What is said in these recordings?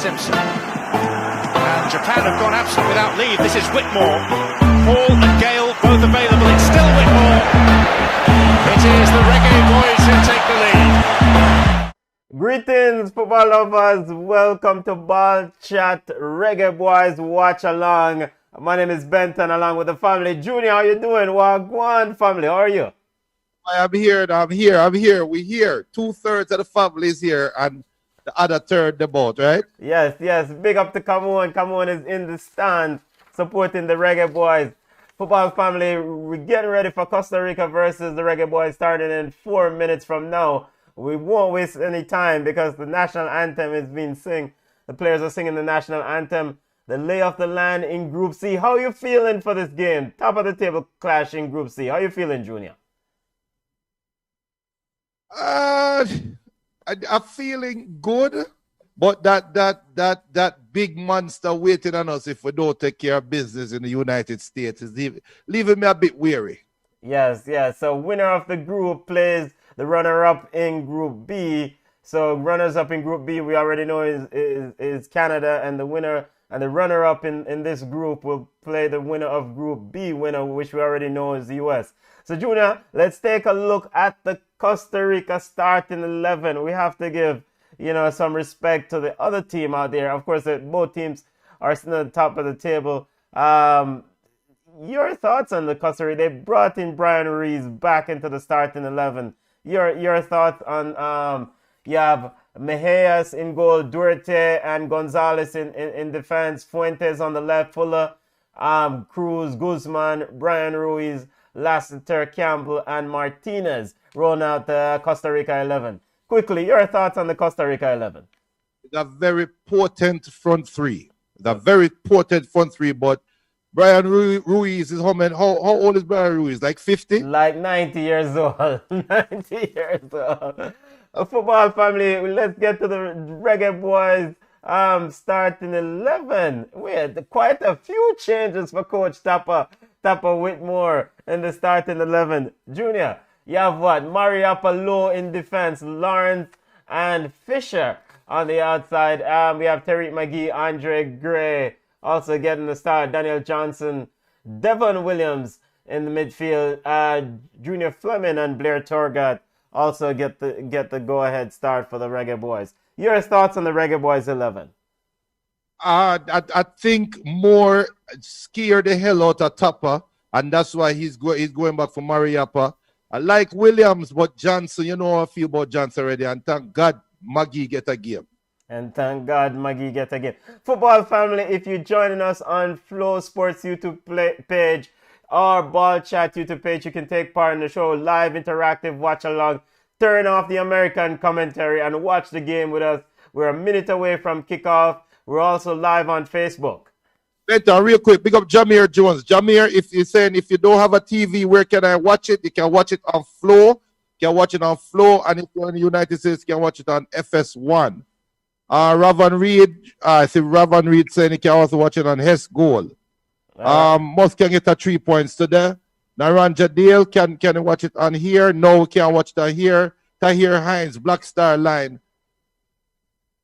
Simpson. And Japan have gone absent without leave. This is Whitmore. Hall and Gale both available. It's still Whitmore. It is the Reggaeboyz who take the lead. Greetings, football lovers. Welcome to Ballchat Reggaeboyz Watch Along. My name is Benton, along with the family. Junior, how you doing? Wagwan family, how are you? I'm here. We're here. 2/3 of the family is here, and the other third the boat, right? Yes. Big up to Cameroon. Cameroon is in the stands supporting the Reggaeboyz. Football family, we're getting ready for Costa Rica versus the Reggaeboyz starting in 4 minutes from now. We won't waste any time because the national anthem is being sung. The players are singing the national anthem. The lay of the land in Group C. How are you feeling for this game? Top of the table clash in Group C. How are you feeling, Junior? I'm feeling good, but that big monster waiting on us if we don't take care of business in the United States is leaving me a bit weary. Yes. So winner of the group plays the runner-up in Group B. So runners-up in Group B, we already know is Canada, and the winner and the runner-up in this group will play the winner of Group B winner, which we already know is the US. So, Junior, let's take a look at the Costa Rica starting 11. We have to give, some respect to the other team out there. Of course, both teams are still at the top of the table. Your thoughts on the Costa Rica? They brought in Brian Ruiz back into the starting 11. Your thoughts on you have Mejias in goal, Duarte and Gonzalez in defense, Fuentes on the left, Fuller, Cruz, Guzman, Brian Ruiz, Lassiter, Campbell, and Martinez rolling out the Costa Rica 11. Quickly, your thoughts on the Costa Rica 11? It's a very potent front three. But Brian Ruiz is how old is Brian Ruiz? Like 50? Like 90 years old. 90 years old. A football family, let's get to the Reggaeboyz starting 11. We had quite a few changes for Coach Tapper Whitmore in the starting 11. Junior, you have what? Mariappa low in defense, Lawrence and Fisher on the outside. We have Tariq McGee, Andre Gray also getting the start, Daniel Johnson, Devon Williams in the midfield, Junior Fleming and Blair Torgat also get the go-ahead start for the Reggaeboyz. Your thoughts on the Reggaeboyz 11? I think more scared the hell out of Tapper, and that's why he's going back for Mariappa. I like Williams, but Johnson, you know how I feel about Johnson already, and thank God Maggie get a game. Football family, if you're joining us on Flow Sports YouTube page or Ballchat YouTube page, you can take part in the show, live, interactive, watch along, turn off the American commentary and watch the game with us. We're a minute away from kickoff. We're also live on Facebook. Benton, real quick, big up Jameer Jones. Jameer, if you're saying if you don't have a TV, where can I watch it? You can watch it on Flow. You can watch it on Flow, and if you're in the United States, you can watch it on FS1. Ravan Reed, I see Ravan Reed saying you can also watch it on Hess Goal. Most can get 3 points today. Naran Jadil, can you watch it on here? No, we can't watch it on here. Tahir Hines, Black Star Line.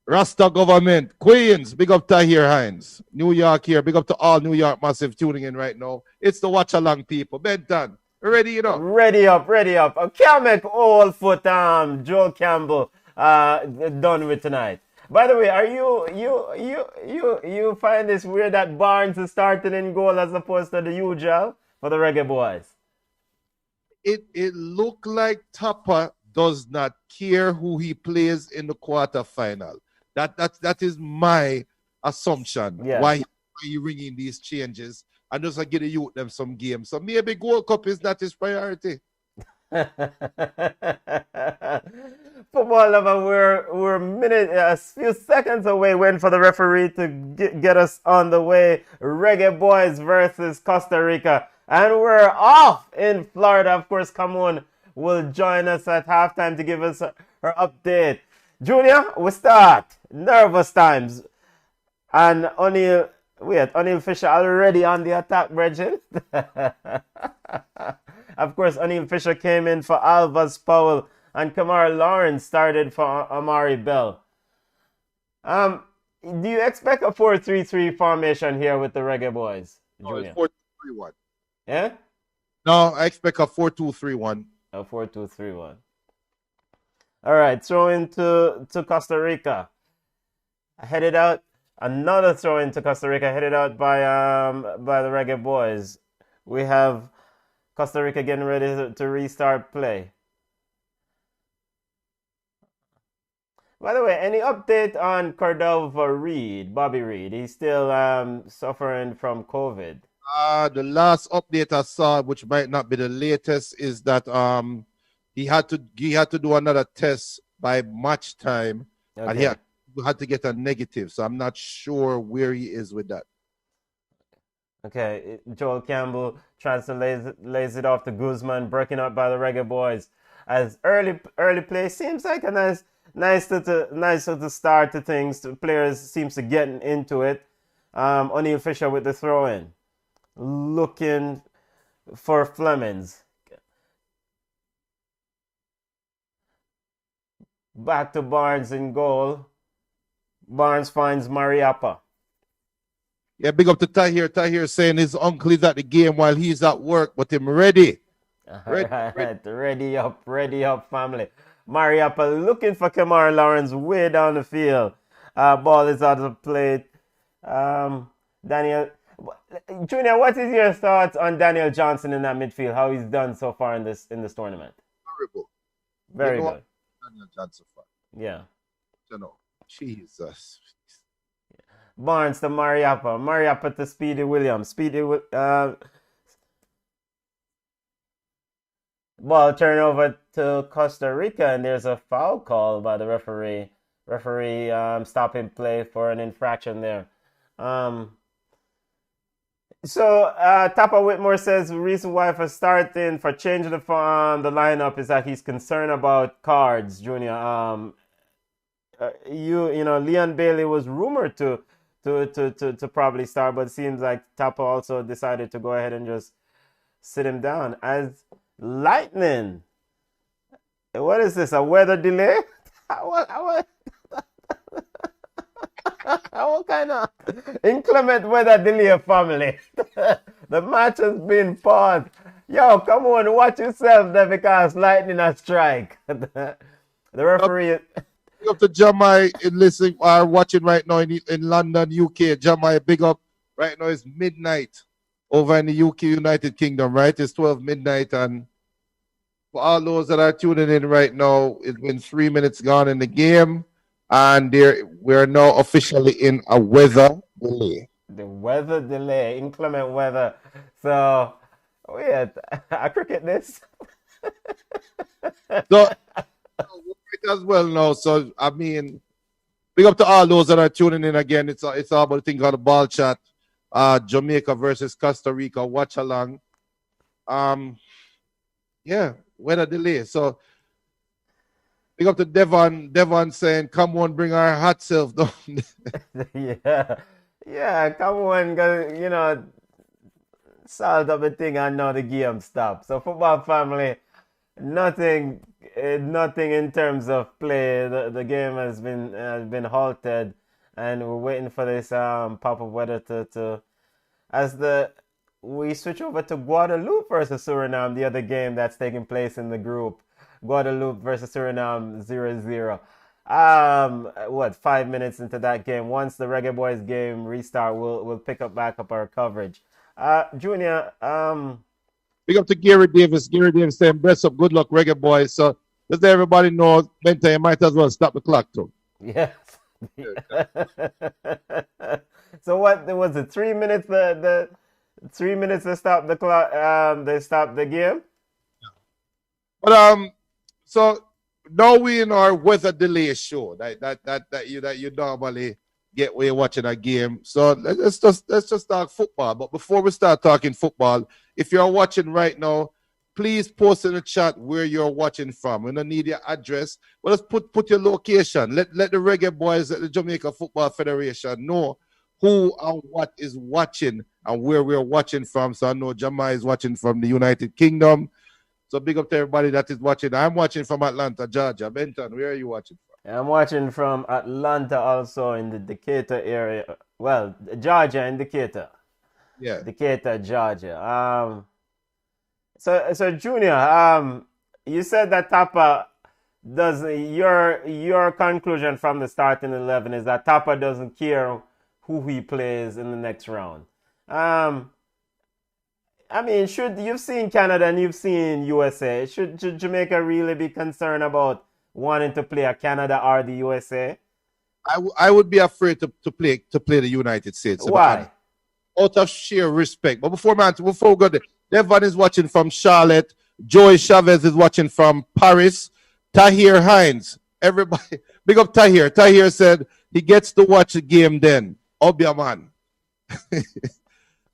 Rasta Government, Queens, big up Tahir Hines. New York here, big up to all New York massive tuning in right now. It's the watch along people. Benton, ready, Ready up. I can't make all foot Joel Campbell done with tonight. By the way, are you find this weird that Barnes is starting in goal as opposed to the usual for the Reggaeboyz? It looked like Tapper does not care who he plays in the quarterfinal. That is my assumption. Yeah. Why he ringing these changes and just get the youth them some games. So maybe Gold Cup is not his priority. Football lover, we're a few seconds away waiting for the referee to get us on the way. Reggaeboyz versus Costa Rica. And we're off in Florida. Of course, Cameroon will join us at halftime to give us her update. Junior, we start. Nervous times. And O'Neill Fisher already on the attack, Bridget. Of course, O'Neill Fisher came in for Alvas Powell, and Kamar Lawrence started for Amari Bell. Do you expect a 4-3-3 formation here with the Reggaeboyz, No, it's Junior? 4-2-3-1. Yeah? No, I expect a 4-2-3-1. A 4-2-3-1. All right, throw into to Costa Rica. Headed out. Another throw into Costa Rica, headed out by the Reggaeboyz. We have Costa Rica getting ready to restart play. By the way, any update on Cordova Reed, Bobby Reed? He's still suffering from COVID. The last update I saw, which might not be the latest, is that he had to do another test by match time, and he had to get a negative. So I'm not sure where he is with that. Okay, Joel Campbell tries to lays it off to Guzman, breaking up by the Reggaeboyz. As early play seems like a nice to start to things. The players seems to getting into it. O'Neal Fisher with the throw in, looking for Flemings. Back to Barnes in goal. Barnes finds Mariappa. Yeah, big up to Tahir. Tahir saying his uncle is at the game while he's at work, but him ready. Ready up, family. Mariappa looking for Kamara Lawrence way down the field. Ball is out of the plate. Daniel, Junior, what is your thoughts on Daniel Johnson in that midfield? How he's done so far in this tournament? Horrible. Very good. Daniel Johnson. Yeah. You know, Jesus. Barnes to Mariappa. Mariappa to Speedy Williams. Ball turn over to Costa Rica, and there's a foul call by the referee. Stopping play for an infraction there. So Tapa Whitmore says the reason why for changing the lineup is that he's concerned about cards, Junior. Leon Bailey was rumored to probably start, but it seems like Tapa also decided to go ahead and just sit him down. As Lightning, what is this? A weather delay? What kind of inclement weather delay, family? The match has been paused. Yo, come on, watch yourself there because Lightning has strike. The referee. Big up to Jamai listening or watching right now in London, UK. Jamai, big up. Right now it's midnight over in the UK, United Kingdom, right? It's 12 midnight. And for all those that are tuning in right now, it's been 3 minutes gone in the game. And we're now officially in a weather delay. The weather delay, inclement weather. So, I cricket this. So, as well now. So, I mean, big up to all those that are tuning in again. It's all about the thing called the Ballchat. Jamaica versus Costa Rica. Watch along. Weather delay. So, big up to Devon. Devon saying, come on, bring our hot self down. yeah, come on, salt up the thing and now the game stops. So, football family, nothing in terms of play. The game has been halted, and we're waiting for this pop of weather to we switch over to Guadeloupe versus Suriname, the other game that's taking place in the group. Guadeloupe versus Suriname 0-0. 5 minutes into that game. Once the Reggaeboyz game restart, we'll pick back up our coverage. Junior, big up to Gary Davis. Gary Davis saying, bless up, good luck, Reggaeboyz. So just let everybody know, Benta, you might as well stop the clock too. Yes. So what was it? 3 minutes? The 3 minutes to stop the clock. They stopped the game. But so now we in our weather delay show that you normally get when you're watching a game. So let's just talk football. But before we start talking football, if you're watching right now, please post in the chat where you're watching from. We don't need your address. Well, let's put your location. Let the Reggaeboyz at the Jamaica Football Federation know who and what is watching and where we're watching from. So I know Jamai is watching from the United Kingdom. So big up to everybody that is watching. I'm watching from Atlanta, Georgia. Benton, where are you watching from? I'm watching from Atlanta, also in the Decatur area. Well, Georgia in Decatur. Yeah. Decatur, Georgia. So Junior, you said that Tapa does your conclusion from the starting 11 is that Tapa doesn't care who he plays in the next round. Um, I mean, should you've seen Canada and you've seen USA? Should Jamaica really be concerned about wanting to play a Canada or the USA? I would be afraid to play the United States because Why? out of sheer respect. But before we go there, Devon is watching from Charlotte. Joey Chavez is watching from Paris. Tahir Hines, everybody, big up Tahir. Tahir said he gets to watch the game then. Obia man.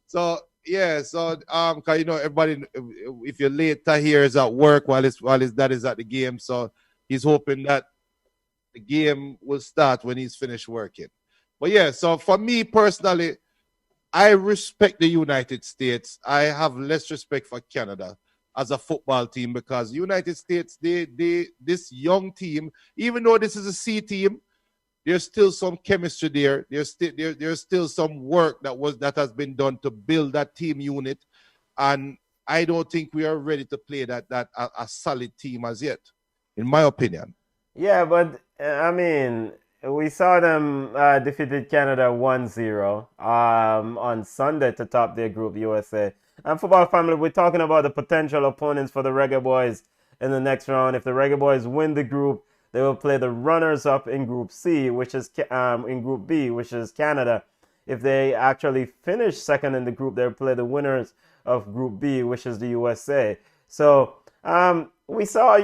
So yeah, so cause everybody, if you're late, Tahir is at work while his dad is at the game. So he's hoping that the game will start when he's finished working. But yeah, so for me personally, I respect the United States. I have less respect for Canada as a football team because United States, this young team, even though this is a C team, there's still some chemistry there. There's still some work that has been done to build that team unit, and I don't think we are ready to play a solid team as yet, in my opinion. Yeah, but I mean, we saw them defeated Canada 1-0 on Sunday to top their group, USA. And football family, we're talking about the potential opponents for the Reggaeboyz in the next round. If the Reggaeboyz win the group, they will play the runners-up in Group C, which is in Group B, which is Canada. If they actually finish second in the group, they'll play the winners of Group B, which is the USA. So we saw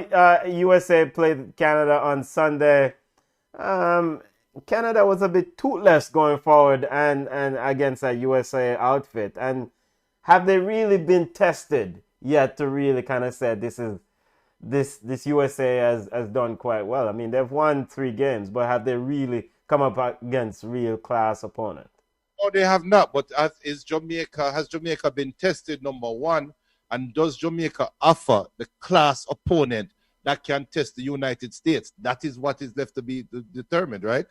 USA play Canada on Sunday. Canada was a bit toothless going forward and against a USA outfit. And have they really been tested yet to really kind of say this USA has done quite well? I mean, they've won 3 games, but have they really come up against real class opponent? No, they have not. But has Jamaica been tested, number one? And does Jamaica offer the class opponent that can test the United States? That is what is left to be determined, right?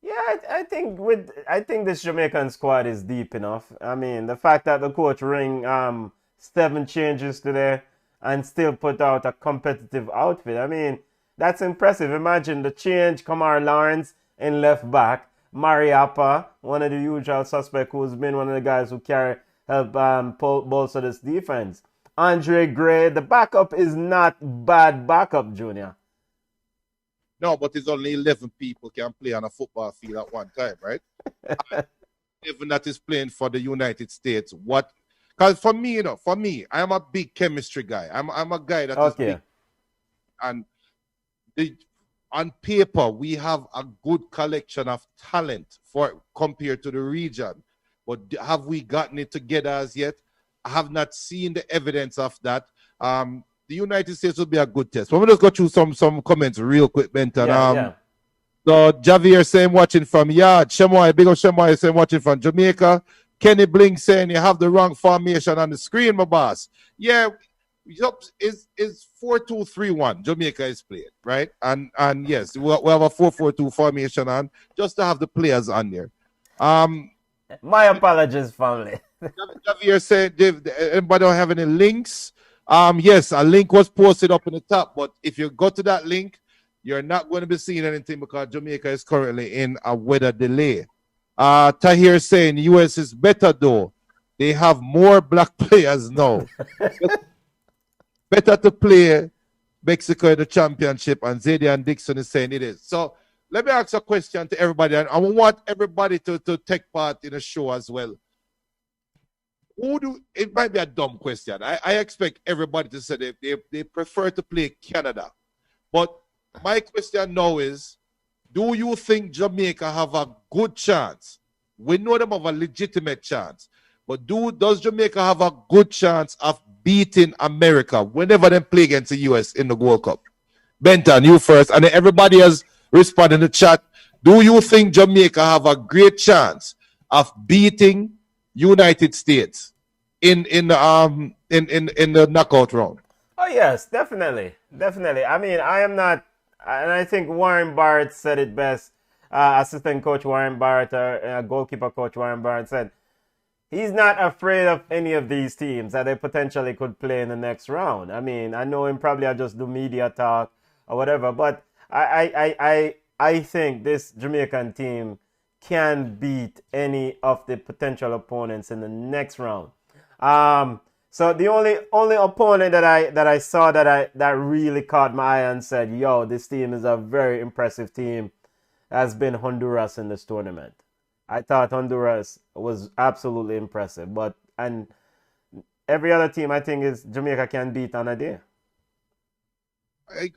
Yeah, I think this Jamaican squad is deep enough. I mean, the fact that the coach ring 7 changes today and still put out a competitive outfit. I mean, that's impressive. Imagine the change: Kamar Lawrence in left back, Mariappa, one of the usual suspects who's been one of the guys who help bolster this defense. Andre Gray, the backup is not bad backup, Junior. No, but it's only 11 people can play on a football field at one time, right? Even that is playing for the United States. What? Because for me, I am a big chemistry guy. I'm a guy that is big, and on paper we have a good collection of talent for compared to the region. But have we gotten it together as yet? I have not seen the evidence of that. The United States will be a good test. Let me just go through some comments real quick, Benton. Yeah. So Javier saying watching from Yard. Shemoy, big up Shemoy saying watching from Jamaica. Kenny Blink saying you have the wrong formation on the screen, my boss. Yeah, is 4-2-3-1. Jamaica is playing, right? And yes, we have a 4-4-2 formation on just to have the players on there. My apologies, family. Javier said, anybody don't have any links? Yes, a link was posted up in the top, but if you go to that link, you're not going to be seeing anything because Jamaica is currently in a weather delay. Tahir saying US is better though. They have more black players now. Better to play Mexico in the championship, and Zadian Dixon is saying it is. So let me ask a question to everybody, and I want everybody to take part in the show as well. It might be a dumb question. I expect everybody to say they prefer to play Canada. But my question now is, do you think Jamaica have a good chance? We know them have a legitimate chance. But does Jamaica have a good chance of beating America whenever they play against the US in the World Cup? Benton, you first. And then everybody has responded in the chat. Do you think Jamaica have a great chance of beating United States in the knockout round? Oh yes, definitely. I mean, I am not and I think Warren Barrett said it best. Assistant coach Warren Barrett, or goalkeeper coach Warren Barrett said he's not afraid of any of these teams that they potentially could play in the next round. I mean, I know him probably I just do media talk or whatever, but I think this Jamaican team can beat any of the potential opponents in the next round. So the only opponent that I saw that really caught my eye and said, "Yo, this team is a very impressive team," has been Honduras in this tournament. I thought Honduras was absolutely impressive, and every other team I think is Jamaica can beat on a day.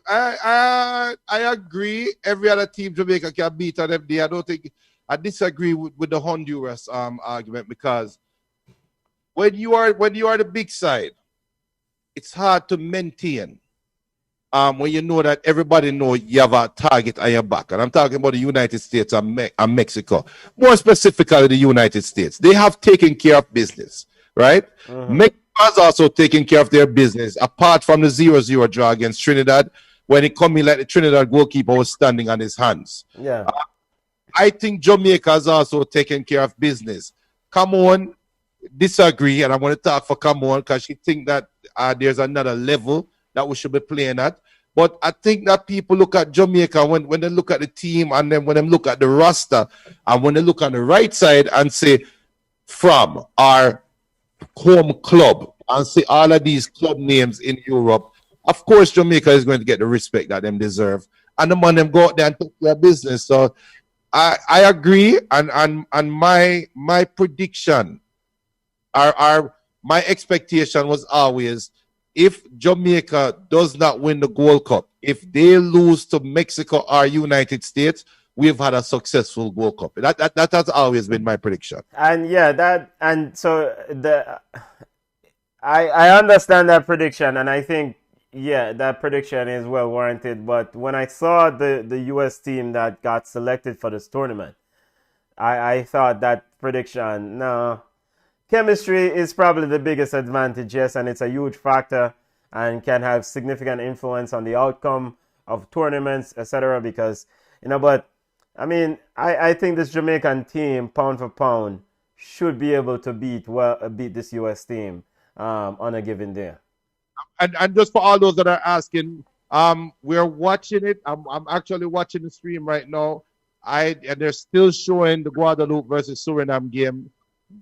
I agree. Every other team Jamaica can beat on them day. I disagree with the Honduras argument, because when you are the big side, it's hard to maintain when you know that everybody know you have a target on your back. And I'm talking about the United States and Mexico. More specifically, the United States. They have taken care of business, right? Mexico has also taken care of their business, apart from the 0-0 draw against Trinidad, when it come in like the Trinidad goalkeeper was standing on his hands. Yeah. I think Jamaica has also taken care of business. Cameroon disagree, and I want to talk for Cameroon because she think that there's another level that we should be playing at. But I think that people look at Jamaica when they look at the team, and then when they look at the roster, and when they look on the right side and say, from our home club, and see all of these club names in Europe, of course Jamaica is going to get the respect that them deserve. And the man them go out there and take their business. So I agree, and my prediction, my expectation was always, if Jamaica does not win the Gold Cup, if they lose to Mexico or United States, we've had a successful Gold Cup. That has always been my prediction. And yeah, I understand that prediction, and I think that prediction is well warranted. But when I saw the US team that got selected for this tournament, I thought that prediction, no. Chemistry is probably the biggest advantage, yes, and it's a huge factor and can have significant influence on the outcome of tournaments, etc. Because, but I mean, I think this Jamaican team, pound for pound, should be able to beat this US team on a given day. And just for all those that are asking, we're watching it. I'm actually watching the stream right now. And they're still showing the Guadeloupe versus Suriname game.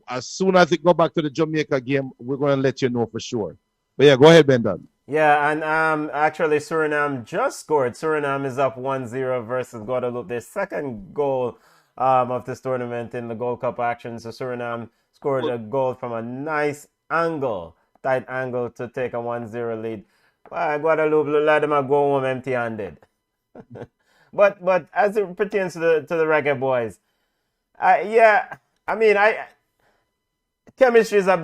As soon as it go back to the Jamaica game, we're going to let you know for sure. But yeah, go ahead, Brendan. Yeah, and actually Suriname just scored. Suriname is up 1-0 versus Guadeloupe. Their second goal of this tournament in the Gold Cup action. So Suriname scored a goal from a nice angle, tight angle, to take a 1-0 lead. Guadeloupe, let them go home empty-handed. but as it pertains to the Reggaeboyz, chemistry is a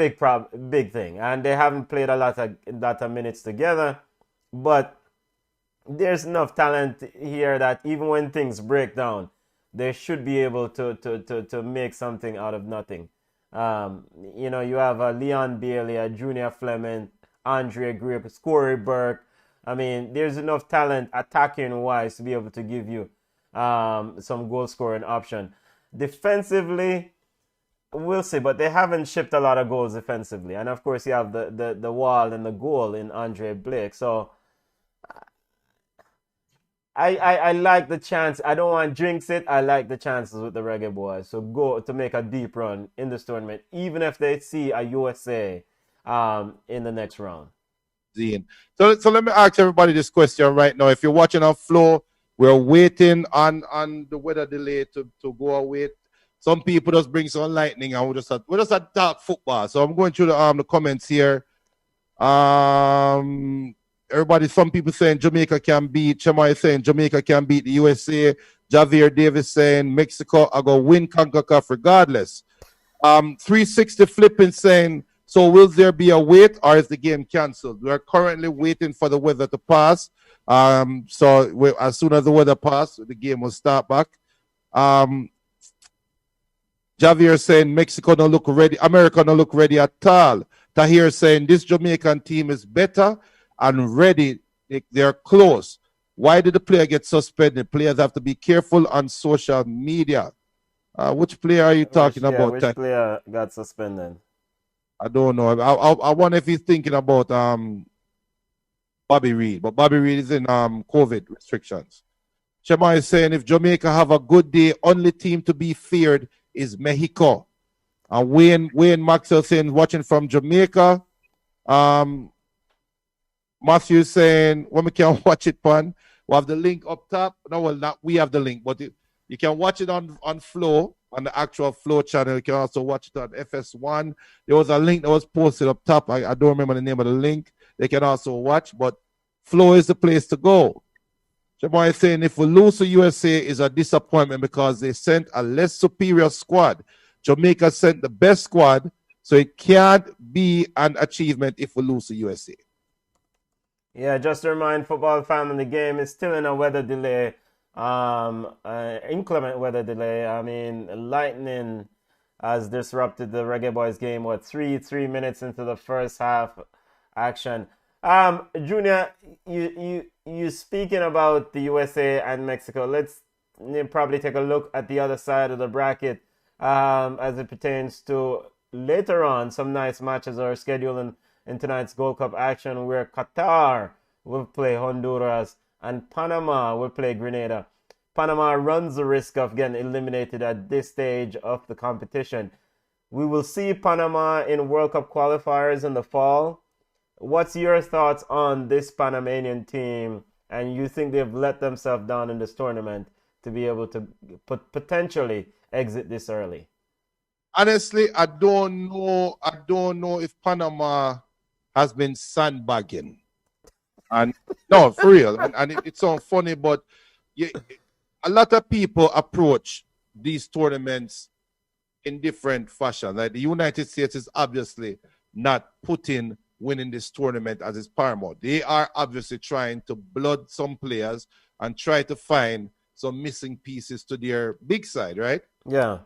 big thing, and they haven't played a lot of minutes together. But there's enough talent here that even when things break down, they should be able to make something out of nothing. You have a Leon Bailey, a Junior Fleming, Andre Grip, Corey Burke. I mean, there's enough talent attacking wise to be able to give you some goal scoring option. Defensively, we'll see, but they haven't shipped a lot of goals defensively. And of course, you have the wall and the goal in Andre Blake. So I like the chance. I don't want to jinx it. I like the chances with the Reggaeboyz. So go to make a deep run in this tournament, even if they see a USA in the next round. So let me ask everybody this question right now. If you're watching on Flow, we're waiting on the weather delay to go away. Some people just bring some lightning, and we just talk football. So I'm going through the comments here. Everybody, some people saying Jamaica can beat. Chema is saying Jamaica can beat the USA. Javier Davis saying Mexico are going to win Concacaf regardless. 360 flipping saying, so will there be a wait or is the game cancelled? We are currently waiting for the weather to pass. So as soon as the weather passes, the game will start back. Javier saying Mexico don't look ready. America don't look ready at all. Tahir saying this Jamaican team is better and ready. They're close. Why did the player get suspended? Players have to be careful on social media. Which player are you talking about? Which player got suspended? I don't know. I wonder if he's thinking about Bobby Reed, but Bobby Reed is in COVID restrictions. Shema is saying if Jamaica have a good day, only team to be feared is Mexico. And Wayne Maxwell saying watching from Jamaica. Matthew is saying when we can watch it, pan. We have the link up top. No, well, not we have the link, but you can watch it on Flow, on the actual Flow channel. You can also watch it on FS1. There was a link that was posted up top. I don't remember the name of the link. They can also watch, but Flow is the place to go. Jamal is saying if we lose to USA is a disappointment because they sent a less superior squad. Jamaica sent the best squad, so it can't be an achievement if we lose to USA. Yeah, just to remind football fans, the game is still in a weather delay, inclement weather delay. I mean, lightning has disrupted the Reggaeboyz game. What, three minutes into the first half action. Junior, you speaking about the USA and Mexico. Let's probably take a look at the other side of the bracket as it pertains to later on. Some nice matches are scheduled in tonight's Gold Cup action, where Qatar will play Honduras and Panama will play Grenada. Panama runs the risk of getting eliminated at this stage of the competition. We will see Panama in World Cup qualifiers in the fall. What's your thoughts on this Panamanian team? And you think they've let themselves down in this tournament to be able to potentially exit this early? Honestly, I don't know. I don't know if Panama has been sandbagging. And no, for real. And it sounds funny, but a lot of people approach these tournaments in different fashion. Like the United States is obviously not putting winning this tournament as its paramount. They are obviously trying to blood some players and try to find some missing pieces to their big side, right? Yeah.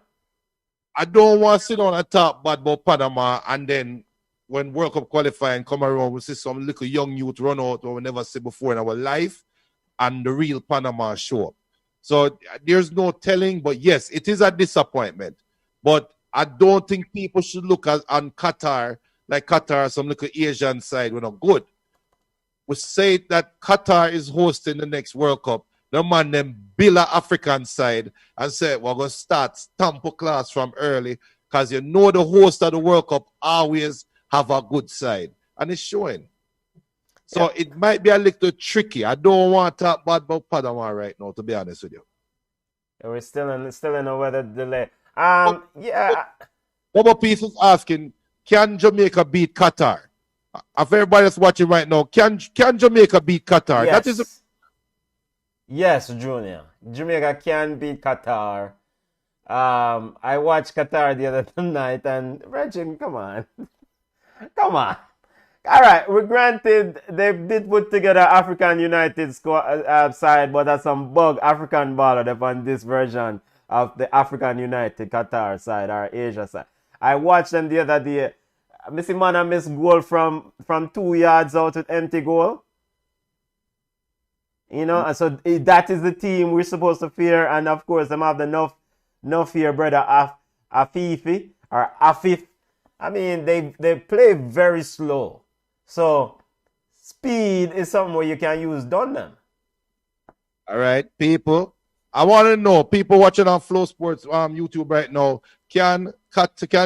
I don't want to sit on and talk bad about Panama and then when World Cup qualifying come around, we see some little young youth run out what we never see before in our life and the real Panama show up. So there's no telling, but yes, it is a disappointment. But I don't think people should look on Qatar like Qatar, some little Asian side, we're not good. We say that Qatar is hosting the next World Cup. The man them bill a African side and say we're going to start stamp class from early because you know the host of the World Cup always have a good side. And it's showing. So it might be a little tricky. I don't want to talk bad about Panama right now, to be honest with you. We're still in a weather delay. Bubba Peace is asking, can Jamaica beat Qatar? If everybody that's watching right now, can Jamaica beat Qatar? Yes. That is Yes, Junior. Jamaica can beat Qatar. I watched Qatar the other night, and Reggie, come on. Come on. All right, we're granted they did put together African United squad side, but that's some bug African baller on this version of the African United Qatar side or Asia side. I watched them the other day. Missy Mana missed goal from 2 yards out with empty goal. You know, and so that is the team we're supposed to fear, and of course them have the no fear brother Afifi or Afif. I mean, they play very slow. So speed is something where you can use done them. all right, people. I want to know, people watching on Flow Sports YouTube right now, can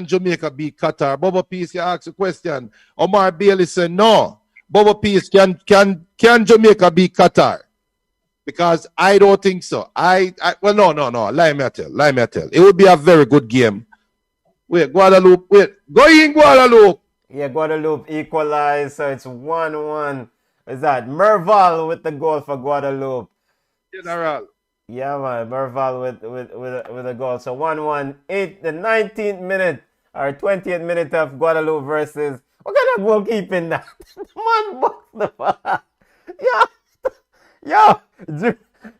Jamaica beat Qatar? Bubba Peace, you ask a question. Omar Bailey said no. Bubba Peace, can Jamaica beat Qatar? Because I don't think so. Well, no. Lie me tell. It would be a very good game. Wait, Guadeloupe. Go in Guadeloupe. Yeah, Guadeloupe equalized, so it's 1-1. Is that Merval with the goal for Guadeloupe? General. Yeah, man, Merval with a goal. So 1-1. The 19th minute or 20th minute of Guadeloupe versus what kind of goalkeeping that? Man, box the ball. Yo,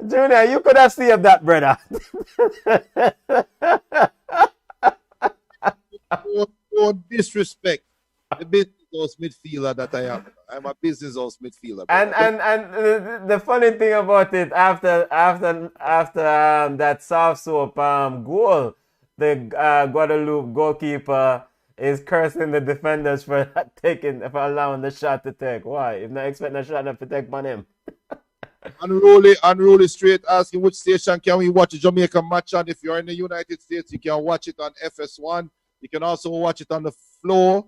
Junior, you could have saved that, brother. Don't disrespect the business midfielder that I am. I'm a business house midfielder. And the funny thing about it, after that soft soap goal, the Guadeloupe goalkeeper is cursing the defenders for allowing the shot to take. Why? If not expecting a shot to take on him. Unruly straight asking which station can we watch the Jamaican match on. If you're in the United States, you can watch it on FS1. You can also watch it on the Flow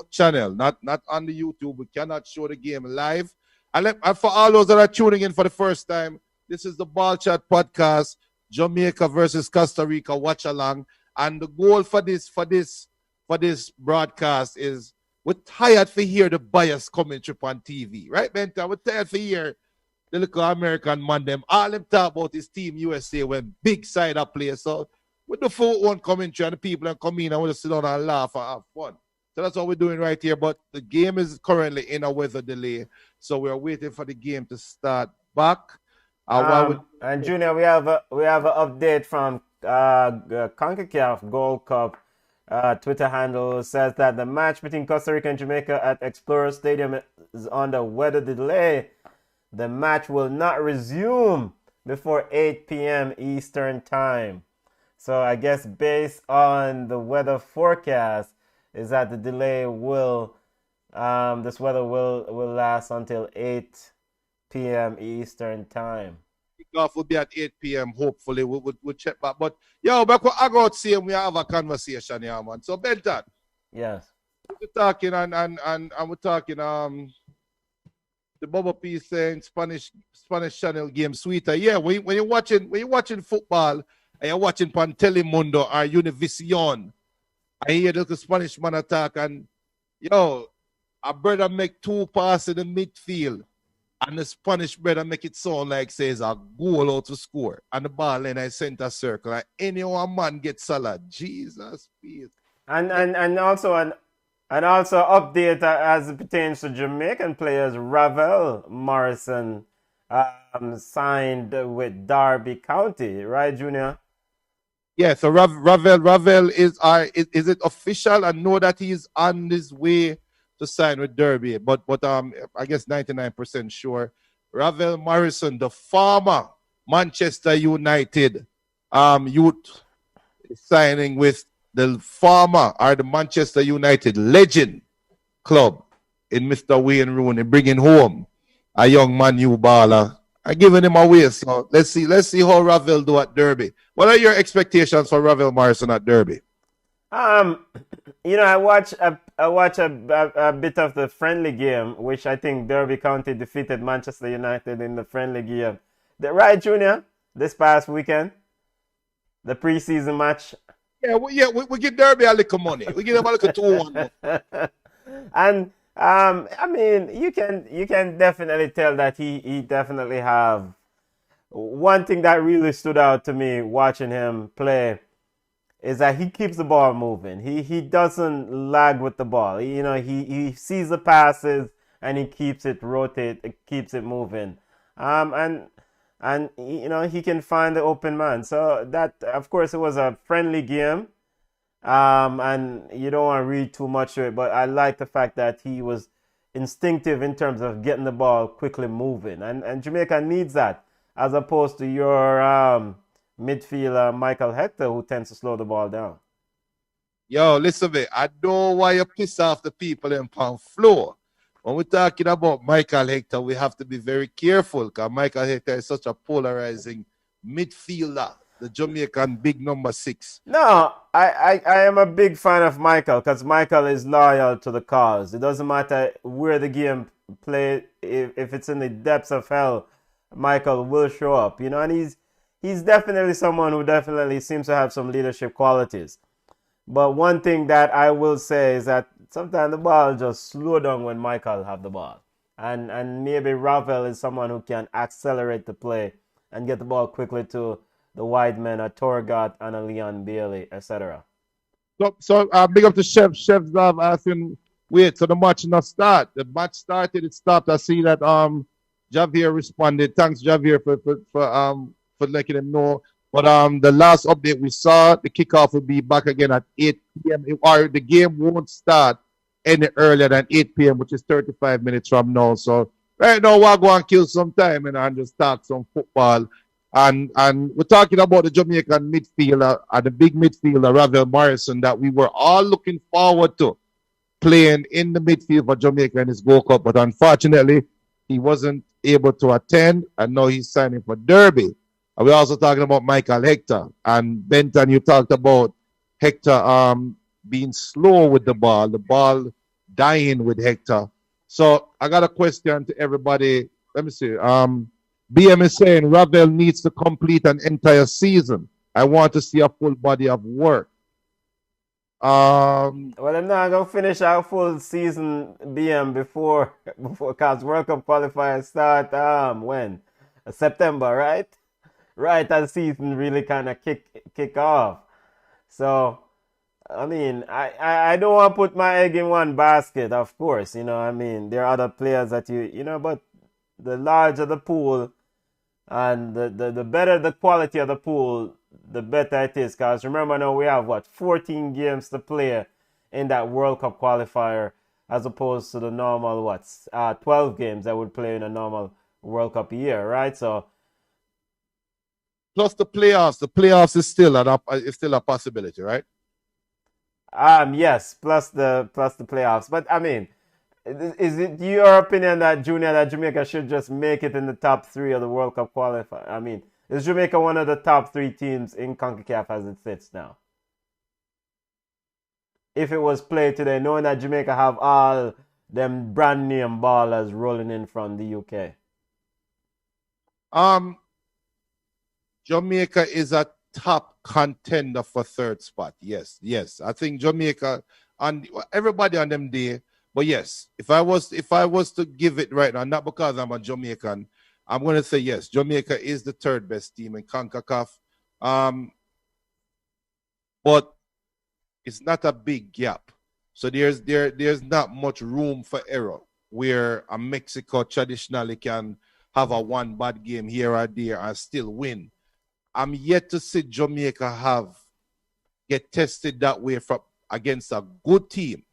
channel, not on the YouTube. We cannot show the game live. And for all those that are tuning in for the first time, this is the Ballchat podcast, Jamaica versus Costa Rica watch along. And the goal for this broadcast is we're tired to hear the bias commentary on TV, right, Benta? We're tired to hear the little American man them. All them talk about is Team USA when big side up play. So with the full one commentary and the people that come in and want to sit down and laugh and have fun. So that's what we're doing right here. But the game is currently in a weather delay. So we're waiting for the game to start back. And Junior, we have an update from Concacaf Gold Cup. Twitter handle says that the match between Costa Rica and Jamaica at Explorer Stadium is under weather delay. The match will not resume before 8 p.m. Eastern Time. So I guess based on the weather forecast is that the delay this weather will last until 8 p.m. Eastern Time. Kickoff will be at 8 p.m. Hopefully we'll check back. But yo, back when I got see we have a conversation here, man. So Benton. Yes. We're talking and we're talking the Bubba P saying Spanish channel game sweeter. Yeah, when you're watching football and you're watching on Telemundo or Univision, I hear the Spanish man attack and yo, a brother make 2 passes in the midfield and the Spanish brother make it sound like says a goal out to score and the ball in a center circle and anyone man gets salad. Jesus, please. And also update as it pertains to Jamaican players. Ravel Morrison signed with Derby County, right, Junior? Yeah, so Ravel is it official? I know that he's on his way to sign with Derby, but I guess 99% sure. Ravel Morrison, the former Manchester United youth, is signing with the Manchester United legend club in Mr. Wayne Rooney, bringing home a young Man U baller and giving him away. So let's see how Ravel do at Derby. What are your expectations for Ravel Morrison at Derby? I watch a bit of the friendly game, which I think Derby County defeated Manchester United in the friendly game. Right, Junior? This past weekend, the preseason match. Yeah, we give Derby a little money. We give them a little 2-1. And I mean, you can definitely tell that he definitely have one thing that really stood out to me watching him play is that he keeps the ball moving. He doesn't lag with the ball. He sees the passes and he keeps it keeps it moving. And he can find the open man. So that, of course, it was a friendly game. And you don't want to read too much to it, but I like the fact that he was instinctive in terms of getting the ball quickly moving. And Jamaica needs that, as opposed to your midfielder Michael Hector, who tends to slow the ball down. Yo, listen to me. I know why you piss off the people in Pound Floor. When we're talking about Michael Hector, we have to be very careful because Michael Hector is such a polarizing midfielder, the Jamaican big number 6. No, I am a big fan of Michael because Michael is loyal to the cause. It doesn't matter where the game played. If it's in the depths of hell, Michael will show up. And he's definitely someone who definitely seems to have some leadership qualities. But one thing that I will say is that sometimes the ball just slow down when Michael have the ball. And maybe Ravel is someone who can accelerate the play and get the ball quickly to the wide men, a Torgat and a Leon Bailey, etc. So big up to Chef. Chef's asking, wait, so the match not start. The match started, it stopped. I see that Javier responded. Thanks, Javier, for letting him know. But the last update we saw, the kickoff will be back again at 8 p.m. Or the game won't start any earlier than 8 p.m., which is 35 minutes from now. So right now, we're going to kill some time and just talk some football. And we're talking about the Jamaican midfielder and the big midfielder, Ravel Morrison, that we were all looking forward to playing in the midfield for Jamaica in his Gold Cup. But unfortunately, he wasn't able to attend, and now he's signing for Derby. And we're also talking about Michael Hector. And Benton, you talked about Hector being slow with the ball dying with Hector. So I got a question to everybody. Let me see. BM is saying Ravel needs to complete an entire season. I want to see a full body of work. Well, I'm not gonna finish our full season BM before because World Cup qualifiers start when? September, right? Right as season really kind of kick off. So I mean, I don't want to put my egg in one basket, of course. You know, I mean, there are other players that but the larger the pool and the better the quality of the pool, the better it is. Because remember now we have 14 games to play in that World Cup qualifier as opposed to the normal 12 games that would play in a normal World Cup year, right? So plus the playoffs is still a possibility, right? Yes, plus the playoffs. But I mean, is it your opinion that Jamaica should just make it in the top 3 of the World Cup qualifier? I mean, is Jamaica one of the top 3 teams in Concacaf as it sits now? If it was played today, knowing that Jamaica have all them brand name ballers rolling in from the UK. Jamaica is a top contender for 3rd spot. Yes. I think Jamaica and everybody on them day. But yes, if I was to give it right now, not because I'm a Jamaican, I'm going to say yes. Jamaica is the 3rd best team in CONCACAF. But it's not a big gap. So there's not much room for error where a Mexico traditionally can have a one bad game here or there and still win. I'm yet to see Jamaica get tested that way against a good team.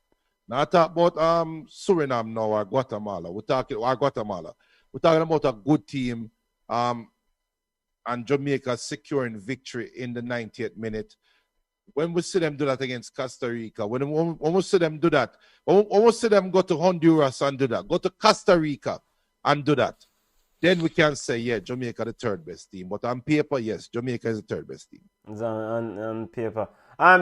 Not talk about Suriname now or Guatemala. We're talking about a good team and Jamaica securing victory in the 90th minute. When we see them do that against Costa Rica, when we see them do that, when we see them go to Honduras and do that, go to Costa Rica and do that, then we can say, yeah, Jamaica the 3rd best team. But on paper, yes, Jamaica is the 3rd best team. On paper.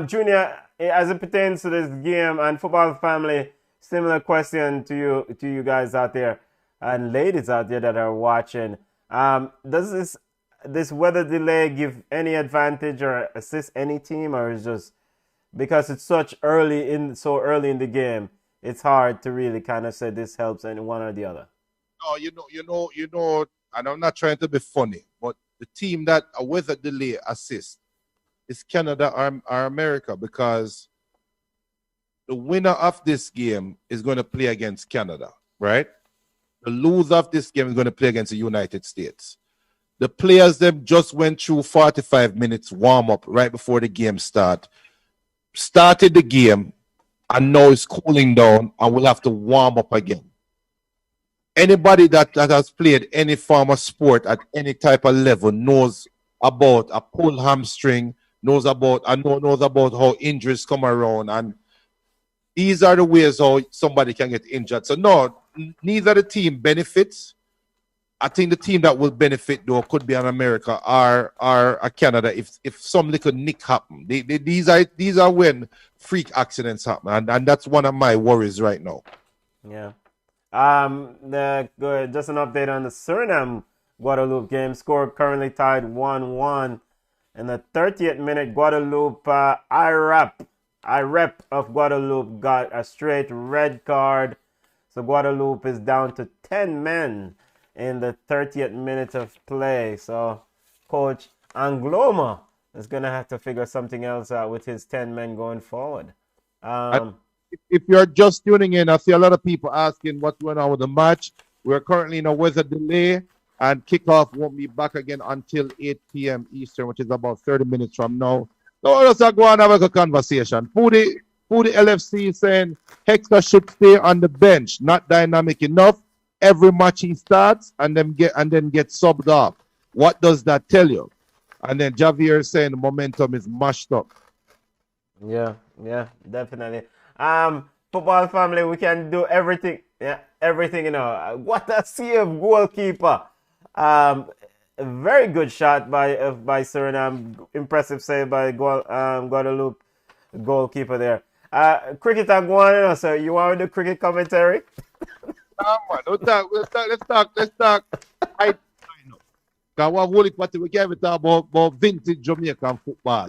Junior, as it pertains to this game and football family, similar question to you guys out there and ladies out there that are watching. Does this weather delay give any advantage or assist any team, or is just because it's so early in the game, it's hard to really kind of say this helps any one or the other? No, you know, and I'm not trying to be funny, but the team that a weather delay assists is Canada or America, because the winner of this game is going to play against Canada, right? The loser of this game is going to play against the United States. The players them just went through 45 minutes warm up right before the game started the game, and now it's cooling down and we'll have to warm up again. Anybody that has played any form of sport at any type of level knows about a pulled hamstring, knows about how injuries come around, and these are the ways how somebody can get injured. So no, neither the team benefits. I think the team that will benefit though could be an America or a Canada if some little nick happen. These are when freak accidents happen, and that's one of my worries right now. Yeah. Just an update on the Suriname Guadeloupe game. Score currently tied 1-1. In the 30th minute, Guadeloupe, IREP of Guadeloupe got a straight red card. So Guadeloupe is down to 10 men in the 30th minute of play. So Coach Angloma is going to have to figure something else out with his 10 men going forward. If you're just tuning in, I see a lot of people asking what's going on with the match. We're currently in a weather delay, and kickoff won't be back again until 8 p.m. Eastern, which is about 30 minutes from now. So let's go and have a conversation. Pudi Foodie LFC is saying Hector should stay on the bench, not dynamic enough. Every match he starts and then get subbed off. What does that tell you? And then Javier is saying the momentum is mashed up. Yeah, definitely. Football family, we can do everything. Yeah, everything, What a save, goalkeeper. Very good shot by Suriname. Impressive save by Guadeloupe, goalkeeper there. Cricket are going, so you want to do cricket commentary? Man, let's talk. Because we can't talk about vintage Jamaican football.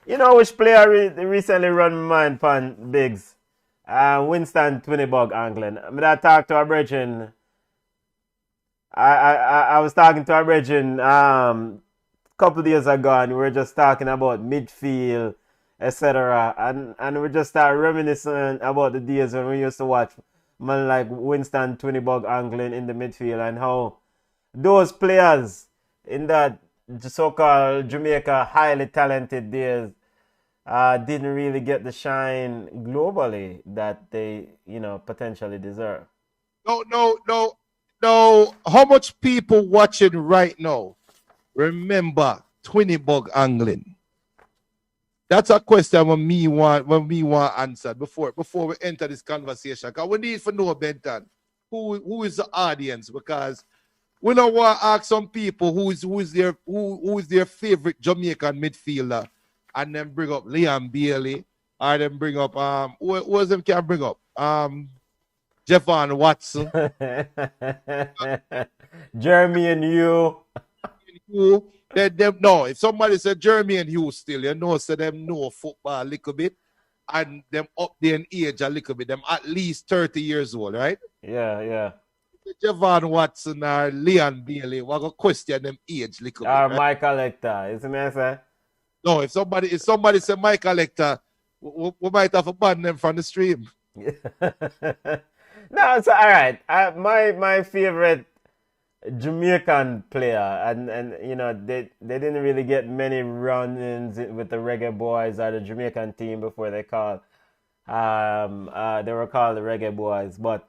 You know which player recently run my mind pan Biggs? Winston Twinnybug Anglin. I talked to a brethren. I was talking to a brethren a couple of days ago, and we were just talking about midfield, etc. And we just started reminiscing about the days when we used to watch man like Winston Twinnybug Anglin in the midfield, and how those players in that so-called Jamaica highly talented days didn't really get the shine globally that they, potentially deserve. No. How much people watching right now remember Twinnybug Angling? That's a question when me want answered before we enter this conversation. Because we need to know, Benton, who is the audience, because we don't want to ask some people who is their favorite Jamaican midfielder, and then bring up Liam Bailey, or then bring up who else them can bring up? Javon Watson. Jeremy and you. No, if somebody said Jeremy and Hugh still, so them know football a little bit, and them up there in age a little bit, them at least 30 years old, right? Yeah. Javon Watson or Leon Bailey, we're going to question them age a little bit. Or right? Michael Hector, is it me say? No, if somebody say Michael Hector, we might have to ban them from the stream. No, it's all right. My favorite Jamaican player, and they didn't really get many run-ins with the Reggaeboyz or the Jamaican team before they were called the Reggaeboyz, but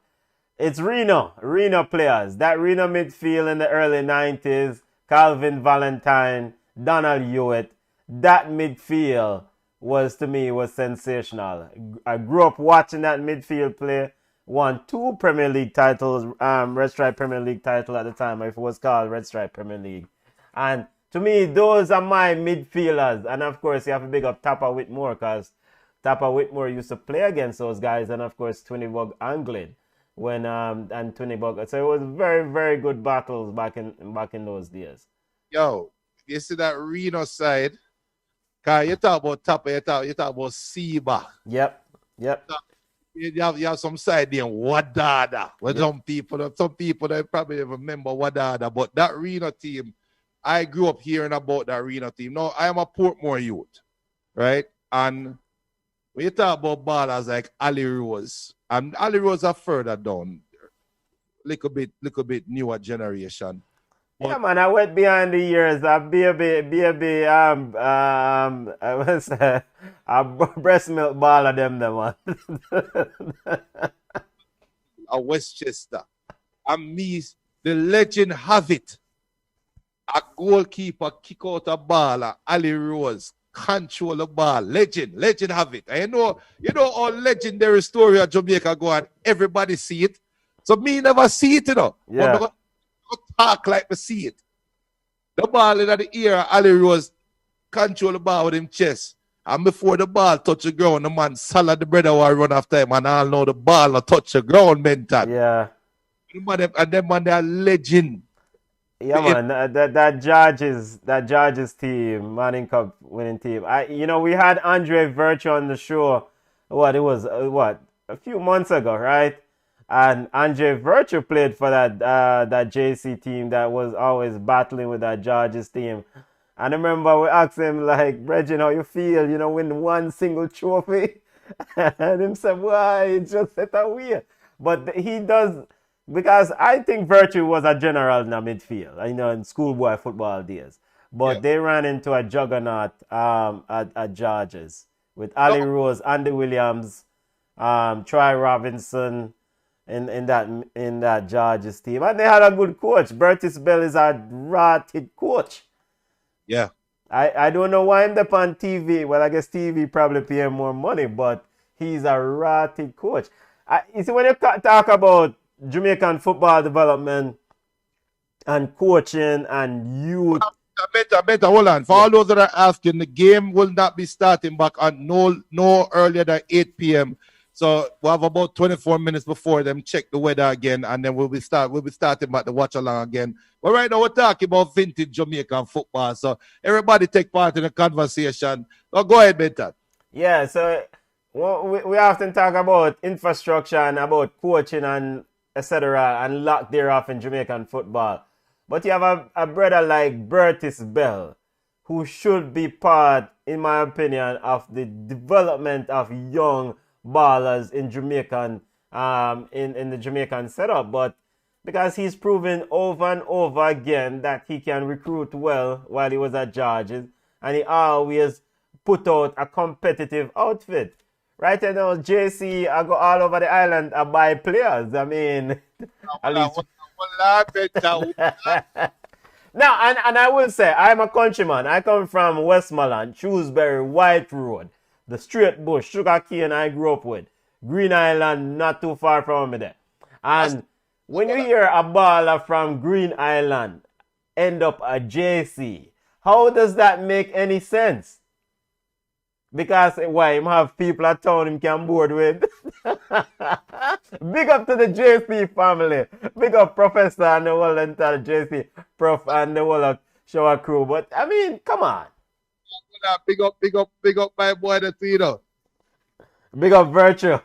it's Reno players. That Reno midfield in the early 90s, Calvin Valentine, Donald Hewitt, that midfield was sensational. I grew up watching that midfield play. Won 2 Premier League titles, Red Stripe Premier League title at the time, if it was called Red Stripe Premier League. And to me, those are my midfielders. And of course, you have to big up Tapper Whitmore, because Tapper Whitmore used to play against those guys, and of course, Twinnybug Anglin and Twinnybug. So it was very, very good battles back in those days. Yo, you see that Reno side? Cause you talk about Tapper, you talk about Seba. Yep. You have some side there, Wadada. Well, some people that probably remember Wadada, but that Reno team, I grew up hearing about that Reno team. Now, I am a Portmore youth, right? And when you talk about ballers like Ali Rose, and Ali Rose are further down, little bit newer generation. But yeah, man, I went behind the years. I was a breast milk ball of them, man. a Westchester. And me, the legend have it. A goalkeeper kick out a ball, Ali Rose control the ball. Legend have it. And you know all legendary story of Jamaica go on. Everybody see it. So me never see it, Yeah. But talk like me see it. The ball in the ear, Ali Rose control the ball with him chest. And before the ball touch the ground, the man salad the brother will run after him, and all know the ball not touch the ground, mental. Yeah. And them man, they are legend. Yeah, man. That George's team, Manning Cup winning team. We had Andre Virtue on the show. A few months ago, right? And Andre Virtue played for that JC team that was always battling with that George's team. And I remember we asked him, like, Reggie, how you feel, win one single trophy? And him said, why? It's just set away. But he does, because I think Virtue was a general in the midfield, in schoolboy football days. but they ran into a juggernaut at Georges with Ali Rose, Andy Williams, Troy Robinson in that Georges team. And they had a good coach. Bertis Bell is a rotted coach. Yeah. I don't know why I'm up on TV. Well, I guess TV probably pay him more money, but he's a rotted coach. You see, when you talk about Jamaican football development and coaching and youth. I better hold on. For all those that are asking, the game will not be starting back on no earlier than 8 p.m. So we'll have about 24 minutes before them check the weather again, and then we'll be starting back the watch along again. But right now we're talking about vintage Jamaican football. So everybody take part in the conversation. So go ahead, Benton. Yeah, so we often talk about infrastructure and about coaching and etc. and lack thereof in Jamaican football. But you have a brother like Bertis Bell, who should be part, in my opinion, of the development of young ballers in Jamaican in the Jamaican setup. But because he's proven over and over again that he can recruit well while he was at Georges, and he always put out a competitive outfit. Right now, JC, I go all over the island and buy players. I mean, at least. Now, and I will say, I'm a countryman. I come from Westmoreland, Shrewsbury, White Road, the Straight Bush, Sugarcane I grew up with. Green Island, not too far from me there. And when you hear a baller from Green Island end up at JC, how does that make any sense? Because why him have people at town him can board with. Big up to the JC family. Big up Professor and the whole entire JC Prof and the whole shower crew. But I mean, come on. Big up my boy the Tino. Big up Virtue.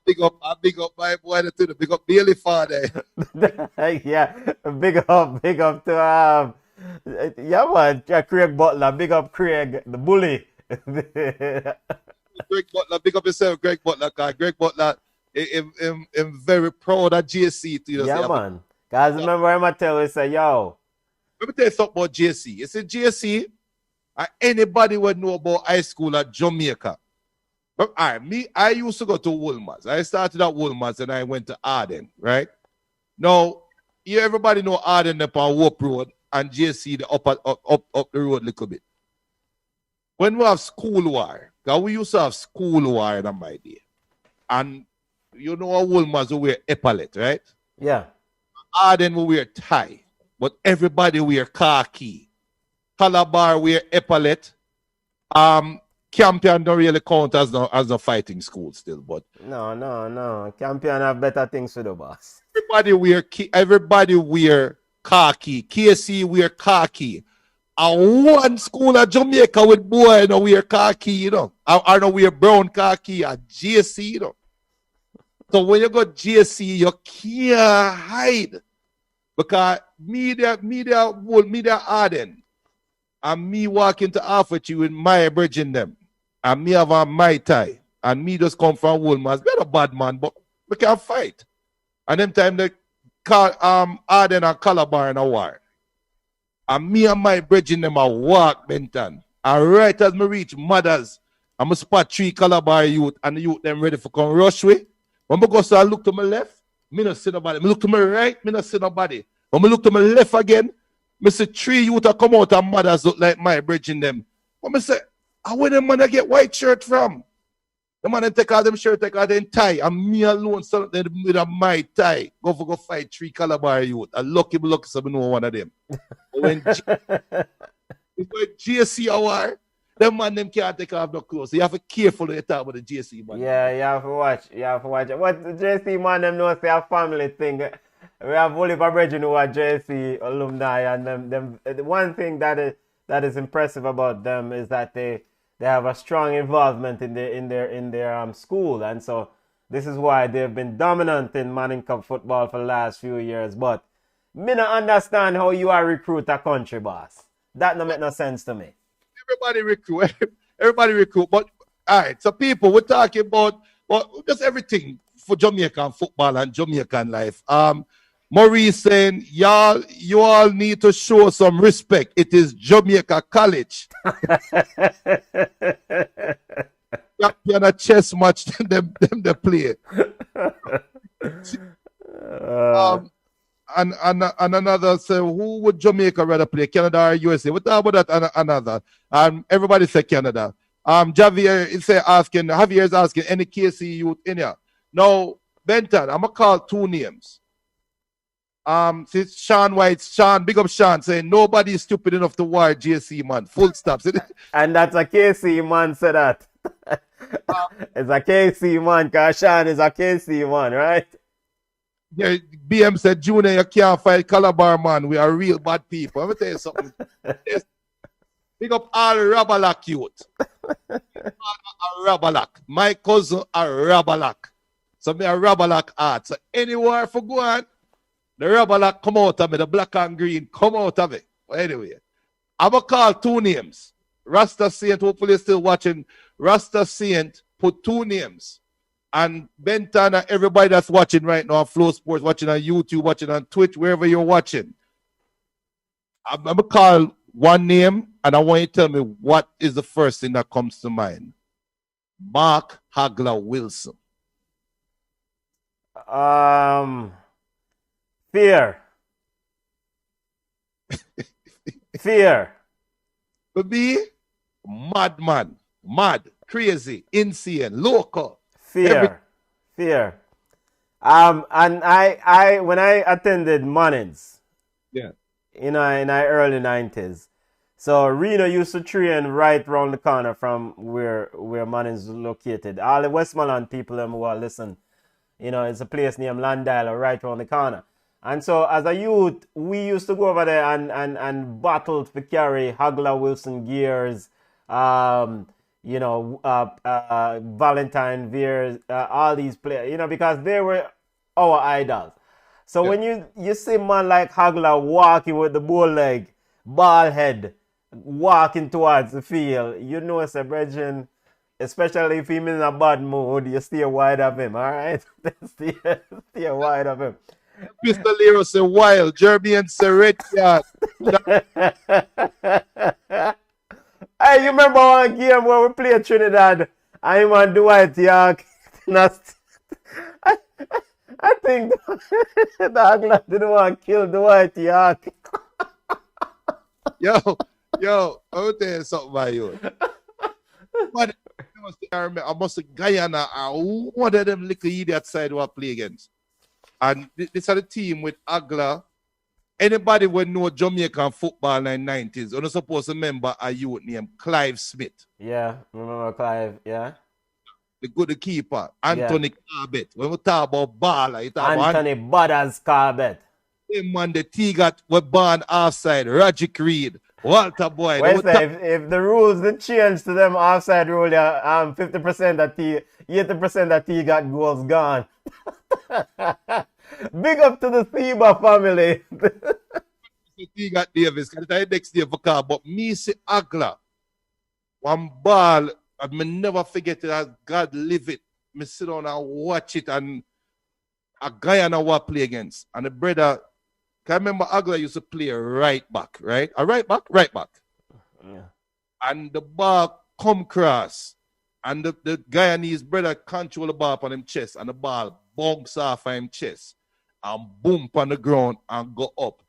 Big up my boy the Tino. Big up Bailey Father. Yeah. Big up to yeah, man, Craig Butler. Big up Craig, the bully. Greg Butler, big up yourself, Greg Butler. Cause Greg Butler, I'm very proud of JC. Yeah, man. Guys, remember I tell you, say, yo. Let me tell you something about JC. You see, JC, anybody would know about high school at Jamaica. But I used to go to Woolmans. I started at Woolmans and I went to Arden, right? Now, everybody know Arden up on Warp Road. And JC the up the road a little bit. When we have school war, because we used to have school war in my day. And you know our Woolmans will wear epaulet, right? Yeah. Arden will wear tie, but everybody wear khaki. Calabar wear epaulet. Campion don't really count as a fighting school still, but no. Campion have better things to do, boss. Everybody wear khaki. KC wear khaki. And one school at Jamaica with boy no wear khaki, you know. I don't wear brown khaki at JC, you know. So when you go JC, you can't hide. Because media Arden. And me walk into Alpha with my bridging them. And me have a my tie. And me just come from Woolmans. We're a bad man, but we can fight. And them time they Arden and Calabar in a war. And me and my bridging them a walk, Benton. And right as me reach mothers, I'm a spot 3 Calabar youth and the youth them ready for come rush way. When I go so I look to my left, me not see nobody. Me look to my right, me not see nobody. When I look to my left again, me see 3 youth a come out and mothers look like my bridging them. When I say, where them man get white shirt from? The man take all them shirt, take all them tie, and me alone so with a my tie. Go fight 3 Calabar youth. I lucky so I know one of them. When JC award, them man them can't take off no clothes. So you have to be careful when you talk about the JC man. Yeah, you have to watch. What the JC man them know say a family thing. We have only for brethren who are JC alumni, and them one thing that is impressive about them is that they have a strong involvement in their school, and so this is why they've been dominant in Manning Cup football for the last few years. But me not understand how you are recruit a country boss. That don't make no sense to me. Everybody recruit. But all right, so people, we're talking about just everything for Jamaican football and Jamaican life. Maurice saying, you all need to show some respect. It is Jamaica College. Champion a chess match, them they play. And another say, who would Jamaica rather play, Canada or USA? What about that? Another. Everybody say Canada. Javier is asking any KC youth in here. Now, Benton, I'm gonna call two names. Since Sean White, big up Sean, saying nobody is stupid enough to wire JC, man. Full stop. And that's a KC man said that. It's a KC man, because Sean is a KC man, right? Yeah, BM said, Junior, you can't fight Calabar, man. We are real bad people. Let me tell you something. Yes. Big up all Rabalak youth. Rabalak. My cousin a Rabalak. So me a Rabalak art. So anywhere for go on, the Rabalak come out of me, the black and green come out of it. But anyway, I'm going to call two names. Rasta Saint, hopefully still watching. Rasta Saint put two names. And Benton and everybody that's watching right now on Flow Sports, watching on YouTube, watching on Twitch, wherever you're watching, I'm going to call one name, and I want you to tell me what is the first thing that comes to mind. Mark Hagler Wilson. Fear. Fear. To be madman, mad, crazy, insane, local. Fear. And I when I attended Mannins, yeah, in the early 90s, so Reno used to train right around the corner from where Mannins is located. All the Westmoreland people who are listen, it's a place named Landale right around the corner. And so as a youth, we used to go over there and battle to carry Hagler Wilson gears, Valentine Veers, all these players, because they were our idols. So when you see man like Hagler walking with the bull leg, ball head, walking towards the field, it's a brethren, especially if he's in a bad mood, you stay wide of him, all right? stay wide of him. Mr. Lero say wild, Jeremy say red card. Hey, you remember one game where we played Trinidad? I'm on Dwight York. I think the Hagler didn't want to kill Dwight York. Yo, I will tell you something about you. I must have Guyana and one of them little idiot side who I play against. And this is the team with Hagler. Anybody would know Jamaican football in the 90s, you're not supposed to remember a youth named Clive Smith. Yeah, remember Clive, yeah. The good keeper, Anthony Corbett. When we talk about baller, Anthony Butters Corbett. Him man, the T-Gat were born offside, Rajic Reed, Walter Boyd. If the rules didn't change to them offside rule, 50% that 80% that T-Gat goals gone. Big up to the Theba family. T-Gat Davis, because it's next day for car. But me see Hagler, one ball, I may never forget it as God live it. Me sit down and watch it, and a guy and I want play against. And the brother, can I remember Hagler used to play right back, right? A right back? Right back. Yeah. And the ball come cross. And the guy and his brother control the ball on him chest, and the ball bounce off of him chest and boom on the ground and go up.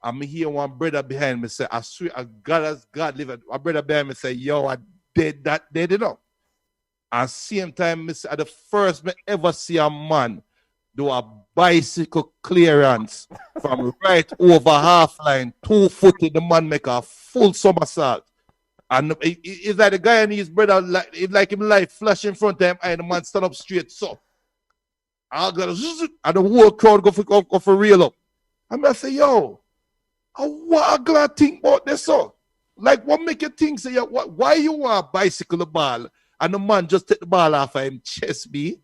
And me hear one brother behind me say, I swear, God as God live. My brother behind me say, yo, I did that, they did not. And same time, me say, the first me ever see a man do a bicycle clearance from right over half line, 2-footed, the man make a full somersault. And it's like the guy and his brother, like him light flash in front of him, and the man stand up straight, so. And the whole crowd go for real up. And I say, yo, what I glad think about this, so? Like, what make you think, say, why you want to bicycle the ball, and the man just take the ball off of him chest, B?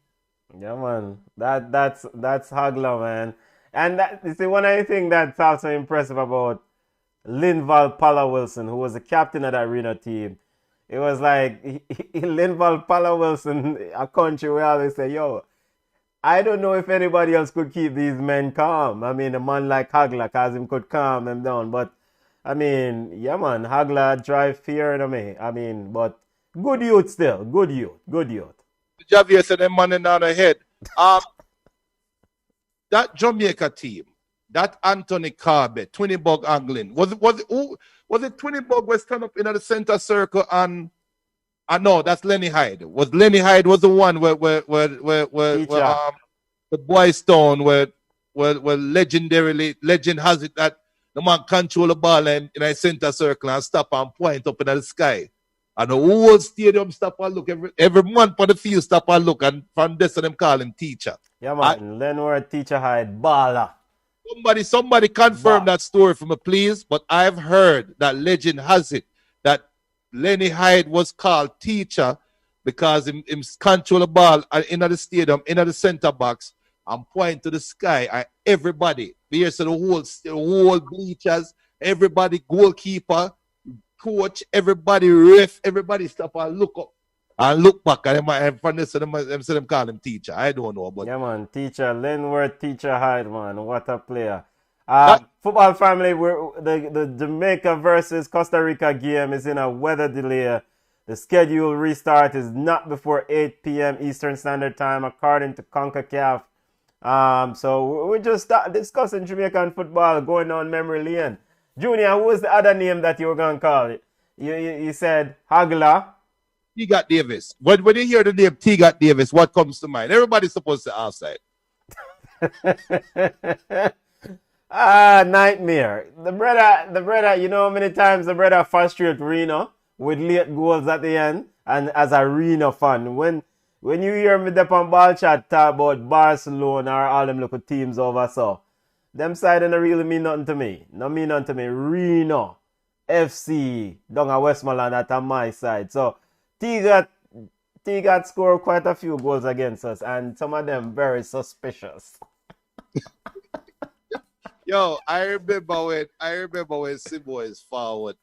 Yeah, man. That's Hagler, man. And you see, one of the things that's also impressive about Linval Pala Wilson, who was the captain of that Reno team, it was like Linval Pala Wilson, a country we always say, yo, I don't know if anybody else could keep these men calm. I mean, a man like Hagler, cause him could calm them down. But I mean, yeah, man, Hagler drive fear in me. I mean, but good youth still, good youth, good youth. Javier said them man down the head. That Jamaica team, that Anthony Carbe, 20 bug angling, was it 20 bug was stand up in the center circle and no, that's Lenny Hyde. Lenny Hyde was the one where Teacher. the boy stone where legend has it that the man control the ball in a center circle and stop and point up in the sky. And the whole stadium stop and look. Every man on the field stop and look. And from this them call him teacher. Yeah, man. Lenward Teacher Hyde, baller. Somebody confirm that story for me, please. But I've heard that legend has it that Lenny Hyde was called teacher because him control the ball in the stadium, in the center box, and point to the sky. And everybody, here's the whole bleachers, everybody, goalkeeper, coach, everybody, ref, everybody stop and look up and look back. And from this, them call him teacher. I don't know, but yeah, man, teacher, Lenward Teacher Hyde, man, what a player. Football family, the Jamaica versus Costa Rica game is in a weather delay. The scheduled restart is not before 8 p.m. Eastern Standard Time, according to Concacaf. So we just start discussing Jamaican football, going down memory lane. Junior, who was the other name that you were going to call it? You said Hagler. T-Got Davis. When you hear the name T-Got Davis, what comes to mind? Everybody's supposed to outside. Nightmare. The brother, you know how many times the brother frustrated Reno with late goals at the end? And as a Reno fan, when you hear me up on Ballchat talk about Barcelona or all them little teams over so, them side don't really mean nothing to me. No mean nothing to me. Reno, FC, down at Westmoreland, that's on my side. So, T-Got scored quite a few goals against us, and some of them very suspicious. Yo, I remember when Simo is forward,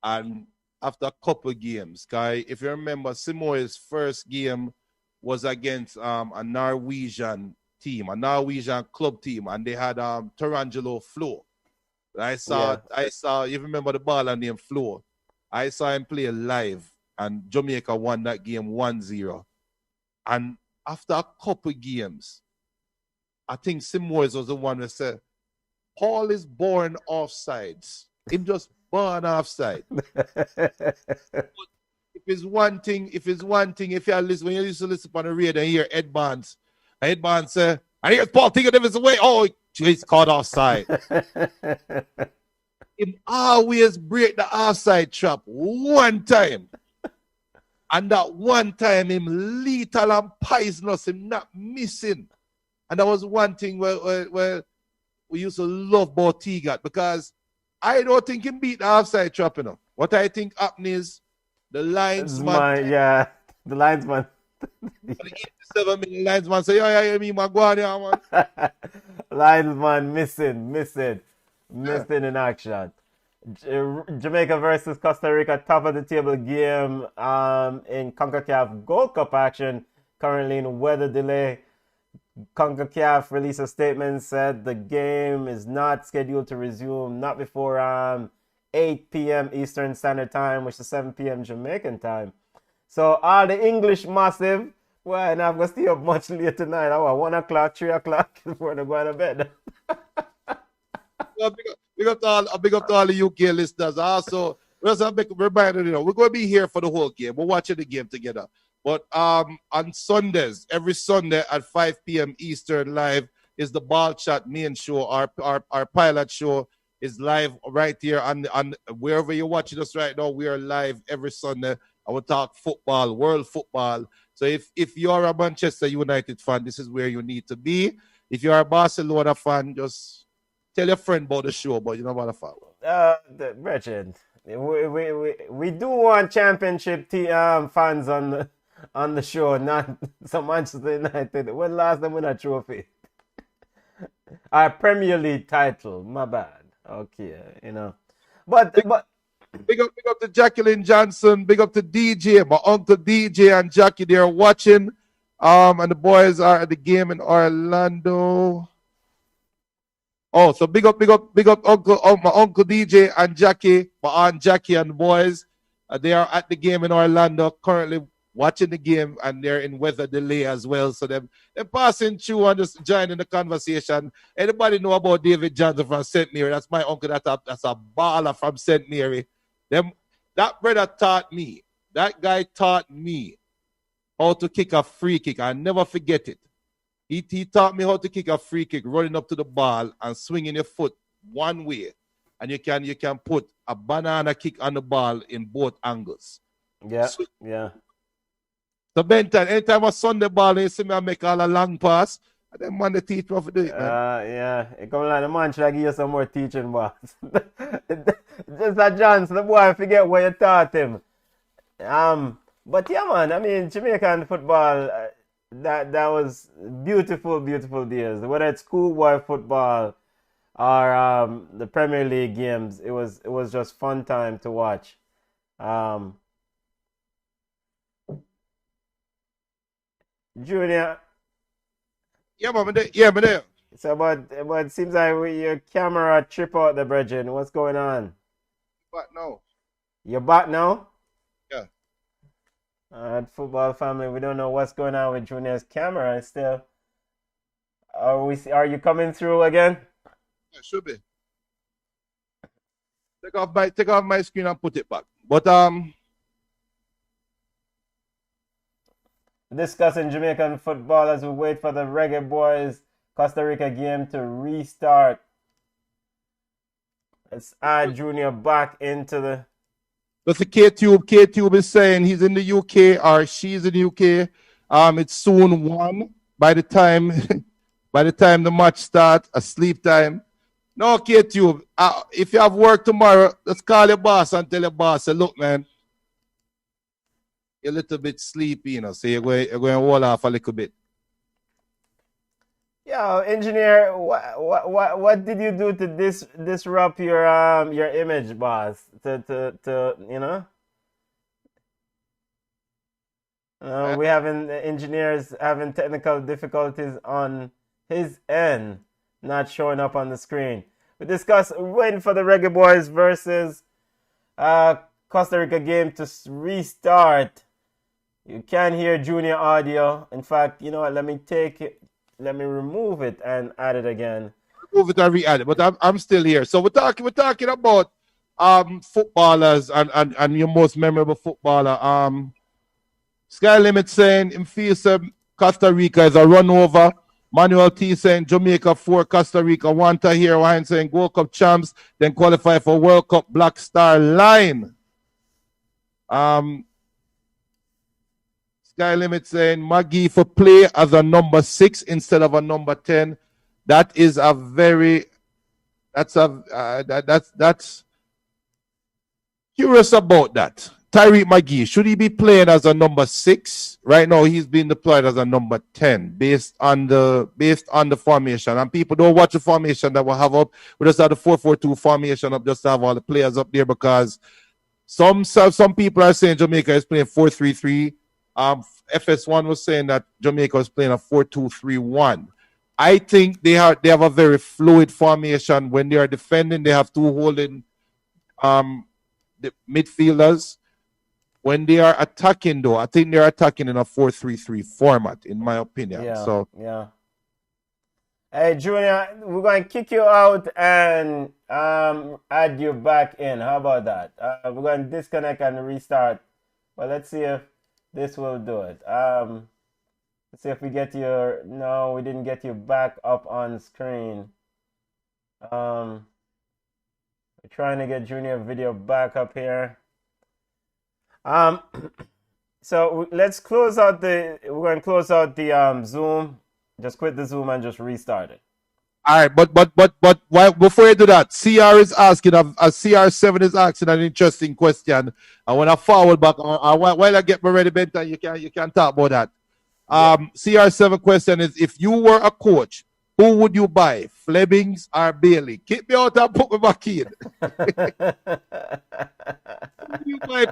and after a couple games, guy, if you remember, Simo's first game was against a Norwegian team, a Norwegian club team, and they had Tarangelo Flo. I saw, you remember the baller named Flo? I saw him play live, and Jamaica won that game 1-0. And after a couple games, I think Simoes was the one that said, Paul is born offsides. Him just born offside. If it's one thing, if you listen, when you used to listen on the radio and hear Ed Barnes say, and here's Paul taking him away. Oh, he's caught offside. Him always break the offside trap one time. And that one time, him lethal and poisonous, him not missing. And that was one thing where we used to love about T-Got, because I don't think he beat the offside trap, you know. What I think happened is the linesman. The linesman. The 87-minute linesman say, yeah, me, my guan, man. Linesman missing in action. Jamaica versus Costa Rica, top of the table game in Concacaf Gold Cup action, currently in weather delay. Concacaf released a statement, said the game is not scheduled to resume not before 8 p.m. Eastern Standard Time, which is 7 p.m. Jamaican time. So all the English massive, well, and I'm going to stay up much later tonight. 1 o'clock, 3 o'clock before they go to bed. Big up to all the UK listeners. Also, just a big reminder, you know, we're going to be here for the whole game. We're watching the game together. But on Sundays, every Sunday at 5 p.m. Eastern live is the Ballchat main show. Our pilot show is live right here on wherever you're watching us right now. We are live every Sunday. I will talk football, world football. So if you're a Manchester United fan, this is where you need to be. If you're a Barcelona fan, just tell your friend about the show, but you know what I follow. Richard, we do want championship fans on the show, not some Manchester United. When last time we won a trophy? Our Premier League title. My bad. Okay, you know. But big up to Jacqueline Johnson. Big up to DJ, my uncle DJ and Jackie. They're watching. And the boys are at the game in Orlando. Oh, so big up my uncle DJ and Jackie, my aunt Jackie and the boys. They are at the game in Orlando currently watching the game, and they're in weather delay as well. So they're passing through and just joining the conversation. Anybody know about David Johnson from St. Mary? That's my uncle. That's a baller from St. Mary. That brother taught me. That guy taught me how to kick a free kick. I never forget it. He taught me how to kick a free kick, running up to the ball and swinging your foot one way. And you can put a banana kick on the ball in both angles. Yeah, yeah. So Benton, anytime I sun the ball, you see me I make all a long pass, and then man, the teach me how to do it, man. Yeah. It come like the man should give you some more teaching, boss. Just a chance, the boy forget what you taught him. But yeah, man, I mean, Jamaican football, that was beautiful days. Whether it's schoolboy football or the Premier League games, it was just fun time to watch. Junior. Yeah, man, there. So, but it seems like your camera trip out the brethren. What's going on? But no. You're back now? Yeah. Football family, we don't know what's going on with Junior's camera still. Are you coming through again? Yeah, should be. Take off my screen and put it back. But discussing Jamaican football as we wait for the Reggaeboyz Costa Rica game to restart. Let's add Junior back into the. That's the K-Tube is saying he's in the UK or she's in the UK. It's soon 1 by the time the match starts, a sleep time. No, K-Tube, if you have work tomorrow, let's call your boss and tell your boss, say, look, man, you're a little bit sleepy, you know, so you're going to wall off a little bit. Yo, engineer, what did you do to disrupt your image, boss? To you know? We having engineers having technical difficulties on his end, not showing up on the screen. We discuss waiting for the Reggaeboyz versus Costa Rica game to restart. You can hear Junior audio. In fact, you know what? Let me remove it and add it again. Remove it and re-add it, but I'm still here. So we're talking about footballers and your most memorable footballer. Sky Limit saying in feels Costa Rica is a run over. Manuel T saying Jamaica 4, Costa Rica 1. Tahir Wine saying Gold Cup champs, then qualify for World Cup Black Star Line. Sky Limit saying Maggie for play as a number 6 instead of a number 10. That is a very that's curious about that. Tyreek McGee, should he be playing as a number 6? Right now he's being deployed as a number 10 based on the formation. And people don't watch the formation that we have up. We just have the 4-4-2 formation up just to have all the players up there because some people are saying Jamaica is playing 4-3-3. FS1 was saying that Jamaica was playing a 4-2-3-1. I think they have a very fluid formation. When they are defending, they have 2 holding the midfielders. When they are attacking, though, I think they're attacking in a 4-3-3 format, in my opinion. Yeah. Hey, Junior, we're going to kick you out and add you back in. How about that? We're going to disconnect and restart. Well, let's see if this will do it. Let's see if we get your. No, we didn't get you back up on screen. We're trying to get Junior video back up here. So let's close out we're going to close out the Zoom. Just quit the Zoom and just restart it. All right, but why, before you do that, CR is asking, CR7 is asking an interesting question. I want to forward back. While I get my ready, Benton, you can talk about that. CR7 question is, if you were a coach, who would you buy, Flemings or Bailey? Keep me out and put me back in. Who would you buy?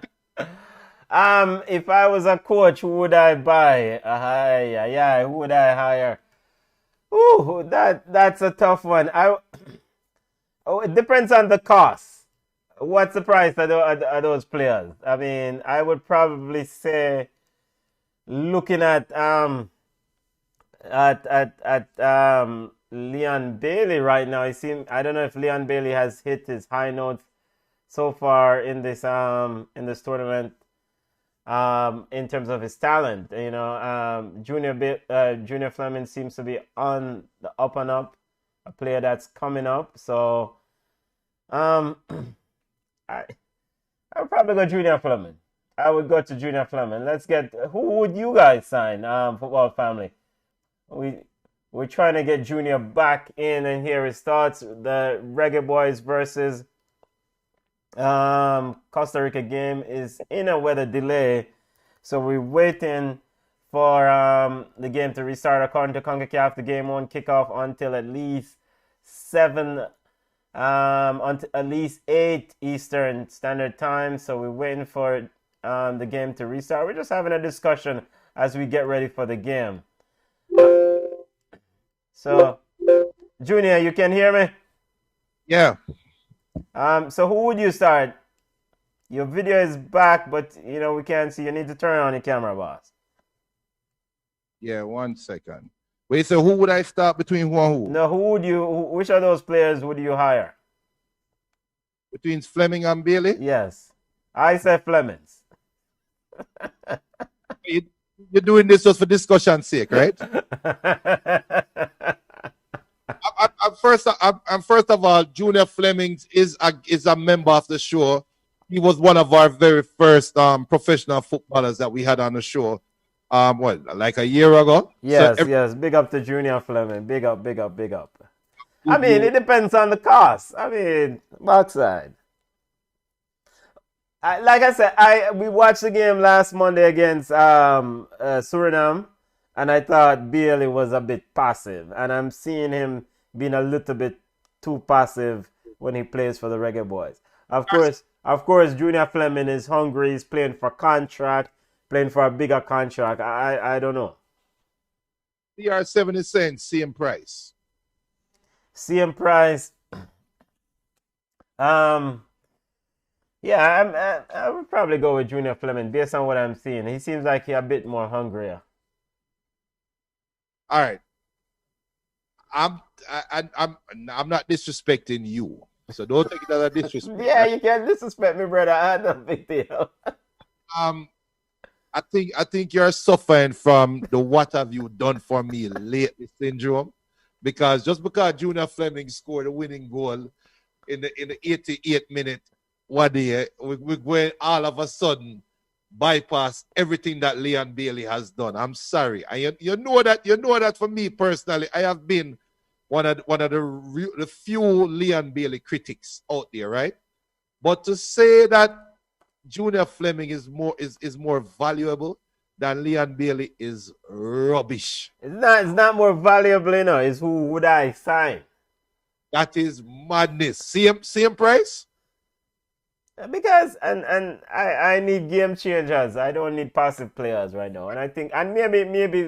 If I was a coach, who would I buy? Who would I hire? Ooh, that's a tough one. It depends on the cost. What's the price of those players? I mean, I would probably say, looking at Leon Bailey right now. I don't know if Leon Bailey has hit his high notes so far in this tournament. In terms of his talent, Junior Fleming seems to be on the up and up, a player that's coming up. So, I would probably go Junior Fleming. I would go to Junior Fleming. Who would you guys sign? Football family. We're trying to get Junior back in and hear his thoughts. The Reggaeboyz versus Costa Rica game is in a weather delay, so we're waiting for the game to restart. According to Concacaf, the game won't kick off until at least 8 Eastern Standard Time. So we're waiting for the game to restart. We're just having a discussion as we get ready for the game. So, Junior, you can hear me? Yeah. So who would you start? Your video is back, but we can't see. You need to turn on your camera, boss. Yeah, 1 second. Wait, so who would I start between who and who? No, which of those players would you hire? Between Fleming and Bailey? Yes. I said Flemings. You're doing this just for discussion's sake, right? First of all, Junior Flemings is a member of the show. He was one of our very first professional footballers that we had on the show. Like a year ago? Yes, yes. Big up to Junior Fleming. Big up. I mean, it depends on the cost. I mean, backside. Like I said, we watched the game last Monday against Suriname, and I thought Bailey was a bit passive, and I'm seeing him being a little bit too passive when he plays for the Reggaeboyz. Of course, Junior Fleming is hungry. He's playing for contract, playing for a bigger contract. I don't know. CR 70 cents, same price. Same price. Yeah, I would probably go with Junior Fleming based on what I'm seeing. He seems like he's a bit more hungrier. All right. I'm not disrespecting you, so don't take it as a disrespect. Yeah, you can't disrespect me, brother. I no big deal. I think you're suffering from the "what have you done for me lately" syndrome, because just because Junior Fleming scored a winning goal in the 88th minute one day, we're going all of a sudden bypass everything that Leon Bailey has done. I'm sorry. You know that for me personally, I have been one of the few Leon Bailey critics out there, right? But to say that Junior Fleming is more valuable than Leon Bailey is rubbish. It's not more valuable, It's who would I sign? That is madness. Same price? Because I need game changers. I don't need passive players right now. And I think maybe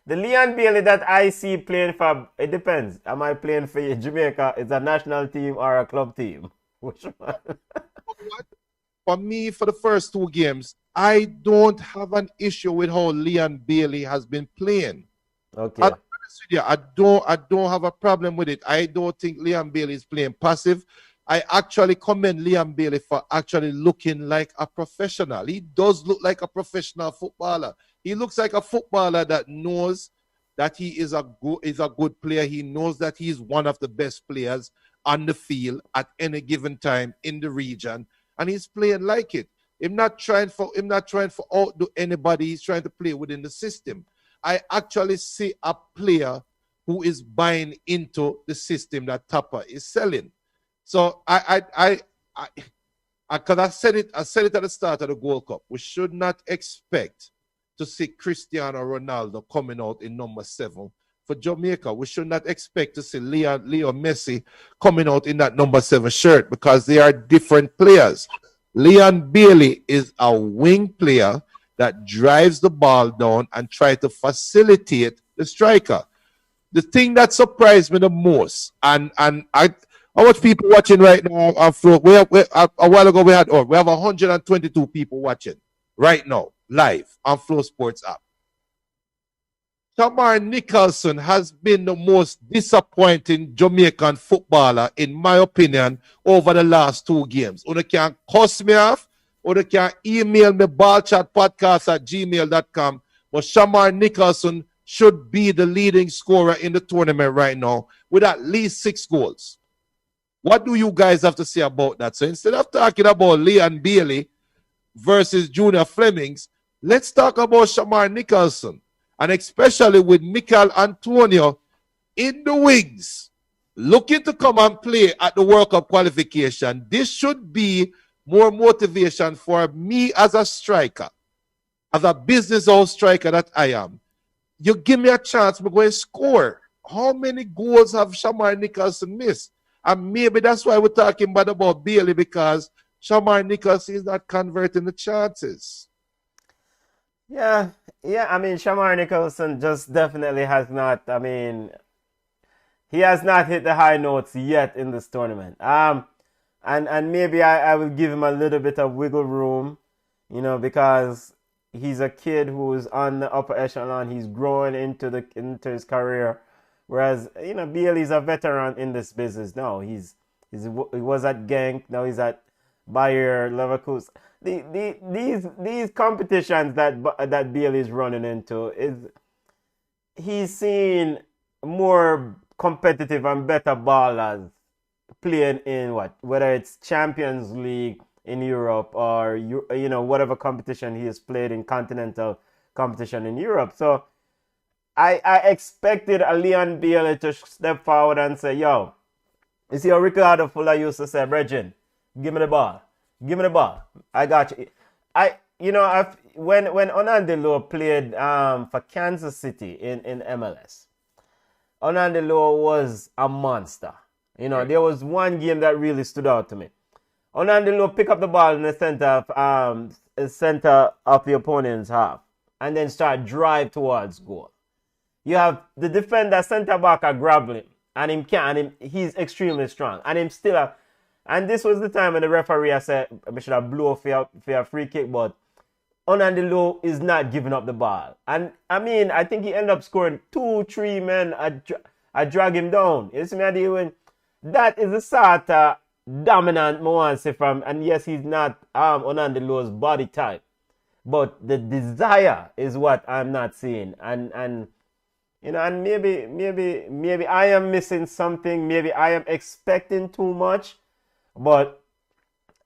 the Leon Bailey that I see playing for, it depends. Am I playing for Jamaica? It's a national team or a club team? Which one? For me, for the first two games, I don't have an issue with how Leon Bailey has been playing. Okay. I don't have a problem with it. I don't think Leon Bailey is playing passive. I actually commend Leon Bailey for actually looking like a professional. He does look like a professional footballer. He looks like a footballer that knows that he is a good player. He knows that he is one of the best players on the field at any given time in the region, and he's playing like it. He's not trying for outdo anybody. He's trying to play within the system. I actually see a player who is buying into the system that Tapa is selling. So because I said it at the start of the Gold Cup, we should not expect to see Cristiano Ronaldo coming out in number 7 for Jamaica. We should not expect to see Leo Messi coming out in that number 7 shirt, because they are different players. Leon Bailey is a wing player that drives the ball down and try to facilitate the striker. The thing that surprised me the most, and how much people watching right now? A while ago we have 122 people watching right now live on Flow Sports app. Shamar Nicholson has been the most disappointing Jamaican footballer, in my opinion, over the last 2 games. Or they can cuss me off, or they can email me ballchatpodcast@gmail.com. But Shamar Nicholson should be the leading scorer in the tournament right now with at least 6 goals. What do you guys have to say about that? So instead of talking about Leon Bailey versus Junior Flemings, let's talk about Shamar Nicholson. And especially with Mikel Antonio in the wings, looking to come and play at the World Cup qualification, this should be more motivation for me as a striker, as a business house striker that I am. You give me a chance, I'm going to score. How many goals have Shamar Nicholson missed? And maybe that's why we're talking about Bailey, because Shamar Nicholson is not converting the chances. Yeah, I mean, Shamar Nicholson just definitely has not, I mean, he has not hit the high notes yet in this tournament. And maybe I will give him a little bit of wiggle room, you know, because he's a kid who's on the upper echelon. He's growing into his career. Whereas, you know, Bailey's a veteran in this business. No, he was at Genk, now he's at Bayer Leverkusen. These competitions that Bailey's running into, he's seen more competitive and better ballers playing in whether it's Champions League in Europe or you know, whatever competition he has played in, continental competition in Europe. So I expected a Leon Bailey to step forward and say, yo, you see how Ricardo Fuller used to say, Brethren, give me the ball. Give me the ball. I got you. When Onandelo played for Kansas City in MLS, Onandelo was a monster. You know, there was one game that really stood out to me. Onandelo pick up the ball in the center of the opponent's half and then start drive towards goal. You have the defender center back are grabbing him, and he's extremely strong, and him still and this was the time when the referee said we should have blown for a free kick, but Onandelo is not giving up the ball. And I mean, I think he ended up scoring 2-3 men. I drag him down. You see me doing? That is the sort of dominant nuance from, and yes, he's not Onandelo's body type, but the desire is what I'm not seeing. And you know, and maybe I am missing something. Maybe I am expecting too much. But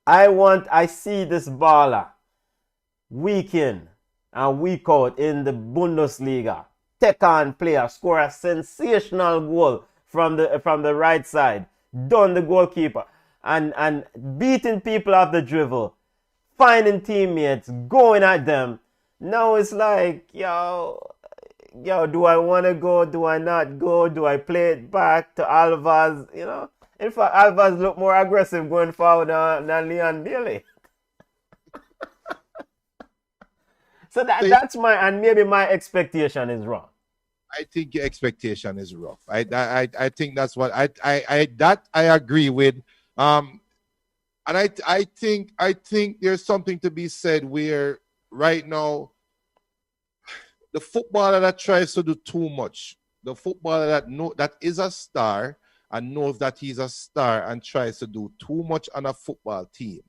I see this baller week in and week out in the Bundesliga take on player, score a sensational goal from the right side, done the goalkeeper, and beating people off the dribble, finding teammates, going at them. Now it's like, yo, do I want to go? Do I not go? Do I play it back to Alvarez? You know? In fact, Alvarez look more aggressive going forward than Leon Bailey. So that's and maybe my expectation is wrong. I think your expectation is rough. I think that's what I agree with. And I think there's something to be said where right now the footballer that tries to do too much, the footballer that is a star and knows that he's a star and tries to do too much on a football team,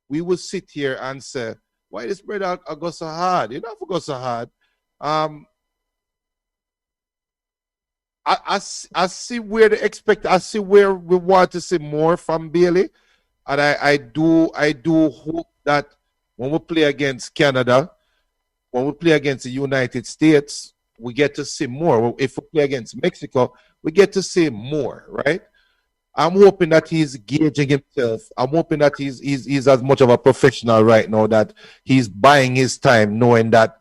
we will sit here and say, why this brother go so hard? You don't have to go so hard. I see where I see where we want to see more from Bailey. And I do hope that when we play against Canada, when we play against the United States, we get to see more. If we play against Mexico, we get to see more, right? I'm hoping that he's gauging himself. I'm hoping that he's as much of a professional right now that he's buying his time, knowing that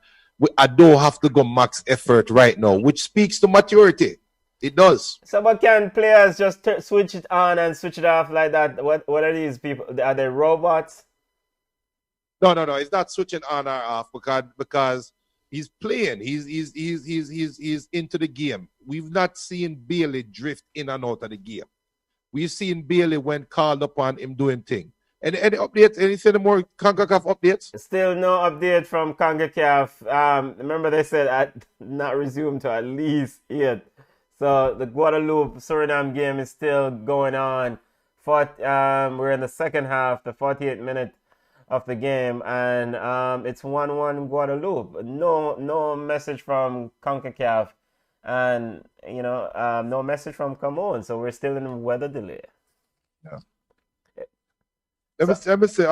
I don't have to go max effort right now, which speaks to maturity. It does. So, but can players just switch it on and switch it off like that? What are these people? Are they robots? No. He's not switching on or off because he's playing. He's into the game. We've not seen Bailey drift in and out of the game. We've seen Bailey when called upon him doing thing. Any updates? Any more Concacaf updates? Still no update from Concacaf. Remember they said not resume to at least 8. So the Guadeloupe Suriname game is still going on. We're in the second half, the 48th minute of the game, and it's 1-1 Guadeloupe. No message from Concacaf, and no message from Cameroon. So we're still in weather delay. Yeah. Let me say,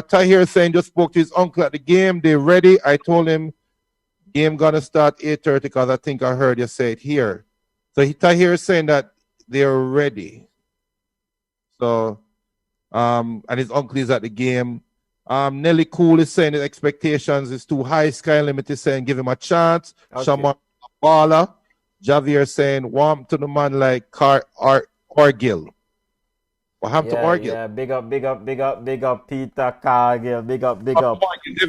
Tahir saying just spoke to his uncle at the game. They're ready. I told him game gonna start 8:30 because I think I heard you say it here. So Tahir is saying that they're ready. So, and his uncle is at the game. Nelly Cool is saying his expectations is too high. Sky Limit is saying give him a chance. Okay. Shaman Bala. Javier saying warm to the man like Orgil. What happened to Orgil? Yeah, big up Peter Cargill. Big up.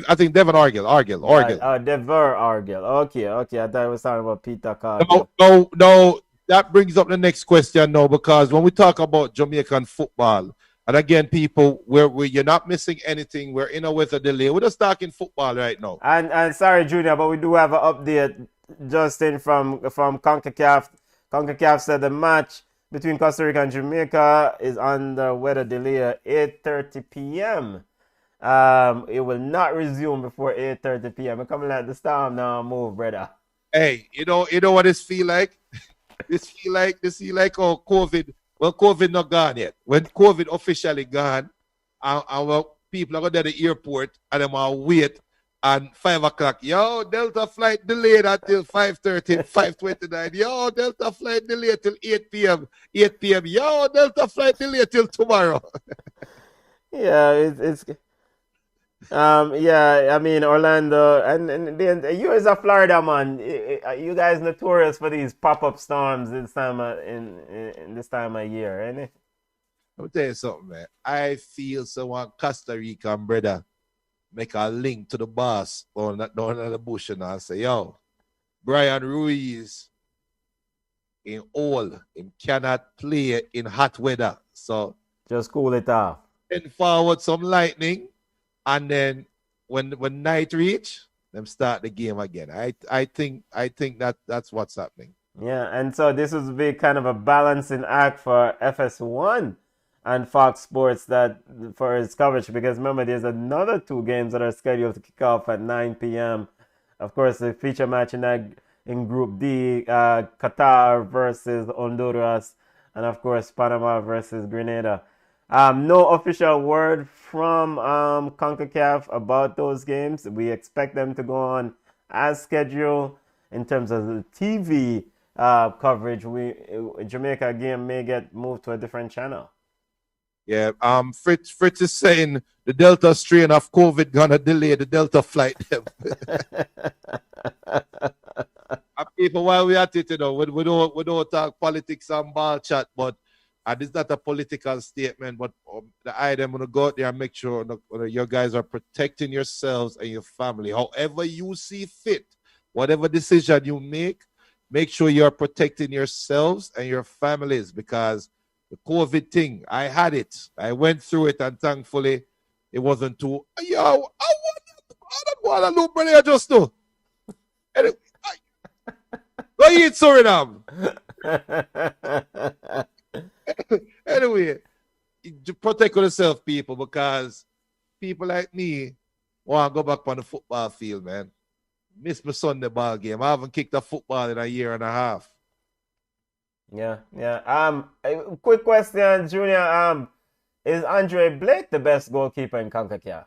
I think Devon Orgil. Dever Orgil. Okay. I thought I was talking about Peter Cargill. No. That brings up the next question now, because when we talk about Jamaican football, and again, people, you're not missing anything. We're in a weather delay. We're just talking football right now. And sorry, Junior, but we do have an update, Justin, from Concacaf. Concacaf said the match between Costa Rica and Jamaica is on the weather delay at 8:30 p.m. It will not resume before 8:30 p.m. We're coming like the storm now. Move, brother. Hey, you know what this feel like? This feel like COVID. Well, COVID not gone yet. When COVID officially gone, our people are going to the airport and them will wait and 5 o'clock. Yo, Delta flight delayed until 5:30, 5:29. Yo, Delta flight delayed till 8 p.m. 8 p.m. Yo, Delta flight delayed till tomorrow. Yeah, it's I mean Orlando and you as a Florida man, you guys notorious for these pop-up storms this time in this time of year, ain't it? I'll tell you something, man. I feel someone Costa Rican brother make a link to the boss down the bush and say, yo, Brian Ruiz in all him cannot play in hot weather. So just cool it off. And forward some lightning. And then when night reach, them start the game again. I think that's what's happening. Yeah, and so this would be kind of a balancing act for FS1 and Fox Sports for its coverage, because remember there's another 2 games that are scheduled to kick off at 9 p.m. Of course, the feature match in Group D, Qatar versus Honduras, and of course Panama versus Grenada. No official word from Concacaf about those games. We expect them to go on as scheduled. In terms of the TV coverage, Jamaica game may get moved to a different channel. Yeah, Fritz is saying the Delta strain of COVID gonna delay the Delta flight. People, while we at it, we don't talk politics and ball chat, but this is not a political statement, but the item going to go out there and make sure your guys are protecting yourselves and your family. However you see fit, whatever decision you make sure you're protecting yourselves and your families, because the COVID thing, I had it. I went through it, and thankfully it wasn't too. Yo, I don't want to look, brother. I just do. Anyway, go eat Suriname. Anyway, protect yourself, people, because people like me want to go back on the football field, man. Miss my Sunday ball game. I haven't kicked a football in a year and a half. Yeah. Quick question, Junior. Is Andre Blake the best goalkeeper in Concacaf?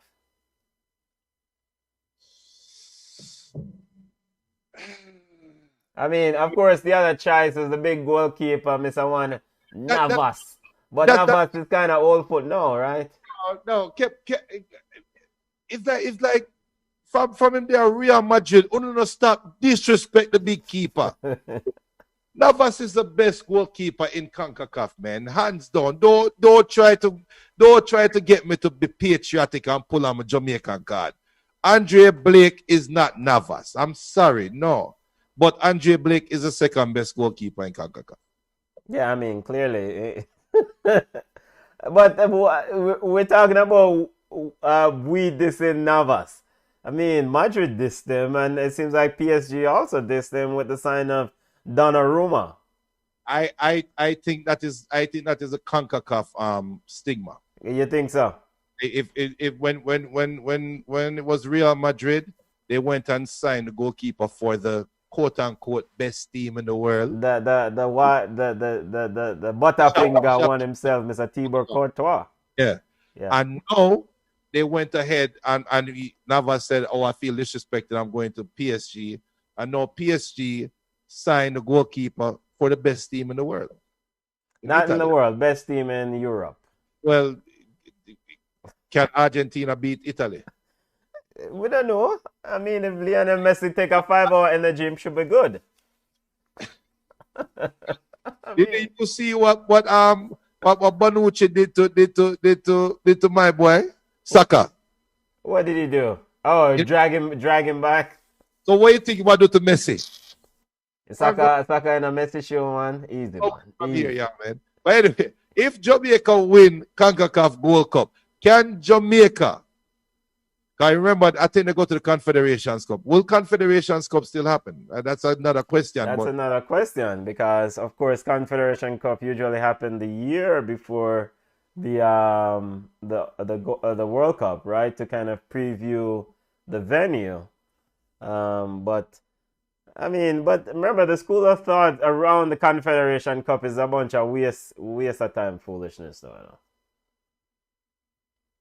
I mean, of course, the other choice is the big goalkeeper, Mr. One, Navas. But Navas is kind of old foot now, right? No. It's like from him there, Real Madrid, don't stop disrespect the big keeper. Navas is the best goalkeeper in Concacaf, man. Hands down. Don't try to get me to be patriotic and pull on my Jamaican card. Andre Blake is not Navas. I'm sorry, no. But Andre Blake is the second best goalkeeper in Concacaf. Yeah, I mean, clearly. But we're talking about we dissing Navas. I mean, Madrid dissed them, and it seems like PSG also dissed them with the sign of Donnarumma. I think that is a CONCACAF stigma. You think so? If when it was Real Madrid, they went and signed the goalkeeper for the quote unquote best team in the world. The Butterfinger one himself, Mr. Thibaut Courtois. Yeah. Yeah. And now they went ahead and Navas said, "Oh, I feel disrespected. I'm going to PSG." And now PSG signed the goalkeeper for the best team in the world. Not in the world, best team in Europe. Well, can Argentina beat Italy? We don't know. I mean, if Lionel Messi take a 5-hour in the gym, should be good. Did you see what Bonucci did to my boy Saka? What did he do? Oh, drag him back. So what do you think about do to Messi? Saka in a Messi show, man. Easy, man. I'm Easy. here, yeah, man. But anyway, if Jamaica win CONCACAF Gold Cup, can Jamaica? Because remember, I think they go to the Confederations Cup. Will Confederations Cup still happen? That's another question. That's another question because, of course, Confederation Cup usually happen the year before the World Cup, right? To kind of preview the venue. But remember, the school of thought around the Confederation Cup is a bunch of waste of time foolishness, though. You know?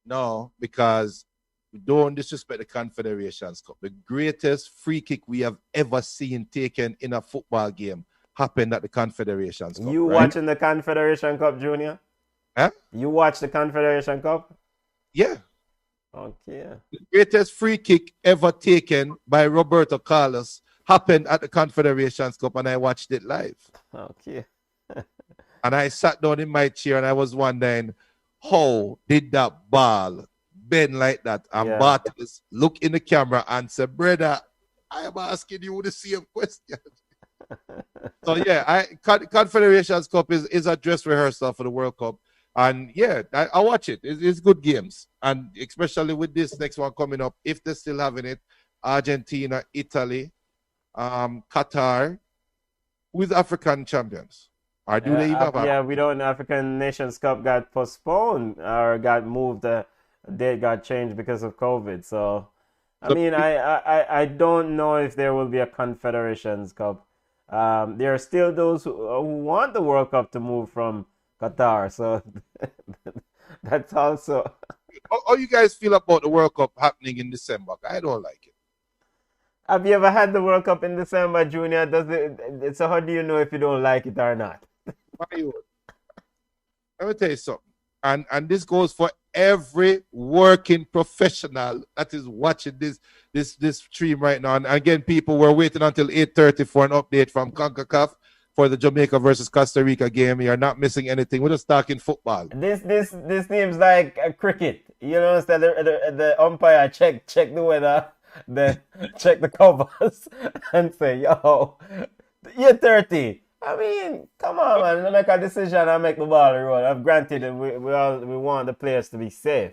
No, because we don't disrespect the Confederations Cup. The greatest free kick we have ever seen taken in a football game happened at the Confederations Cup. You watching the Confederation Cup, Junior? Huh? You watch the Confederation Cup? Yeah. Okay. The greatest free kick ever taken by Roberto Carlos happened at the Confederations Cup, and I watched it live. Okay. And I sat down in my chair and I was wondering, how did that ball bend like that? And Bartels look in the camera and say, "Brother, I am asking you the same question." So yeah, Confederations Cup is a dress rehearsal for the World Cup. And yeah, I watch it. It's good games. And especially with this next one coming up, if they're still having it, Argentina, Italy, Qatar, with African champions. Or do they even have we don't. African Nations Cup got postponed or got moved. The date got changed because of COVID. So, I don't know if there will be a Confederations Cup. There are still those who want the World Cup to move from Qatar. So that's also. How you guys feel about the World Cup happening in December? I don't like it. Have you ever had the World Cup in December, Junior? So how do you know if you don't like it or not? Let me tell you something. And this goes for every working professional that is watching this stream right now. And again, people were waiting until 8:30 for an update from CONCACAF for the Jamaica versus Costa Rica game. You're not missing anything. We're just talking football. This seems like a cricket. You know, instead the umpire check the weather, then check the covers and say, "Yo, you're 30." I mean, come on, man. Make a decision and make the ball roll. I've granted that we want the players to be safe.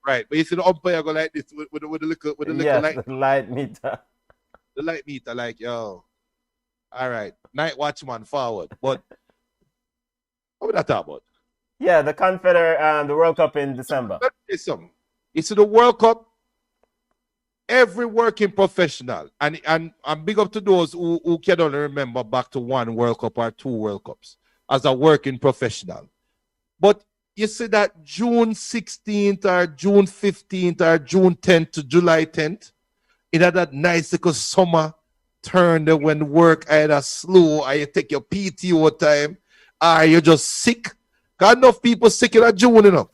Right, but you see the umpire go like this with the little light. The light meter. The light meter, like, yo, all right, night watchman forward. But what would I talk about? Yeah, the the World Cup in December. Let me say something. You see the World Cup, every working professional, and big up to those who can only remember back to one World Cup or two World Cups as a working professional. But you see that June 16th or June 15th or June 10th to July 10th, it had that nice little summer turn there when work either slow or you take your PTO time or you're just sick. Got enough people sick in June, you know.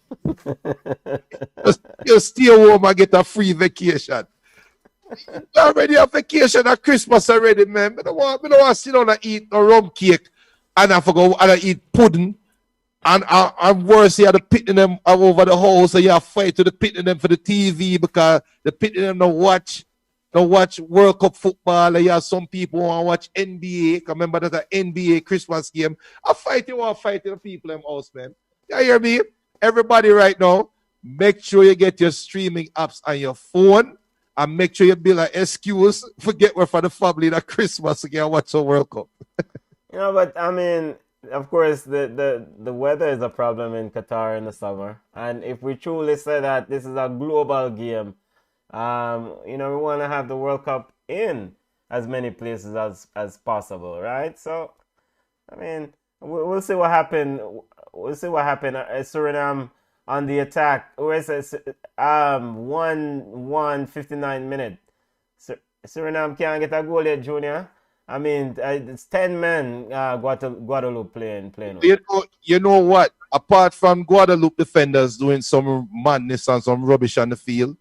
You stay home and get a free vacation. You already have vacation at Christmas already, man. I don't want to sit down and eat a rum cake and I forgot and I eat pudding. And I'm worse here, the pitting them over the house, so you fight to the pitting them for the TV because the pitting them don't watch World Cup football. And you have some people who want to watch NBA. Remember that an NBA Christmas game. I fight the people in house, man. You hear me? Everybody right now, make sure you get your streaming apps on your phone and make sure you build an excuse. Forget we're for the family that Christmas again watch the World Cup. But I mean, of course, the weather is a problem in Qatar in the summer. And if we truly say that this is a global game, we want to have the World Cup in as many places as possible, right? So, I mean, we'll see what happened. We'll see what happened. Suriname on the attack. Where is it? 59 minutes. Suriname can't get a goal yet, Junior. I mean, it's 10 men Guadeloupe playing. You know what? Apart from Guadeloupe defenders doing some madness and some rubbish on the field,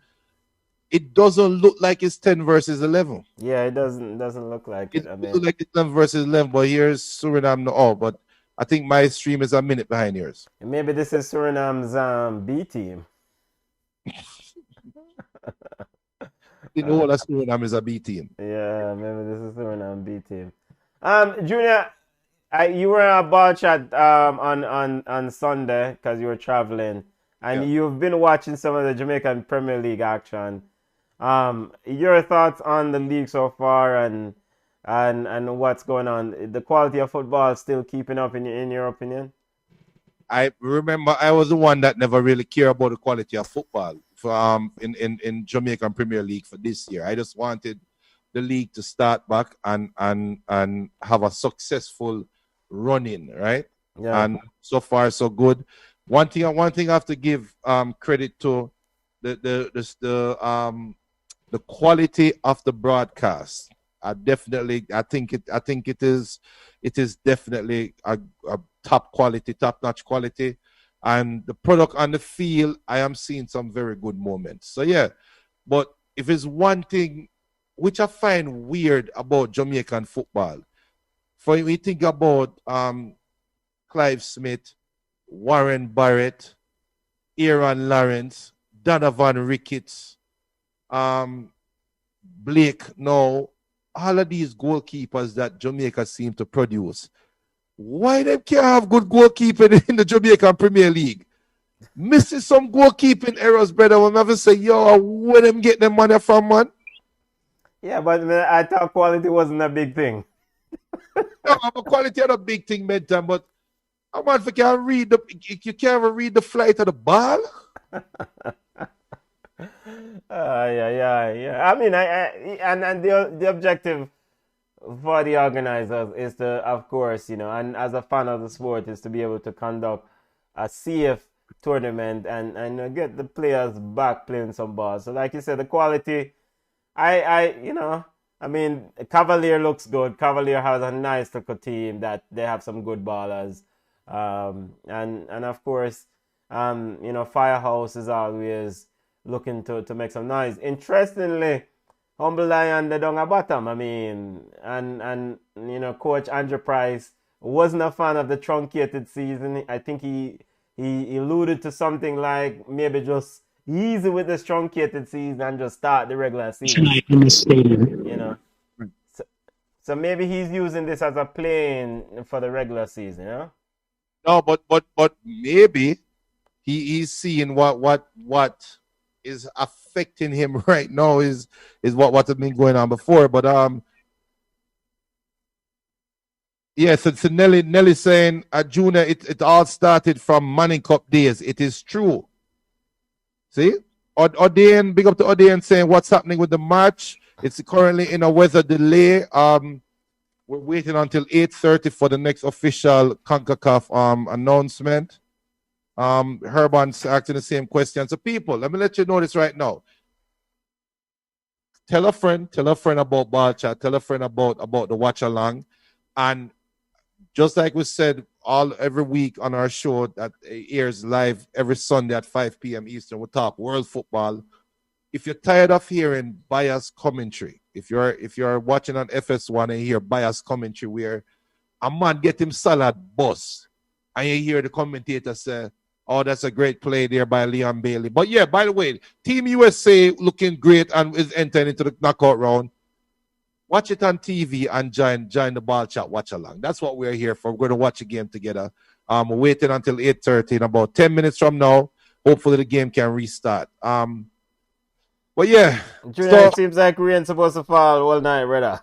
it doesn't look like it's 10 versus 11. Yeah, it doesn't look like it. It looks like it's 10 versus 11, but here's Suriname. But I think my stream is a minute behind yours. Maybe this is Suriname's B team. You know that Suriname is a B team. Yeah, maybe this is Suriname B team. Junior, you were at Ballchat on Sunday because you were traveling, and you've been watching some of the Jamaican Premier League action. Your thoughts on the league so far and what's going on? The quality of football still keeping up in your opinion? I remember I was the one that never really cared about the quality of football in Jamaican Premier League for this year. I just wanted the league to start back and have a successful run-in, right? Yeah. And so far so good. One thing I have to give credit to the quality of the broadcast. I think it is definitely a top-notch quality. And the product on the field, I am seeing some very good moments. So yeah, but if it's one thing which I find weird about Jamaican football, for we think about Clive Smith, Warren Barrett, Aaron Lawrence, Donovan Ricketts, Blake, no, all of these goalkeepers that Jamaica seem to produce. Why they can't have good goalkeeping in the Jamaican Premier League? Missing some goalkeeping errors, brother. We'll never say, yo, where them get them money from, man? Yeah, but I thought quality wasn't a big thing. No, but quality is a big thing, man. But man, if you can't read you can't even read the flight of the ball. Yeah. I mean, and the objective for the organizers is to, of course, and as a fan of the sport, is to be able to conduct a safe tournament and get the players back playing some ball. So, like you said, the quality, I mean, Cavalier looks good. Cavalier has a nice little team that they have some good ballers, and of course, Firehouse is always looking to make some noise. Interestingly, Humble Lion, they're down at bottom. I mean, and Coach Andrew Price wasn't a fan of the truncated season. I think he alluded to something like maybe just easy with the truncated season and just start the regular season. Tonight in the stadium. So maybe he's using this as a play-in for the regular season, No, but maybe he's seeing what is affecting him right now is what has been going on before. But so Nelly saying Junior, it all started from Manning Cup days. It is true. See? Odean, big up to Odean saying what's happening with the match. It's currently in a weather delay. We're waiting until 8:30 for the next official Concacaf announcement. Herban's asking the same question. So people, let me let you know this right now. Tell a friend about Ballchat, tell a friend about the watch along. And just like we said every week on our show that airs live every Sunday at 5 p.m. Eastern, we talk world football. If you're tired of hearing biased commentary, if you're watching on FS1 and hear biased commentary where a man get him salad bus, and you hear the commentator say, oh, that's a great play there by Leon Bailey. But yeah, by the way, Team USA looking great and is entering into the knockout round. Watch it on TV and join the Ballchat watch along. That's what we're here for. We're going to watch a game together. We're waiting until 8:30. In about 10 minutes from now, hopefully the game can restart. But yeah. Junior, it seems like rain supposed to fall all night, brother.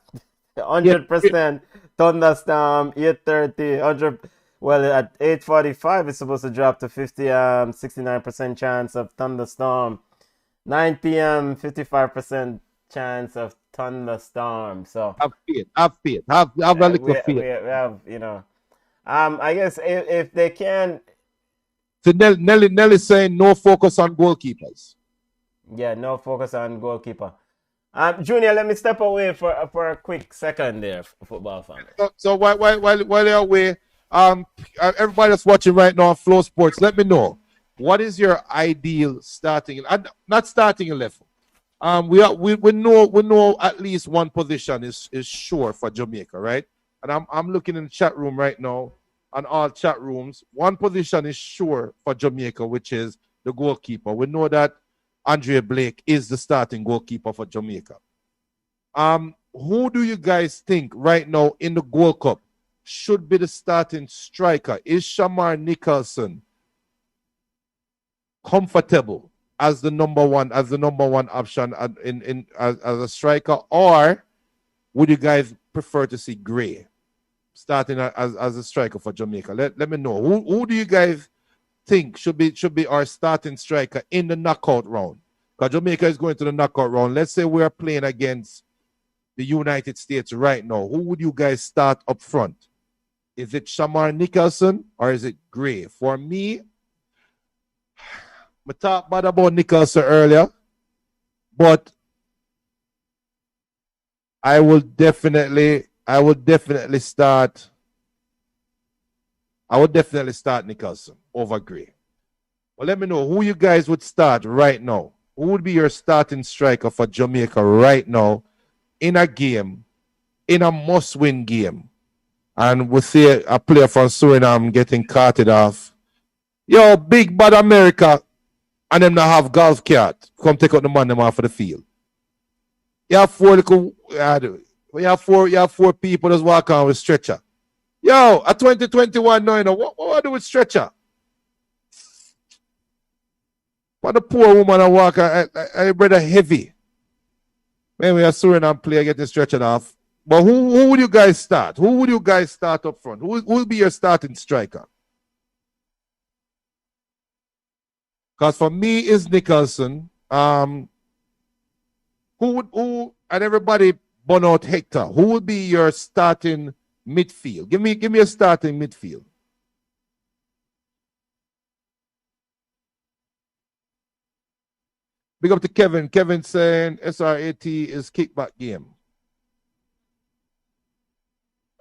100% thunderstorm, 8:30, 100. Well, at 8:45, it's supposed to drop to 69% chance of thunderstorm. 9 p.m., 55% chance of thunderstorm. So have faith. Have a little faith. We have, I guess if they can. So Nelly's saying no focus on goalkeepers. Yeah, no focus on goalkeeper. Junior, let me step away for a quick second there, football fans. So while they're away, everybody that's watching right now on Flow Sports, let me know, what is your ideal starting, not starting 11. We know at least one position is sure for Jamaica, right? And I'm looking in the chat room right now, on all chat rooms. One position is sure for Jamaica, which is the goalkeeper. We know that Andre Blake is the starting goalkeeper for Jamaica. Who do you guys think right now in the Gold Cup should be the starting striker? Is Shamar Nicholson comfortable as the number one option as a striker, or would you guys prefer to see Gray starting as a striker for Jamaica? Let me know. Who do you guys think should be our starting striker in the knockout round? Because Jamaica is going to the knockout round. Let's say we're playing against the United States right now. Who would you guys start up front? Is it Shamar Nicholson or is it Gray? For me, I talked about Nicholson earlier, but I will definitely start Nicholson over Gray. Well, let me know who you guys would start right now. Who would be your starting striker for Jamaica right now in a game, in a must-win game? And we see a player from Suriname getting carted off. Yo, big bad America, and them not have golf cart. Come take out the man them off of the field. You have four people that's walking on with stretcher. Yo, a 2021 now, what I do with stretcher? But the poor woman I walk, I brother heavy. Maybe a Suriname player getting stretched off. But who would you guys start? Who would you guys start up front? Who will be your starting striker? Because for me, it's Nicholson. And everybody burn out Hector. Who would be your starting midfield? Give me a starting midfield. Big up to Kevin. Kevin saying SRAT is kickback game.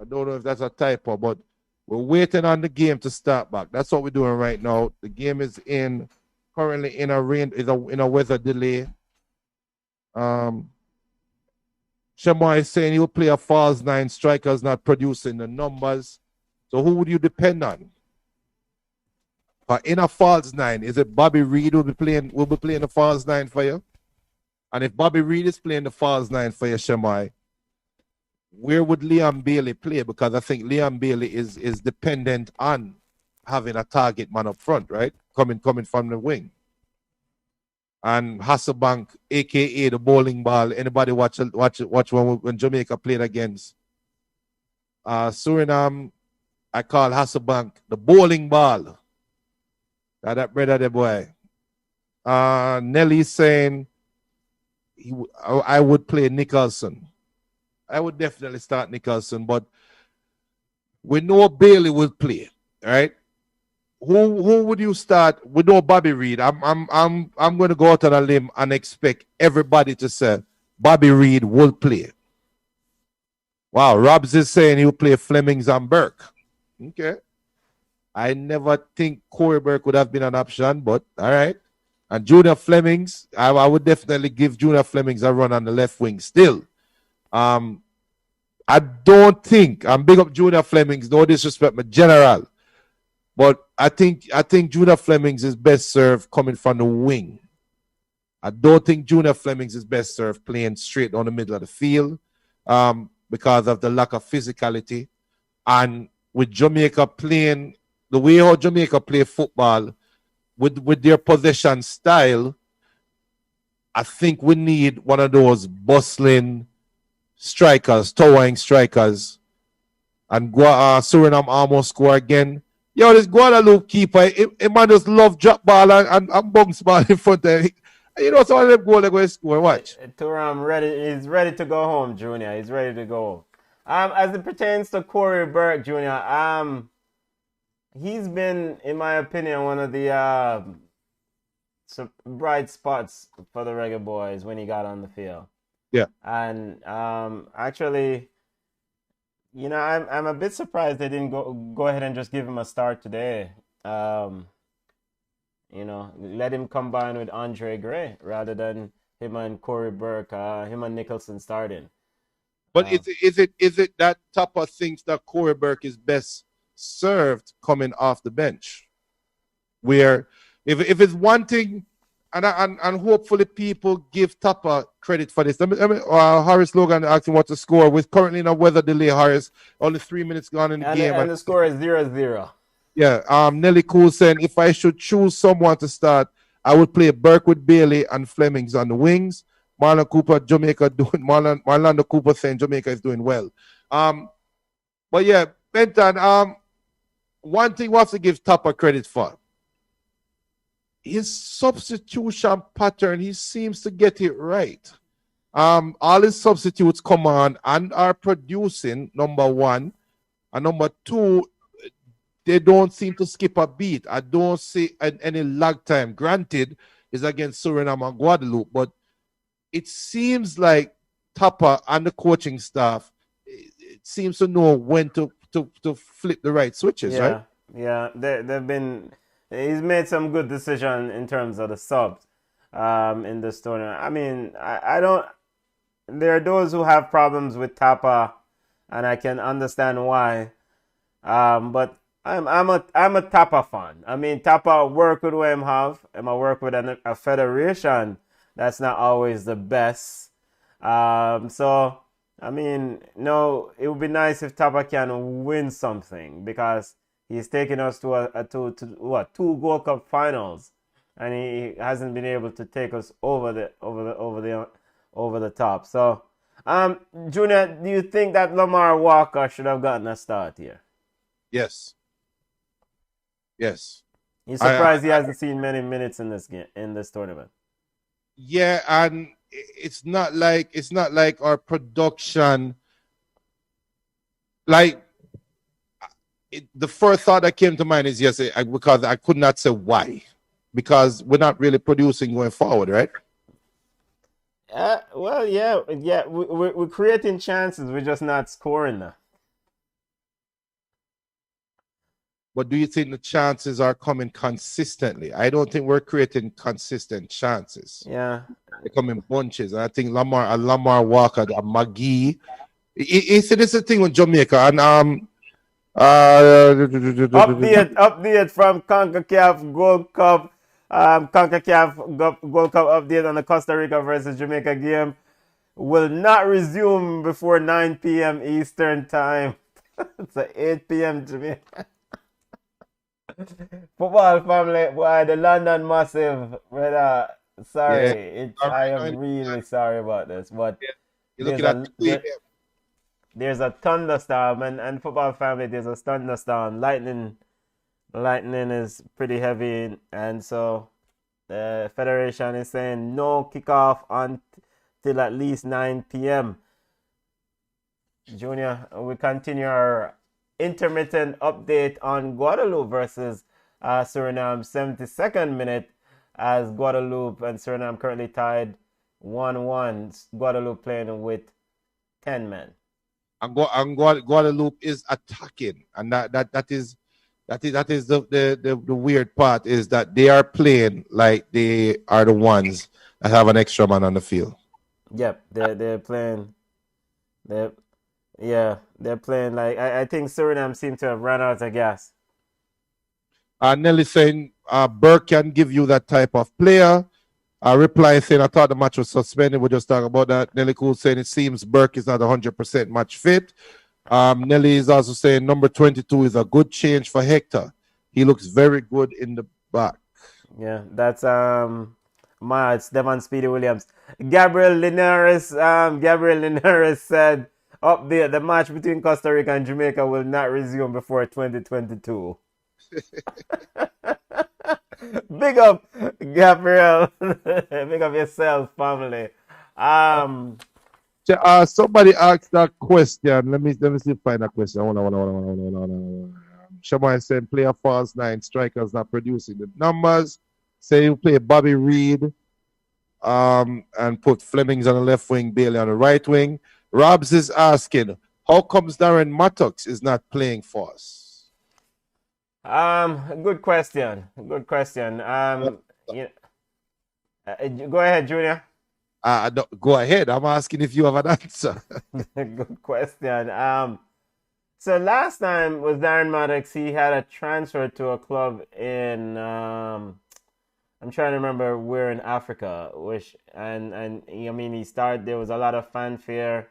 I don't know if that's a typo, but we're waiting on the game to start back. That's what we're doing right now. The game is currently in a weather delay. Shemai is saying he'll play a false nine. Strikers not producing the numbers. So who would you depend on? In a false nine, is it Bobby Reid will be playing the false nine for you? And if Bobby Reid is playing the false nine for you, Shemai, where would Liam Bailey play? Because I think Liam Bailey is dependent on having a target man up front, right? Coming from the wing. And Hasselbank, aka the bowling ball. Anybody watch when Jamaica played against Suriname? I call Hasselbank the bowling ball. That brother, the boy. Nelly's saying I would play Nicholson. I would definitely start Nicholson, but we know Bailey will play, right? Who would you start? We know Bobby Reid. I'm going to go out on a limb and expect everybody to say Bobby Reid will play. Wow, Robs is saying he'll play Flemings and Burke. Okay. I never think Corey Burke would have been an option, but all right. And Junior Flemings, I would definitely give Junior Flemings a run on the left wing still. I I don't think, I'm big up Junior Flemings, no disrespect, my general. But I think Junior Flemings is best served coming from the wing. I don't think Junior Flemings is best served playing straight down the middle of the field because of the lack of physicality. And with Jamaica playing the way how Jamaica play football, with their possession style, I think we need one of those bustling strikers, towering strikers. And Suriname almost score again. Yo, this Guadeloupe keeper, he man just love drop ball and bounce ball in front of him. You know, some of them goal they're going to score. Watch. Turam he's ready to go home, Junior. He's ready to go. As it pertains to Corey Burke, Jr., he's been, in my opinion, one of the bright spots for the Reggaeboyz when he got on the field. Yeah. And actually, you know, I'm a bit surprised they didn't go ahead and just give him a start today. You know, let him combine with Andre Gray rather than him and Corey Burke, him and Nicholson starting. But is it that type of things that Corey Burke is best served coming off the bench? Where if it's one thing, and hopefully people give Tapa credit for this. Harris Logan asking what to score. With currently in a weather delay, Harris, only 3 minutes gone in the game. And the score is 0-0. Yeah, Nelly Cool saying, if I should choose someone to start, I would play Burke with Bailey and Flemings on the wings. Marlon Cooper, Jamaica doing Marlon Cooper saying Jamaica is doing well. But yeah, Benton, one thing we have to give Tapa credit for. His substitution pattern, he seems to get it right. All his substitutes come on and are producing, number one. And number two, they don't seem to skip a beat. I don't see any lag time. Granted, it's against Suriname and Guadeloupe, but it seems like Tapa and the coaching staff, it seems to know when to flip the right switches, right? Yeah, he's made some good decision in terms of the subs in this tournament. I mean, I don't. There are those who have problems with Tapa, and I can understand why. But I'm a Tapa fan. I mean, Tapa work with what him have. I work with a federation that's not always the best. So I mean, no, it would be nice if Tapa can win something because he's taken us to two Gold Cup finals, and he hasn't been able to take us over the top. So, Junior, do you think that Lamar Walker should have gotten a start here? Yes. He's surprised he hasn't seen many minutes in this tournament. Yeah, and it's not like our production. Like the first thought that came to mind is yes, because I could not say why, because we're not really producing going forward, right? Well, yeah, we're creating chances, we're just not scoring them. But do you think the chances are coming consistently? I don't think we're creating consistent chances. Yeah. They come in bunches. And I think Lamar Walker, McGee. It's the thing with Jamaica. And update from Concacaf Gold Cup. Concacaf Gold Cup update on the Costa Rica versus Jamaica game will not resume before 9 p.m. Eastern time. It's 8 p.m. Jamaica. Football family, boy, the London Massive, brother. Sorry, I am really sorry about this, but there's a thunderstorm, and football family, there's a thunderstorm. Lightning is pretty heavy, and so the federation is saying no kickoff until at least 9 p.m. Junior, we continue our intermittent update on Guadeloupe versus Suriname, 72nd minute, as Guadeloupe and Suriname currently tied 1-1. Guadeloupe playing with 10 men. And Guadeloupe is attacking, and that is the weird part, is that they are playing like they are the ones that have an extra man on the field. Yep, they're playing. Yeah, they're playing like I think Suriname seem to have run out of gas. Nelly saying Burke can give you that type of player. Reply saying, I thought the match was suspended. We're just talking about that. Nelly Cool saying it seems Burke is not 100% match fit. Nelly is also saying number 22 is a good change for Hector. He looks very good in the back. Yeah, that's it's Devon Speedy Williams. Gabriel Linares said update the match between Costa Rica and Jamaica will not resume before 2022. Big up, Gabriel. Big up yourself, family. Somebody asked that question. Let me see if I find that question. Hold on. Shaman said player falls 9, strikers not producing the numbers. Say you play Bobby Reed and put Flemings on the left wing, Bailey on the right wing. Robs is asking, how comes Darren Mattox is not playing for us? Good question. Good question. Go ahead, Junior. No, go ahead. I'm asking if you have an answer. Good question. So last time was Darren Maddox. He had a transfer to a club in I'm trying to remember where in Africa, and he started. There was a lot of fanfare,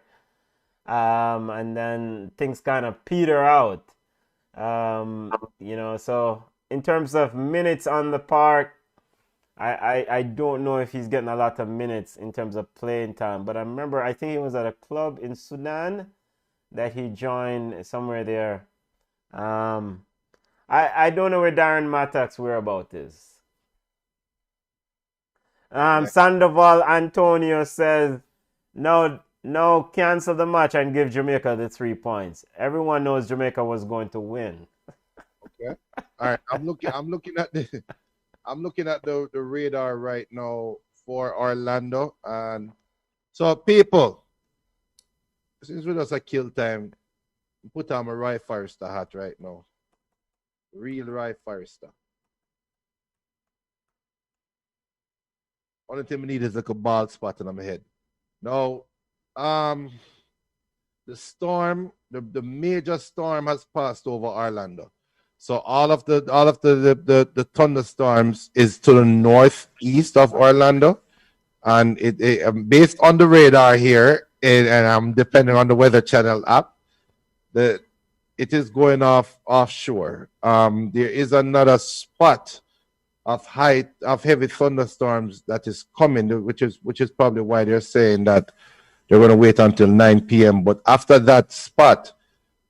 and then things kind of peter out. So in terms of minutes on the park, I don't know if he's getting a lot of minutes in terms of playing time. But I think he was at a club in Sudan that he joined somewhere there. I don't know where Darren Mattox whereabout is. Sandoval Antonio says, no, cancel the match and give Jamaica the 3 points. Everyone knows Jamaica was going to win. Okay. All right. I'm looking at the radar right now for Orlando. And so people, since we just a kill time, put on my Rye Forrester hat right now. Real Rye Forrester. Only thing we need is like a bald spot on my head. Now, the storm, the major storm has passed over Orlando. So all of the thunderstorms is to the northeast of Orlando, and it based on the radar here, and I'm depending on the Weather Channel app, it is going offshore. There is another spot of heavy thunderstorms that is coming, which is probably why they're saying that they're going to wait until 9 p.m. But after that spot,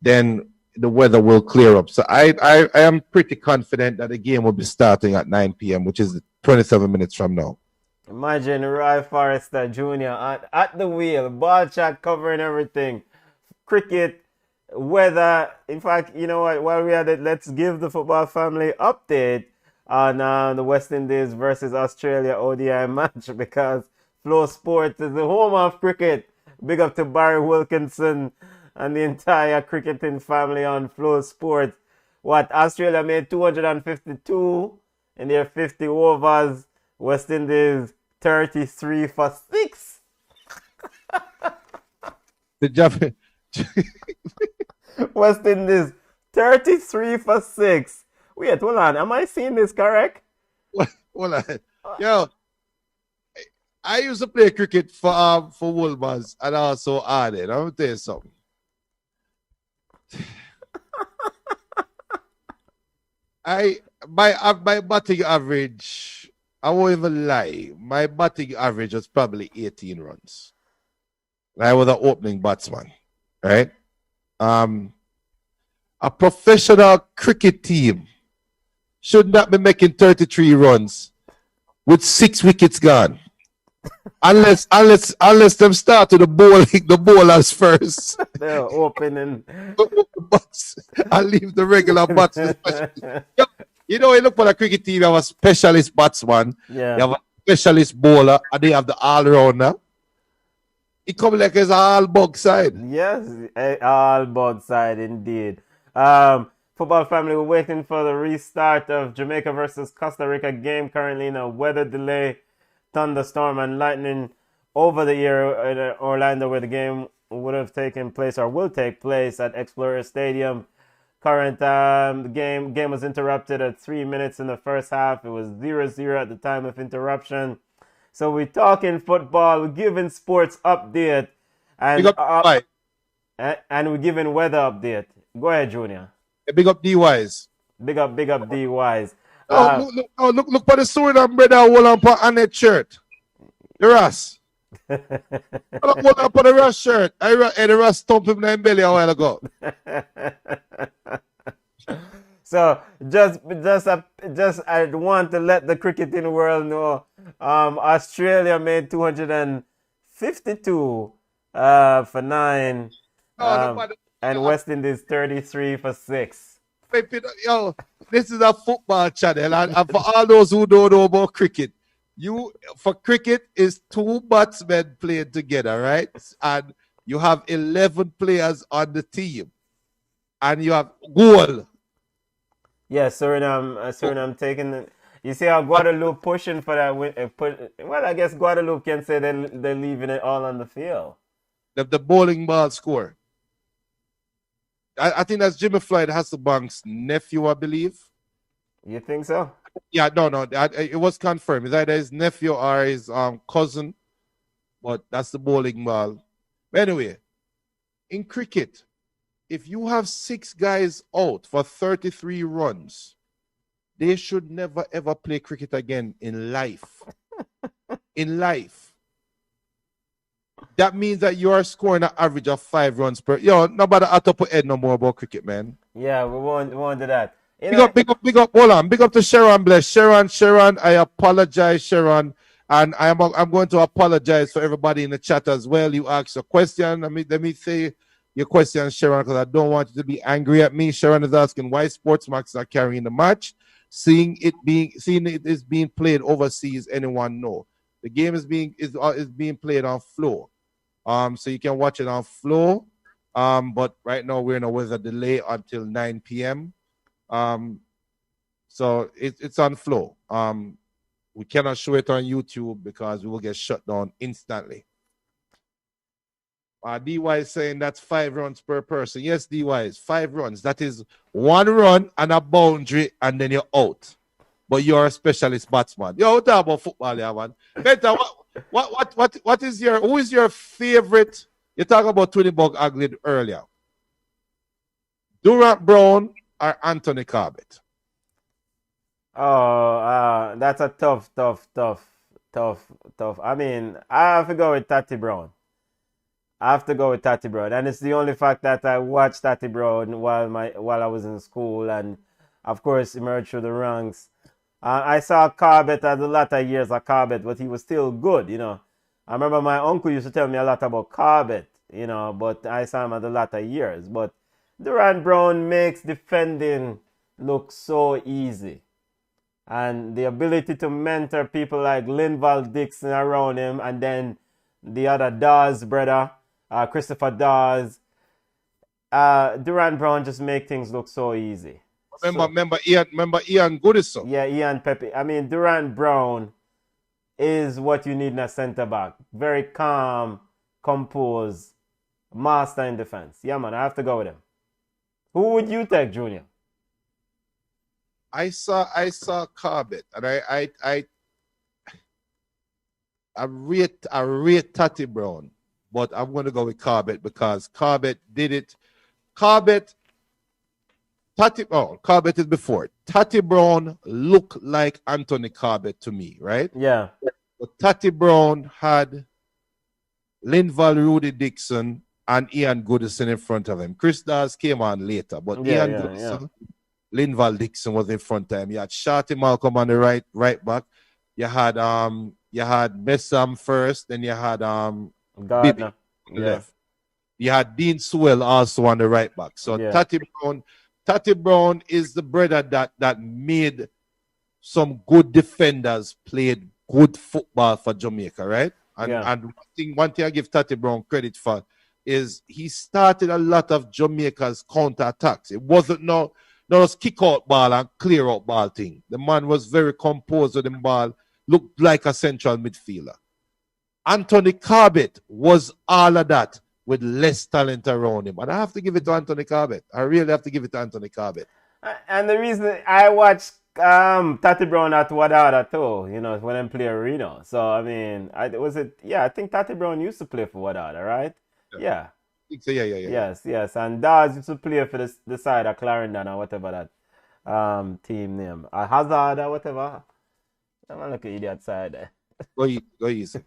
then the weather will clear up. So I am pretty confident that the game will be starting at 9 p.m., which is 27 minutes from now. Imagine Roy Forrester Jr. at the wheel, Ballchat covering everything, cricket, weather. In fact, you know what? While we are at it, let's give the football family update on the West Indies versus Australia ODI match, because Flow Sports is the home of cricket. Big up to Barry Wilkinson and the entire cricketing family on Flow Sports. Australia made 252 in their 50 overs. West Indies 33 for 6. The job. West Indies 33 for 6. Wait, hold on. Am I seeing this correct? Hold on. Yo, I used to play cricket for Wolbers and also Arden. I'm going to tell you something. My batting average, I won't even lie, my batting average was probably 18 runs. I was an opening batsman, right? A professional cricket team should not be making 33 runs with 6 wickets gone. Unless them start to the bowlers first. They're opening. I'll leave the regular batsmen. You look for the cricket team, you have a specialist batsman, Yeah. you have a specialist bowler, and they have the all-rounder. It comes like it's all bug side. Yes, all bug side indeed. Football family, we're waiting for the restart of Jamaica versus Costa Rica game, currently in a weather delay, thunderstorm and lightning over the air in Orlando, where the game would have taken place or will take place at Explorer Stadium. Current game was interrupted at 3 minutes in the first half. It was 0-0 at the time of interruption. So we're talking football, we're giving sports update, and and we're giving weather update. Go ahead, Junior. Big up D-Wise. Big up D-Wise. Look for the sword and brother hold on for Annette shirt. The Ras. Hold on for the Ras shirt. The Ras stomp him in the belly a while ago. So just I want to let the cricketing world know, Australia made 252 for 9, and West Indies 33 for 6. Yo, this is a football channel, and for all those who don't know about cricket, for cricket is 2 batsmen playing together, right? And you have 11 players on the team, and you have goal. Yeah, Suriname taking. You see how Guadeloupe pushing for that win. Well, I guess Guadeloupe can say they're leaving it all on the field. The bowling ball score. I think that's Jimmy Floyd Hasselbank's nephew, I believe. You think so? Yeah, no. It was confirmed. It's either his nephew or his cousin, but that's the bowling ball. But anyway, in cricket, if you have 6 guys out for 33 runs, they should never ever play cricket again in life. In life. That means that you are scoring an average of 5 runs per. Yo, nobody had to put head no more about cricket, man. Yeah, we won't do that. Big up, hold on. Big up to Sharon Bless. Sharon, I apologize, Sharon. And I'm going to apologize for everybody in the chat as well. You asked a question. Let me say your question, Sharon, because I don't want you to be angry at me. Sharon is asking why Sportsmax are carrying the match. Seeing it is being played overseas, anyone know? The game is being played on Flow. So you can watch it on Flow. But right now we're in a weather delay until 9 p.m. So it's on Flow. We cannot show it on YouTube because we will get shut down instantly. DY is saying that's 5 runs per person. Yes, DY is 5 runs. That is 1 run and a boundary, and then you're out. But you're a specialist batsman. Yo, talk about football, yeah, man. Better, who is your favorite? You talk about Tony Bug Aglid earlier. Durant Brown or Anthony Corbett? Oh, that's a tough. I mean, I have to go with Tatty Brown. And it's the only fact that I watched Tatty Brown while I was in school, and of course emerged through the ranks. I saw Corbett at the latter years of Corbett, but he was still good, you know. I remember my uncle used to tell me a lot about Corbett, you know, but I saw him at the latter years. But Durant Brown makes defending look so easy. And the ability to mentor people like Linval Dixon around him, and then the other Dawes brother, Christopher Dawes. Durant Brown just make things look so easy. Remember Ian Goodison? Yeah, Ian Pepe. I mean, Durant Brown is what you need in a centre back. Very calm, composed, master in defense. Yeah, man, I have to go with him. Who would you take, Junior? I saw Corbett, and I rate Tatty Brown, but I'm going to go with Corbett because Corbett did it. Corbett is before. Tatty Brown looked like Anthony Corbett to me, right? Yeah. But Tatty Brown had Linval Rudy Dixon and Ian Goodison in front of him. Chris Dawes came on later, but Ian Goodison, Linval Dixon was in front of him. You had Shorty Malcolm on the right back. You had Messam first, then you had Bibi on the left. You had Dean Sewell also on the right back. So Tatty Brown is the brother that made some good defenders played good football for Jamaica, right? And one thing I give Tatty Brown credit for is he started a lot of Jamaica's counter-attacks. It wasn't no kick out ball and clear out ball thing. The man was very composed with the ball, looked like a central midfielder. Anthony Corbett was all of that. with less talent around him. And I have to give it to Anthony Corbett. I really have to give it to Anthony Corbett. And the reason I watched Tati Brown at Wadada too, you know, when I play Reno. So I mean, I think Tati Brown used to play for Wadada, right? Yeah. So, yeah. Yes. And Dawes used to play for the side of Clarendon or whatever that team name. Hazard or whatever. I'm gonna look at idiot side there. Go easy.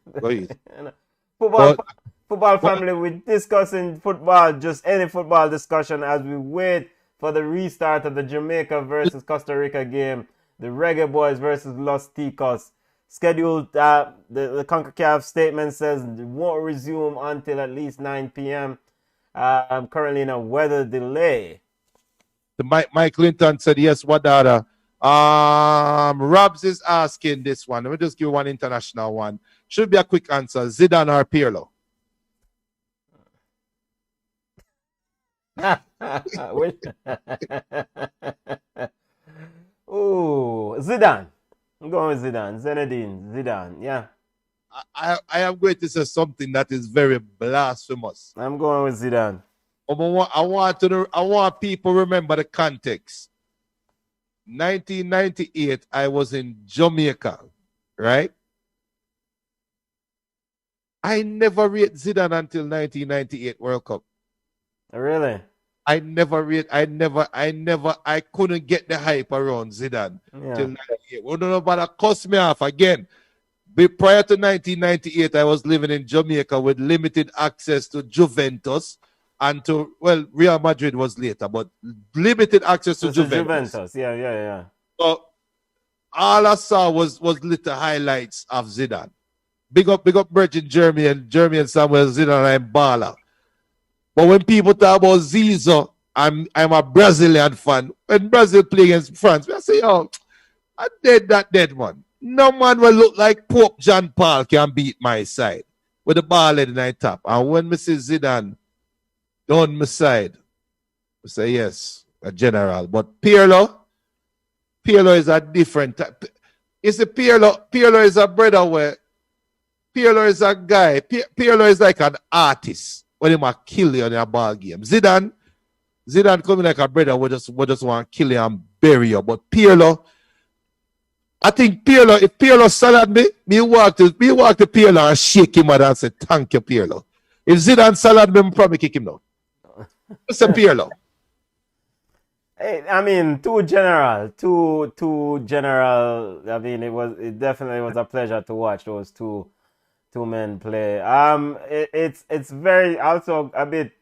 Football family, we're discussing football, just any football discussion as we wait for the restart of the Jamaica versus Costa Rica game, the Reggaeboyz versus Los Ticos. Scheduled, the Concacaf statement says it won't resume until at least 9 p.m. I'm currently in a weather delay. Mike Clinton said, yes, Wadada. Robs is asking this one. Let me just give you one international one. Should be a quick answer. Zidane or Pirlo? Ooh, Zidane. I'm going with Zidane. Zinedine Zidane. Yeah. I am going to say something that is very blasphemous. I'm going with Zidane. I want people to remember the context. 1998, I was in Jamaica, right? I never rate Zidane until 1998 World Cup. Really? I couldn't get the hype around Zidane till 98. Well, nobody cost me off again. But prior to 1998, I was living in Jamaica with limited access to Juventus and to, well, Real Madrid was later, but limited access to Juventus. Yeah. So all I saw was little highlights of Zidane. Big up Virgin Jeremy and Samuel Zidane and Bala. But when people talk about Zizo, I'm a Brazilian fan. When Brazil play against France, I say, oh, I dead man. No man will look like Pope John Paul can beat my side with the ball in the top. And when Mrs. Zidane on my side, I say yes, a general. But Pirlo is a different type. It's a Pirlo is a brother where Pirlo is a guy. Pirlo is like an artist when he might kill you in a ball game. Zidane coming like a brother we just want to kill you and bury you. But Pirlo, I think if Pirlo salad me walk to Pirlo and shake him and say, thank you, Pirlo. If Zidane salad me, probably kick him now. It's a Pirlo. Hey, I mean, too general. I mean, it definitely was a pleasure to watch those two men play. It's very also a bit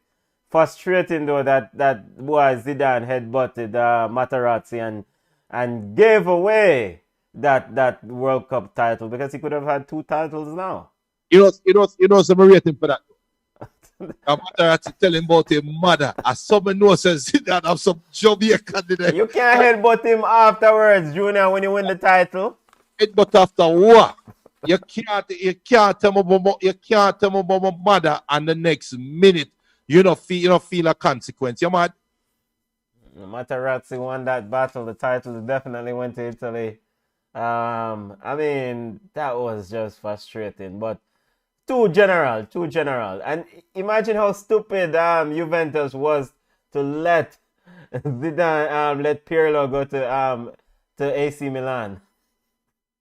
frustrating though that boy Zidane headbutted Materazzi and gave away that World Cup title because he could have had 2 titles now. You know some rating for that. Materazzi telling about his mother. As someone knows says Zidane have some Jamaican there. You can't headbutt him afterwards, Junior, when you win the title. Headbutt after what? You can't tell me about my mother and the next minute you don't feel a consequence. You mad? Materazzi won that battle. The title definitely went to Italy. I mean, that was just frustrating, but too general. And imagine how stupid Juventus was to let Zidane let Pirlo go to AC Milan.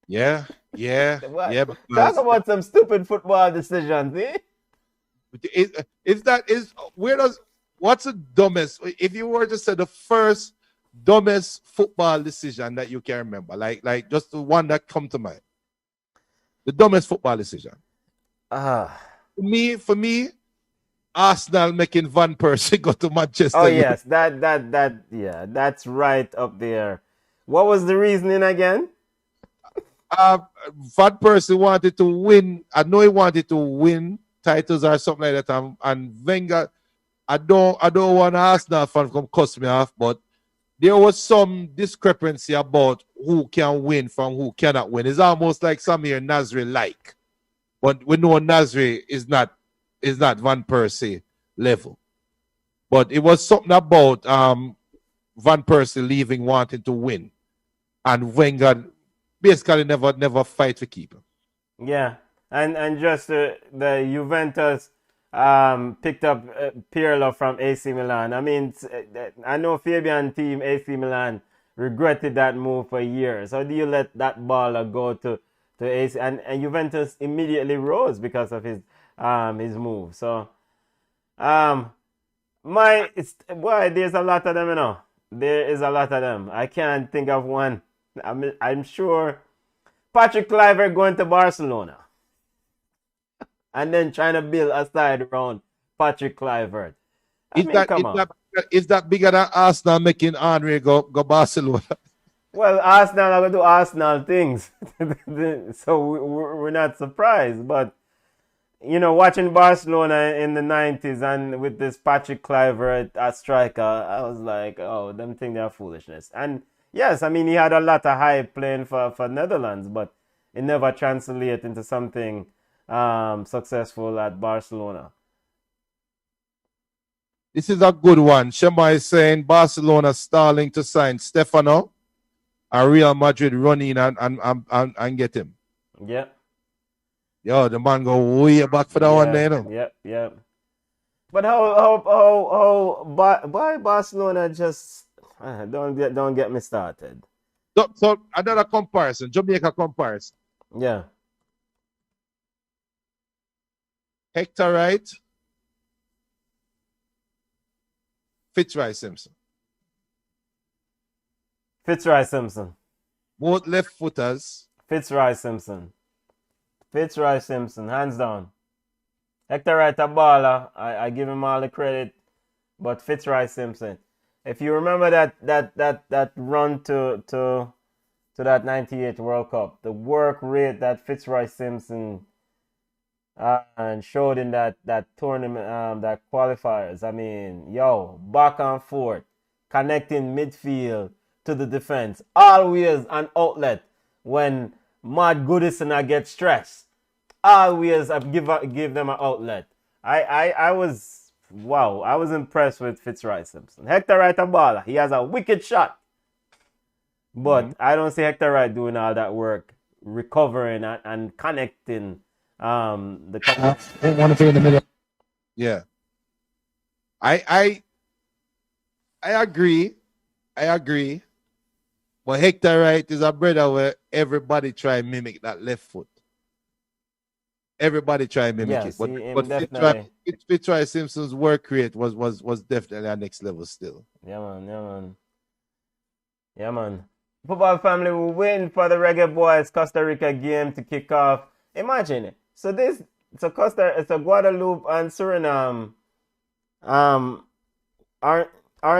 Yeah. Talk about some stupid football decisions, eh? What's the dumbest? If you were to say the first dumbest football decision that you can remember, like just the one that come to mind, the dumbest football decision. For me, Arsenal making Van Persie go to Manchester. Oh yes, that's right up there. What was the reasoning again? Van Persie wanted to win. I know he wanted to win titles or something like that. And Wenger, I don't want Arsenal fan come cuss me off, but there was some discrepancy about who can win from who cannot win. It's almost like Samir Nasri like. But we know Nasri is not Van Persie level. But it was something about Van Persie leaving wanting to win. And Wenger basically never fight to keep him. Yeah. And just the Juventus picked up Pirlo from AC Milan. I mean, I know Fabian team AC Milan regretted that move for years. How do you let that baller go to AC? And Juventus immediately rose because of his move. So there's a lot of them, you know. There is a lot of them. I can't think of one. I'm sure Patrick Kluivert going to Barcelona and then trying to build a side around Patrick Kluivert. Is that bigger than Arsenal making Henry go Barcelona? Well, Arsenal are going to do Arsenal things, so we're not surprised. But you know, watching Barcelona in the 90s and with this Patrick Kluivert as striker, I was like, oh, them think they're foolishness. And yes, I mean, he had a lot of hype playing for Netherlands, but it never translated into something successful at Barcelona. This is a good one. Shema is saying Barcelona stalling to sign Stefano, and Real Madrid run in and get him. Yeah. Yo, the man go way back for that one there, you know? Yep. But why Barcelona just don't get me started? So another comparison, Jamaica comparison. Yeah. Hector Wright, Fitzroy Simpson. Fitzroy Simpson. Both left footers. Fitzroy Simpson, hands down. Hector Wright a baller. I give him all the credit, but Fitzroy Simpson. If you remember that run to that '98 World Cup, the work rate that Fitzroy Simpson and showed in that tournament, that qualifiers. I mean, back and forth, connecting midfield to the defense, always an outlet when Matt Goodison get stressed. Always give them an outlet. I was impressed with Fitzroy Simpson. Hector Wright a baller. He has a wicked shot. But I don't see Hector Wright doing all that work, recovering and connecting the I want to be in the middle. Yeah. I agree. But Hector Wright is a brother where everybody try and mimic that left foot. Everybody try and mimic it. But Fitzroy Simpson's work rate was definitely at next level still. Yeah, man. Football family, we're waiting for the Reggaeboyz Costa Rica game to kick off. Imagine it. So Guadeloupe and Suriname are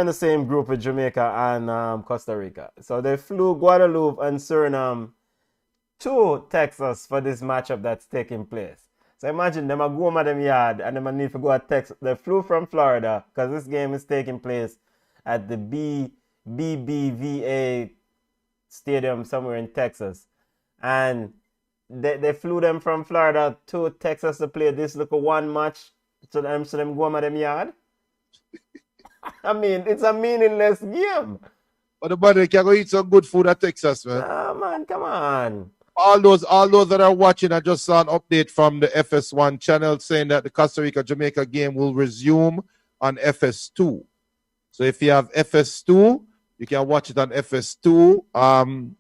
in the same group with Jamaica and Costa Rica. So they flew Guadeloupe and Suriname to Texas for this matchup that's taking place. So imagine them a go at them yard and them need to go to Texas. They flew from Florida because this game is taking place at the BBVA Stadium somewhere in Texas. And they flew them from Florida to Texas to play this little one match. So them go at them yard. I mean, it's a meaningless game. But the buddy can go eat some good food at Texas, man. Ah, man, come on. All those that are watching, I just saw an update from the FS1 channel saying that the Costa Rica Jamaica game will resume on FS2. So if you have FS2, you can watch it on FS2.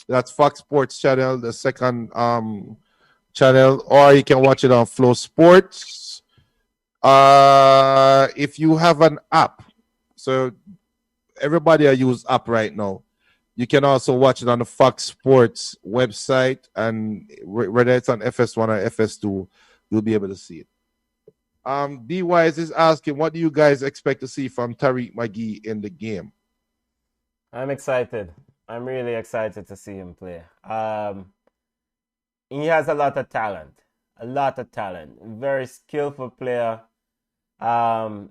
That's Fox Sports channel, the second channel, or you can watch it on Flow Sports. If you have an app, so everybody use app right now. You can also watch it on the Fox Sports website, and whether it's on FS1 or FS2, you'll be able to see it. B-Wise is asking, what do you guys expect to see from Tariq McGee in the game? I'm excited. I'm really excited to see him play. He has a lot of talent. Very skillful player. I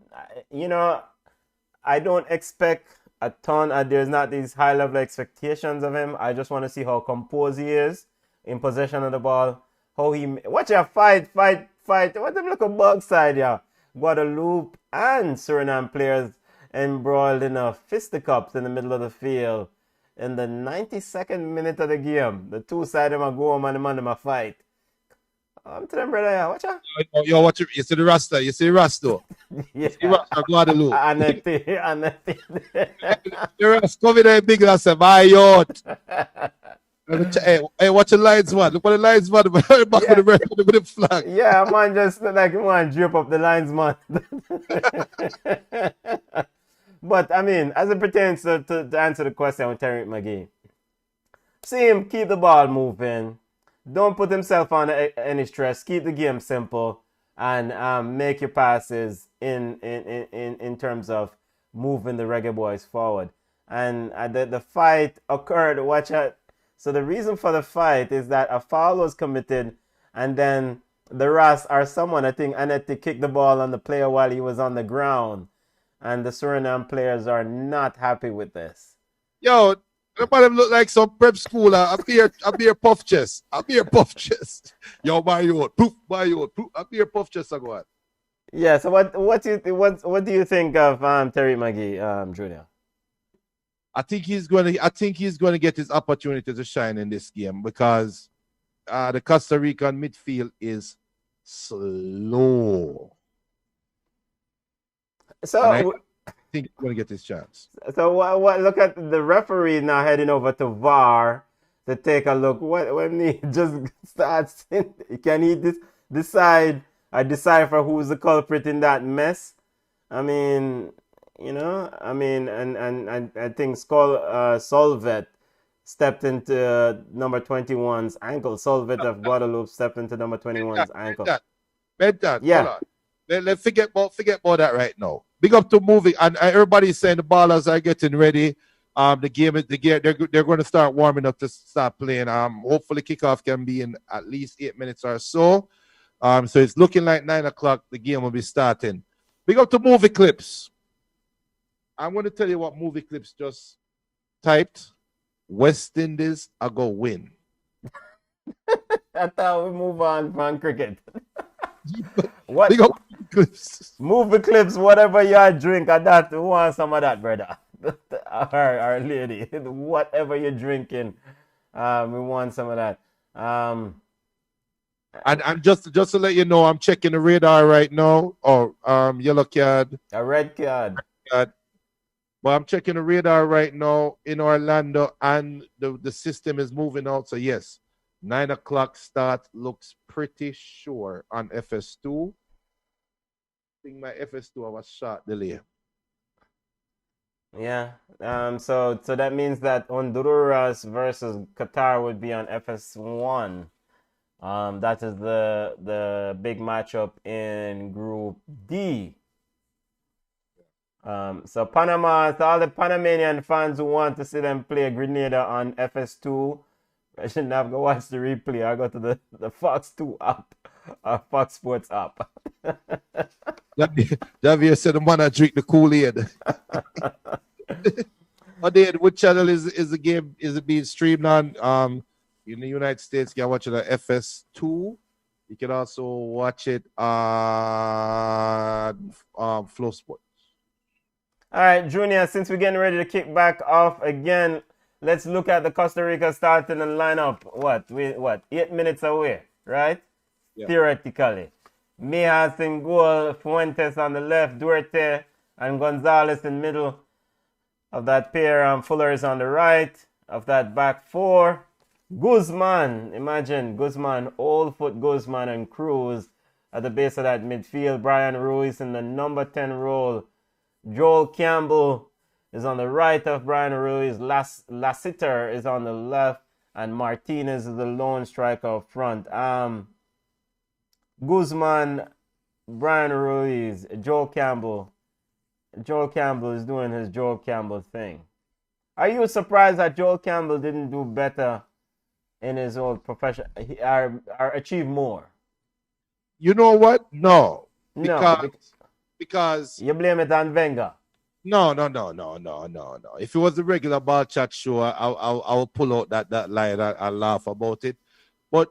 don't expect a ton. There's not these high level expectations of him. I just want to see how composed he is in possession of the ball. Watch your fight. What them look a bug side, yeah. Guadeloupe and Suriname players embroiled in a fisticuffs in the middle of the field in the 92nd minute of the game. The two side them a go home and the man them a fight. I'm telling brother, yeah, watch out. Yo, watch it. You see the Rasta. You see the Rasta. Yeah. You see Rasta Guadeloupe. Anette. The Rasta come in there big and say, my yacht. Hey, watch the lines, man. Look at the lines, man. Back Yeah. with the flag. Yeah, man, just like you want to drip up the lines, man. But I mean, as it pertains to answer the question with Terry McGee, see him keep the ball moving. Don't put himself under any stress. Keep the game simple and make your passes in terms of moving the Reggaeboyz forward. And the fight occurred. Watch out. So the reason for the fight is that a foul was committed, and then the Ras or someone, I think Annette, kicked the ball on the player while he was on the ground. And the Suriname players are not happy with this. Yo, everybody look like some prep schooler. I be puff chest. Yo, my yacht. Poof, my yacht. Poof. I be a puff chest. I go on. Yeah. So what do you think of Terry McGee, Junior? I think he's going to get his opportunity to shine in this game because the Costa Rican midfield is slow. So I think he's going to get his chance. So what? Look at the referee now heading over to VAR to take a look. When he just starts, can he decipher who's the culprit in that mess? I mean. And I think Solvet stepped into number 21's ankle. Solvet of Guadeloupe stepped into number 21's ankle. Benton, yeah. Hold on. Let's forget about that right now. Big up to moving, and everybody's saying the ballers are getting ready. The game, they're going to start warming up to start playing. Hopefully kickoff can be in at least 8 minutes or so. So it's looking like 9 o'clock. The game will be starting. Big up to movie clips. I'm going to tell you what movie clips just typed. West Indies are going to win. I thought we move on from cricket. What? Big up clips. Movie clips, whatever you drink, and that we want some of that, brother. Our lady, whatever you're drinking, we want some of that. And just to let you know, I'm checking the radar right now. Yellow card. A red card. But I'm checking the radar right now in Orlando, and the system is moving out. So yes, 9 o'clock start looks pretty sure on FS2. I think my FS2 I was short delay. Yeah. So that means that Honduras versus Qatar would be on FS1. That is the big matchup in Group D. So Panama, so all the Panamanian fans who want to see them play Grenada on FS2, I shouldn't have to watch the replay. I go to the Fox 2 app, Fox Sports app. Javier said the man I drink the Kool-Aid. What channel is the game? Is it being streamed on? In the United States, you can watch it on FS2. You can also watch it on Flow Sports. All right, Junior, since we're getting ready to kick back off again, let's look at the Costa Rica starting and lineup. What? 8 minutes away, right? Yeah. Theoretically. Mijas in goal, Fuentes on the left, Duarte and Gonzalez in middle of that pair. Fuller is on the right of that back four. Guzman, imagine Guzman, old foot Guzman and Cruz at the base of that midfield. Brian Ruiz in the number 10 role. Joel Campbell is on the right of Brian Ruiz. Lassiter is on the left. And Martinez is the lone striker up front. Guzman, Brian Ruiz, Joel Campbell. Joel Campbell is doing his Joel Campbell thing. Are you surprised that Joel Campbell didn't do better in his old profession or achieve more? You know what? No. Because you blame it on Wenger. No. If it was the regular Ballchat show, I'll pull out that line and I'll laugh about it. But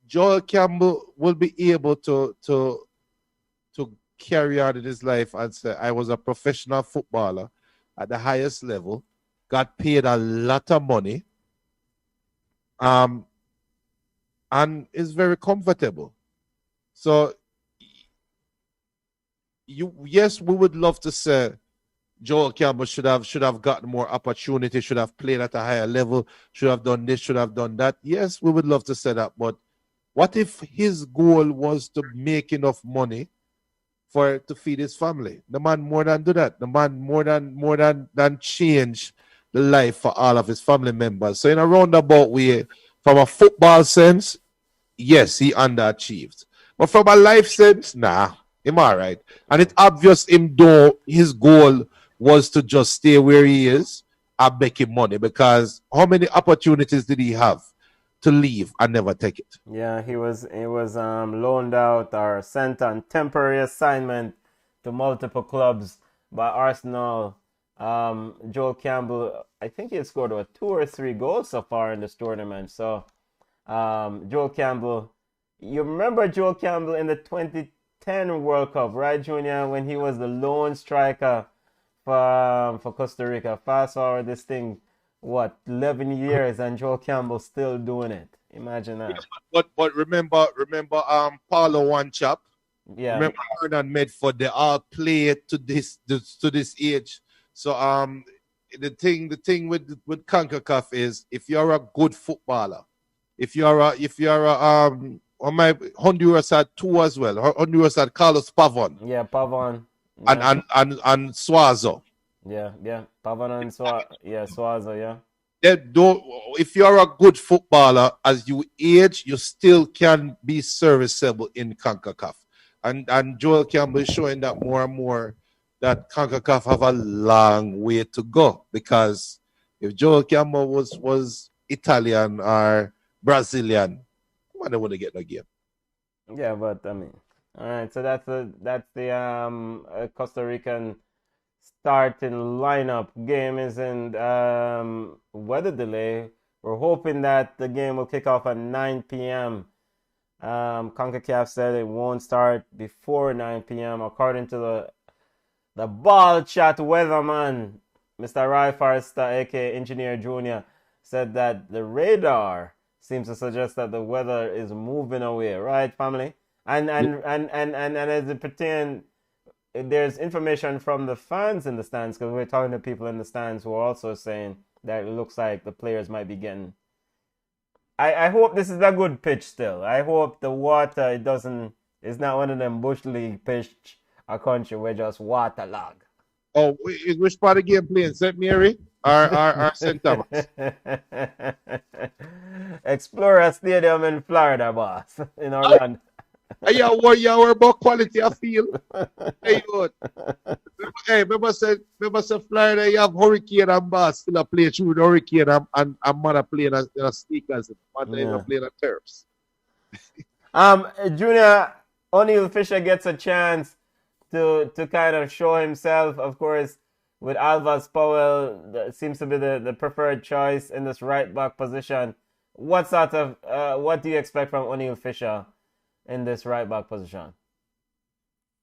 Joel Campbell will be able to carry on in his life and say, I was a professional footballer at the highest level, got paid a lot of money, and is very comfortable. So yes, we would love to say Joel Campbell should have gotten more opportunity, should have played at a higher level, should have done this, should have done that. Yes, we would love to say that, but what if his goal was to make enough money for to feed his family? The man more than do that. The man more than change the life for all of his family members. So in a roundabout way, from a football sense, yes, he underachieved. But from a life sense, nah, him all right. And it's obvious him though his goal was to just stay where he is and make him money, because how many opportunities did he have to leave and never take it? Yeah, he was loaned out or sent on temporary assignment to multiple clubs by Arsenal. Joel Campbell, I think he had scored 2 or 3 goals so far in this tournament. So Joel Campbell, you remember Joel Campbell in the 2010 World Cup, right, Junior, when he was the lone striker for Costa Rica. Fast forward this thing, what, 11 years and Joel Campbell still doing it. Imagine that. But remember Paulo one chap. Yeah, Remember Hernan Medford, they all play to this age. So the thing with CONCACAF is, if you're a good footballer, if you're a Honduras had two as well. Honduras had Carlos Pavon yeah, Pavon. and Yeah, and Suazo. yeah. Pavon and Swazo, yeah. If you're a good footballer, as you age, you still can be serviceable in CONCACAF. And Joel Campbell is showing that more and more that CONCACAF have a long way to go. Because if Joel Campbell was Italian or Brazilian, man, they wouldn't get no game. Yeah, but I mean, all right. So that's the Costa Rican starting lineup. Game is in weather delay. We're hoping that the game will kick off at 9 p.m. CONCACAF said it won't start before 9 p.m. according to the Ballchat weatherman, Mr. Rai Forrester, aka Engineer Junior, said that the radar seems to suggest that the weather is moving away, right, family? And as it pertains, there's information from the fans in the stands, because we're talking to people in the stands who are also saying that it looks like the players might be getting. I hope this is a good pitch still. I hope the water it's not one of them bush league pitch a country where just waterlogged. Oh, which part of the game playing? St. Mary or St. Thomas? Explorer Stadium in Florida, boss, in Orlando. Yeah, worry about quality of field. Hey, good. Remember say Florida, you have Hurricane and Bass still a play through the Hurricane and Mother playing in a sneakers. Mother Yeah. playing a turfs. Junior, O'Neal Fisher gets a chance to kind of show himself. Of course, with Alvas Powell, that seems to be the preferred choice in this right back position. What do you expect from O'Neal Fisher in this right back position?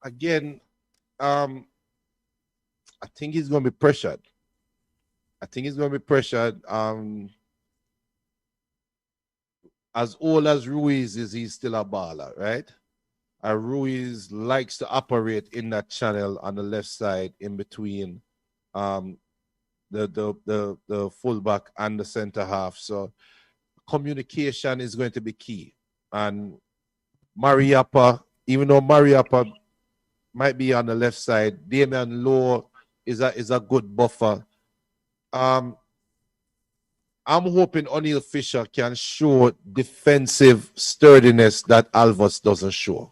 Again, I think he's going to be pressured. As old as Ruiz is, he's still a baller, right? Ruiz likes to operate in that channel on the left side in between the fullback and the center half. So communication is going to be key. And Mariappa, even though Mariappa might be on the left side, Damian Lowe is a good buffer. I'm hoping O'Neal Fisher can show defensive sturdiness that Alvas doesn't show.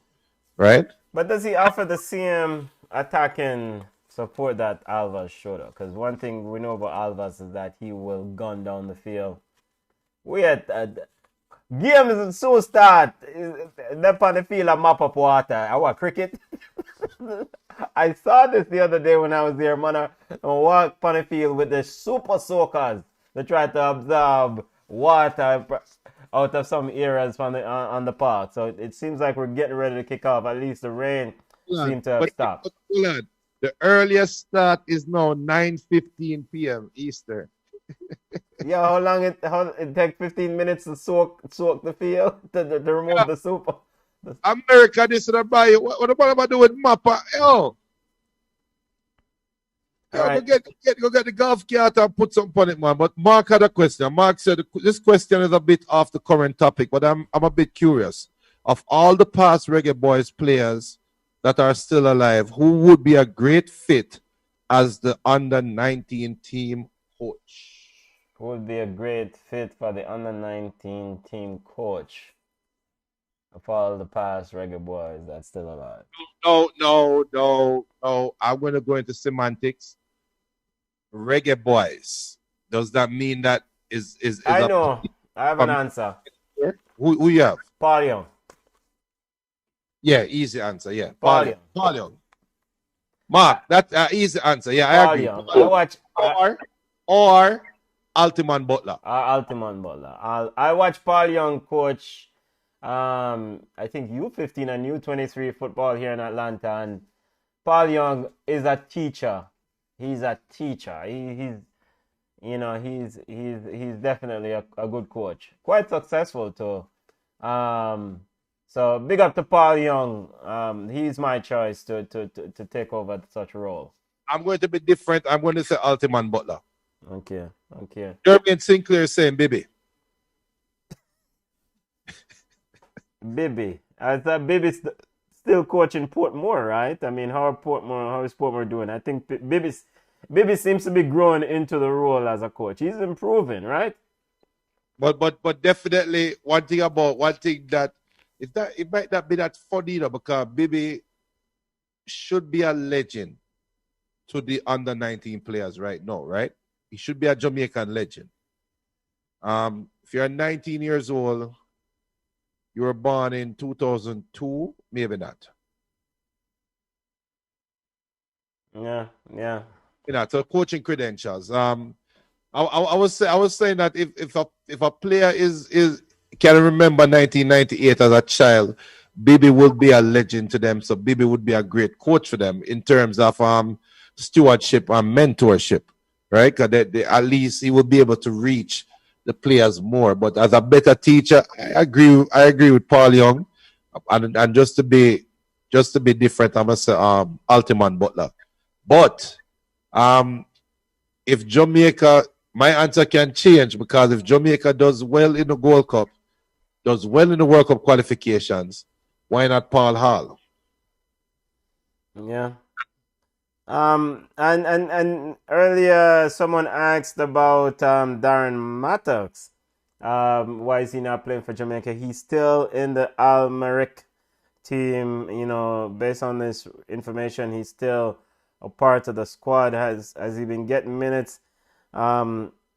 Right? But does he offer the same attacking support that Alvas showed up? Because one thing we know about Alvas is that he will gun down the field. We had game is so start. Up on the field and mop up water. I want cricket. I saw this the other day when I was there, man. I walked on the field with the super soakers. They try to absorb water out of some areas from on the park. So it seems like we're getting ready to kick off. At least the rain seems to have stopped. The earliest start is now 9:15 p.m. Eastern. Yeah, how it take 15 minutes to soak the field to remove the soup? America, this and that. What am I doing with Mappa? Yo, All right. go get the golf cart and put some on it, man. But Mark had a question. Mark said this question is a bit off the current topic, but I'm a bit curious. Of all the past Reggaeboyz players that are still alive, who would be a great fit as the under-19 team coach? Would be a great fit for the under-19 team coach of all the past Reggaeboyz that's still alive. No. I'm going to go into semantics. Reggaeboyz. Does that mean that is I know. I have an answer. Who you have? Paul Young. Yeah, easy answer. Yeah, Paul Young. Paul Young. Mark, that easy answer. Yeah, I Paul agree. Young. I watch. Or Altiman Butler. Altiman Butler. I watch Paul Young coach. I think U15 and U23 football here in Atlanta, and Paul Young is a teacher. He's a teacher. He's definitely a good coach. Quite successful too. So big up to Paul Young. He's my choice to take over such a role. I'm going to be different. I'm going to say Altiman Butler. Okay. Jermaine Sinclair is saying Bibi. Bibi. I thought Bibi's still coaching Portmore, right? I mean, how is Portmore doing? I think Bibi seems to be growing into the role as a coach. He's improving, right? But definitely one thing that it might not be that funny though, because Bibi should be a legend to the under-19 players right now, right? He should be a Jamaican legend. If you're 19 years old, you were born in 2002, maybe not. Yeah. You know, so coaching credentials. I was saying that if a player can remember 1998 as a child, Bibi would be a legend to them. So Bibi would be a great coach for them in terms of stewardship and mentorship, right? Because at least he would be able to reach the players more. But as a better teacher, I agree with Paul Young. And just to be different, I must say Altiman Butler. But if Jamaica, my answer can change, because if Jamaica does well in the Gold Cup, does well in the World Cup qualifications, why not Paul Hall? Yeah. And earlier someone asked about Darren Mattox. Why is he not playing for Jamaica? He's still in the Almeric team. You know, based on this information, he's still a part of the squad. Has he been getting minutes?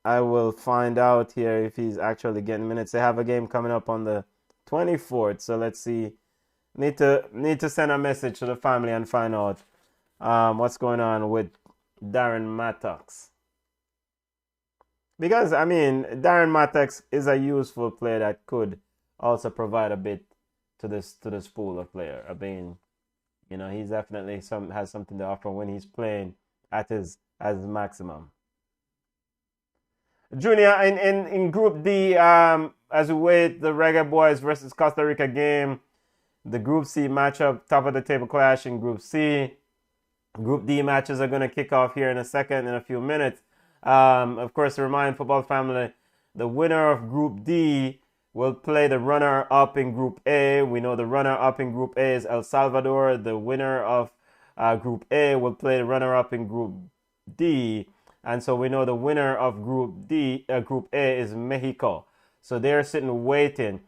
I will find out here if he's actually getting minutes. They have a game coming up on the 24th, so let's see. Need to send a message to the family and find out what's going on with Darren Mattox. Because, I mean, Darren Mattox is a useful player that could also provide a bit to this pool of player. I mean, you know, he's definitely has something to offer when he's playing at his maximum. Junior, in Group D, as we wait the Reggaeboyz versus Costa Rica game, the Group C matchup, top of the table clash in Group C. Group D matches are going to kick off here in a few minutes. Of course, to remind football family, the winner of Group D will play the runner-up in Group A. We know the runner-up in Group A is El Salvador. The winner of Group A will play the runner-up in Group D. And so we know the winner of Group A is Mexico. So they're sitting waiting.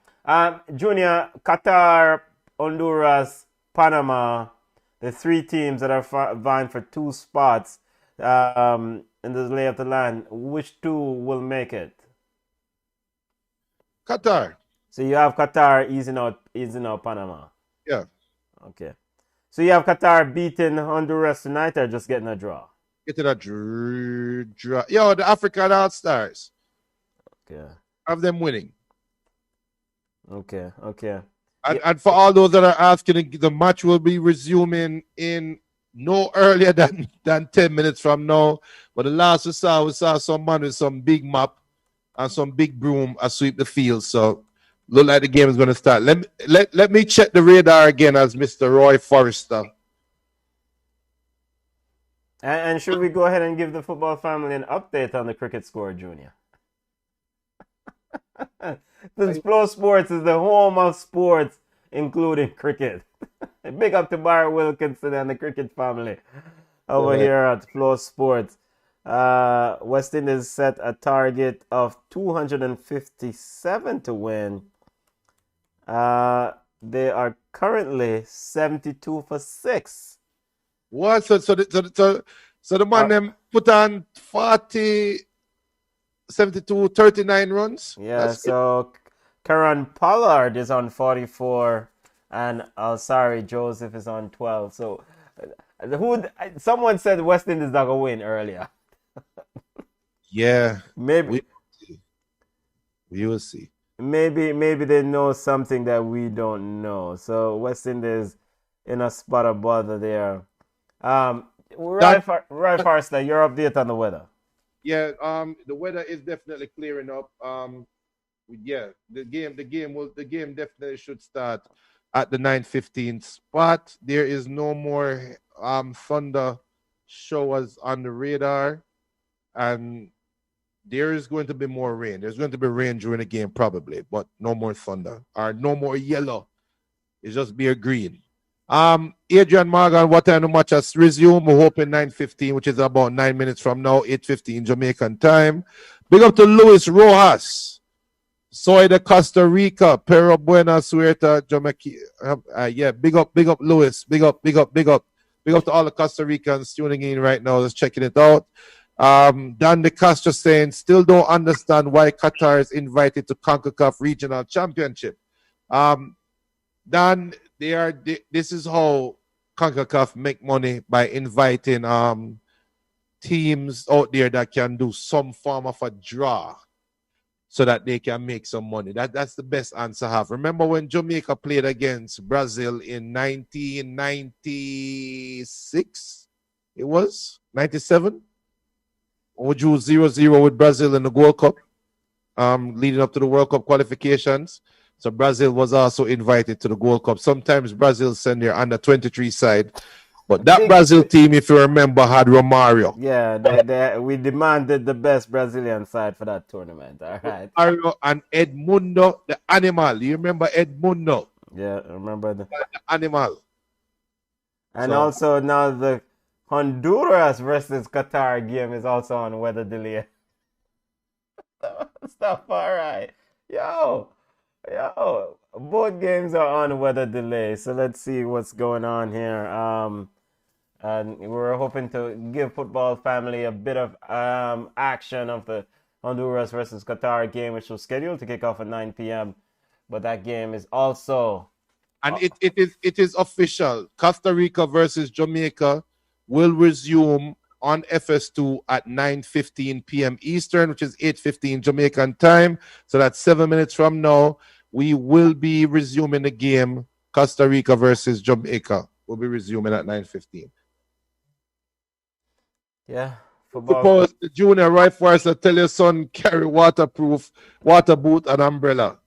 Junior, Qatar, Honduras, Panama, the three teams that are vying for two spots in the lay of the land. Which two will make it? Qatar. So you have Qatar easing out Panama. Yeah. Okay. So you have Qatar beating Honduras tonight, or just getting a draw? Getting a draw. Yo, the African All-Stars. Okay. Have them winning. Okay. And for all those that are asking, the match will be resuming in no earlier than 10 minutes from now. But the last we saw some man with some big mop and some big broom sweep the field. So Look like the game is going to start. Let me check the radar again as Mr. Roy Forrester. And should we go ahead and give the football family an update on the cricket score, Junior? Since Flow Sports is the home of sports, including cricket. Big up to Barry Wilkinson and the cricket family over here at Flow Sports. West Indies set a target of 257 to win. They are currently 72 for 6. What? So the man them put on 40, 72, 39 runs? Yeah, so Karan Pollard is on 44 and Alsari Joseph is on 12. So someone said West Indies not gonna win earlier. Yeah. Maybe we will see. Maybe they know something that we don't know. So West Indies in a spot of bother there. Right, Forster, your update on the weather. Yeah, the weather is definitely clearing up. Yeah, the game definitely should start at the 9:15 spot. There is no more thunder showers on the radar, and there is going to be more rain. There's going to be rain during the game probably, but no more thunder or no more yellow. It's just be a green. Adrian Morgan, what time the match has resumed? We're hoping 9:15, which is about 9 minutes from now, 8:15 Jamaican time. Big up to Luis Rojas. Soy de Costa Rica, Pero Buena Suerta, Jamaica. Yeah, big up Luis. Big up. Big up to all the Costa Ricans tuning in right now, just checking it out. Dan De Castro saying, still don't understand why Qatar is invited to Concacaf Regional Championship. Dan, this is how Concacaf make money, by inviting teams out there that can do some form of a draw so that they can make some money. That's the best answer I have. Remember when Jamaica played against Brazil in 1996? It was 97? Or drew 0-0 with Brazil in the World Cup, leading up to the World Cup qualifications. So Brazil was also invited to the World Cup. Sometimes Brazil send their under-23 side. But that Brazil team, if you remember, had Romario. Yeah, we demanded the best Brazilian side for that tournament. All right. Romario and Edmundo, the animal. You remember Edmundo? Yeah, I remember the animal. And also now the Honduras versus Qatar game is also on weather delay. Stuff, all right. Yo, both games are on weather delay. So let's see what's going on here. And we're hoping to give football family a bit of action of the Honduras versus Qatar game, which was scheduled to kick off at 9 p.m. But that game is also... And it is official. Costa Rica versus Jamaica will resume on FS2 at 9:15 p.m. Eastern, which is 8:15 Jamaican time. So that's 7 minutes from now. We will be resuming the game. Costa Rica versus Jamaica will be resuming at 9:15. Yeah. Football. Suppose the junior right for us to tell your son carry waterproof, water boot, and umbrella.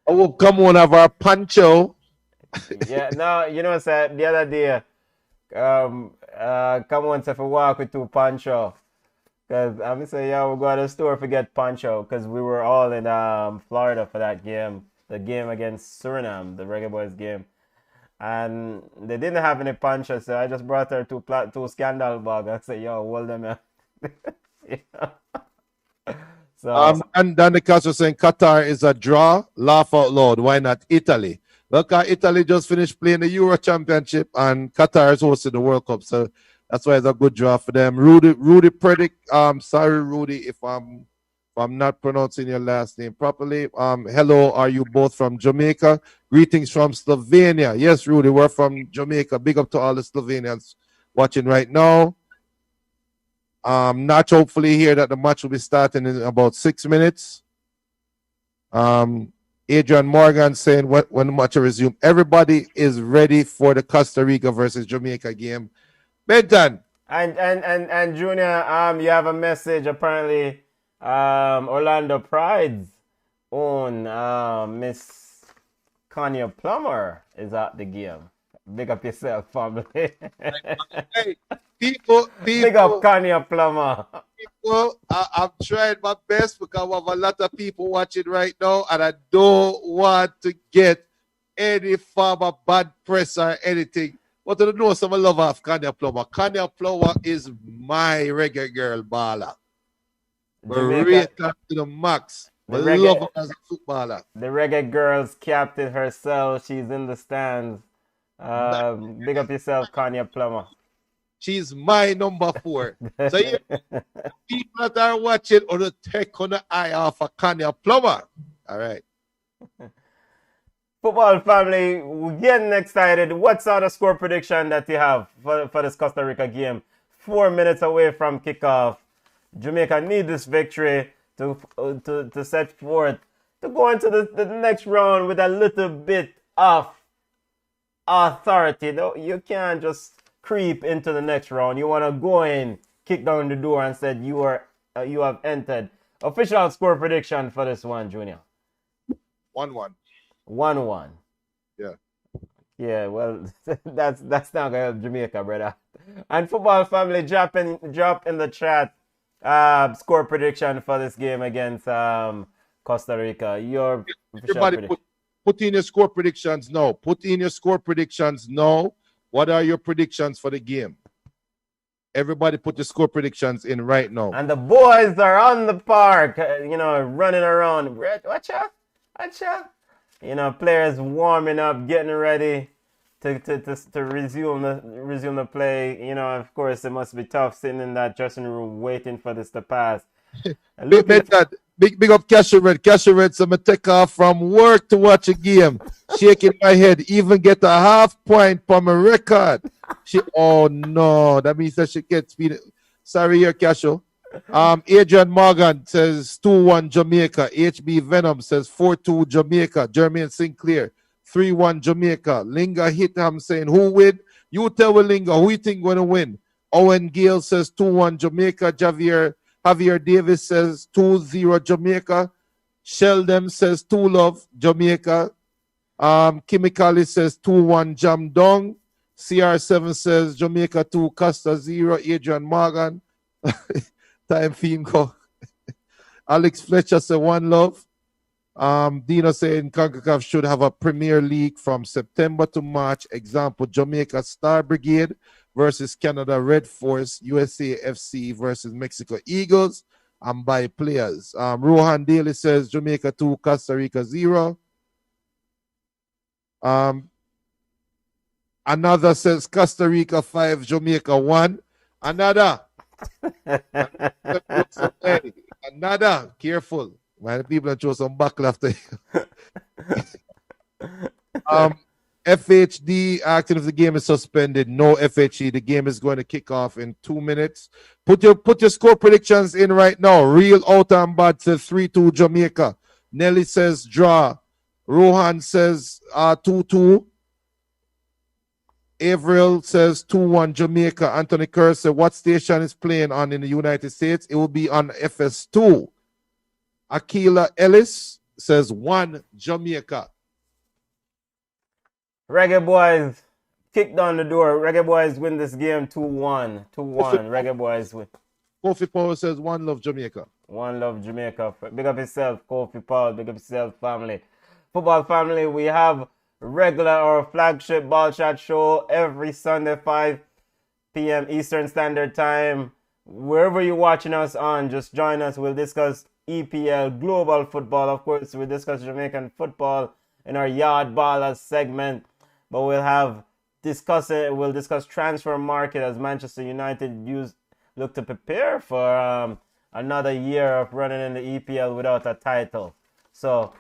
Oh, come on, have our poncho. Yeah, no, you know, sir, the other day, come on, say, for walk with two poncho. Because I'm saying, yeah, we'll go to the store to get poncho. Because we were all in Florida for that game, the game against Suriname, the Reggaeboyz game. And they didn't have any poncho, so I just brought her two scandal bags. I said, yo, hold them here. Yeah. So, and Dan the Castro saying Qatar is a draw. Laugh out loud. Why not Italy? Look, Italy just finished playing the Euro Championship and Qatar is hosting the World Cup. So that's why it's a good draw for them. Rudy Predict. Sorry, Rudy, if I'm not pronouncing your last name properly. Hello, are you both from Jamaica? Greetings from Slovenia. Yes, Rudy, we're from Jamaica. Big up to all the Slovenians watching right now. Not hopefully here that the match will be starting in about 6 minutes. Adrian Morgan saying when the match will resume, everybody is ready for the Costa Rica versus Jamaica game. Benton. And Junior, you have a message apparently Orlando Pride's own Miss Kanye Plummer is at the game. Big up yourself, family. Hey, people, Big up Kanye Plummer. people, I'm trying my best because we have a lot of people watching right now, and I don't want to get any form of bad press or anything. But I don't know some love of Kanye Plummer. Kanye Plummer is my reggae girl baller. We rate her to the max. We love her as a footballer. The reggae girl's captain herself. She's in the stands. Big up yourself, Kanye Plummer. She's my number 4. So yeah, people that are watching on the take on the eye off of Kanye Plummer. All right. Football family, we're getting excited. What's our score prediction that you have for this Costa Rica game? 4 minutes away from kickoff. Jamaica need this victory to set forth to go into the next round with a little bit of authority. No, you can't just creep into the next round. You want to go in, kick down the door, and said you have entered. Official score prediction for this one, Junior. 1-1. 1-1. Yeah. Yeah, well, that's not gonna help Jamaica, brother. And football family, drop in the chat score prediction for this game against Costa Rica. Your everybody put in your score predictions now. Put in your score predictions now. What are your predictions for the game? Everybody put the score predictions in right now. And the boys are on the park, running around. Watch out. Players warming up, getting ready to resume the play. Of course, it must be tough sitting in that dressing room waiting for this to pass. Big up Cashew Red. Cashew Red, so I take off from work to watch a game. Shaking my head, even get a half point for my record. Oh no, that means that she gets speed. Sorry here, Cashew. Adrian Morgan says 2-1 Jamaica. HB Venom says 4-2 Jamaica. Jermaine Sinclair 3-1 Jamaica. Linga Hitham saying who win? You tell me, Linga, who you think going to win? Owen Gale says 2-1 Jamaica. Javier Davis says 2-0 Jamaica. Sheldon says 2-love Jamaica. Kimikali says 2-1 Jam Dong. CR7 says Jamaica 2 Costa 0. Adrian Morgan. Time Finko. Alex Fletcher said 1-love. Dino saying Concacaf should have a Premier League from September to March. Example, Jamaica Star Brigade versus Canada Red Force, USA FC versus Mexico Eagles, and by players. Rohan Daly says Jamaica 2, Costa Rica 0. Another says Costa Rica 5, Jamaica 1. Another. Careful. Man, people are throw some back after FHD acting if the game is suspended. No FHD. The game is going to kick off in 2 minutes. Put your score predictions in right now. Real out and bad says 3-2 Jamaica. Nelly says draw. Rohan says 2-2. Avril says 2-1 Jamaica. Anthony Kerr said what station is playing on in the United States? It will be on FS2. Akila Ellis says 1 Jamaica. Reggaeboyz kick down the door. Reggaeboyz win this game 2-1. 2-1. Reggaeboyz win. Kofi Power says 1-love Jamaica. 1-love Jamaica. Big up yourself, Kofi Paul. Big up yourself, family. Football family, we have regular or flagship Ballchat show every Sunday 5 p.m. Eastern Standard Time. Wherever you're watching us on, just join us. We'll discuss EPL, global football. Of course, we'll discuss Jamaican football in our Yard Ballers segment. But we'll discuss transfer market as Manchester United look to prepare for another year of running in the EPL without a title. So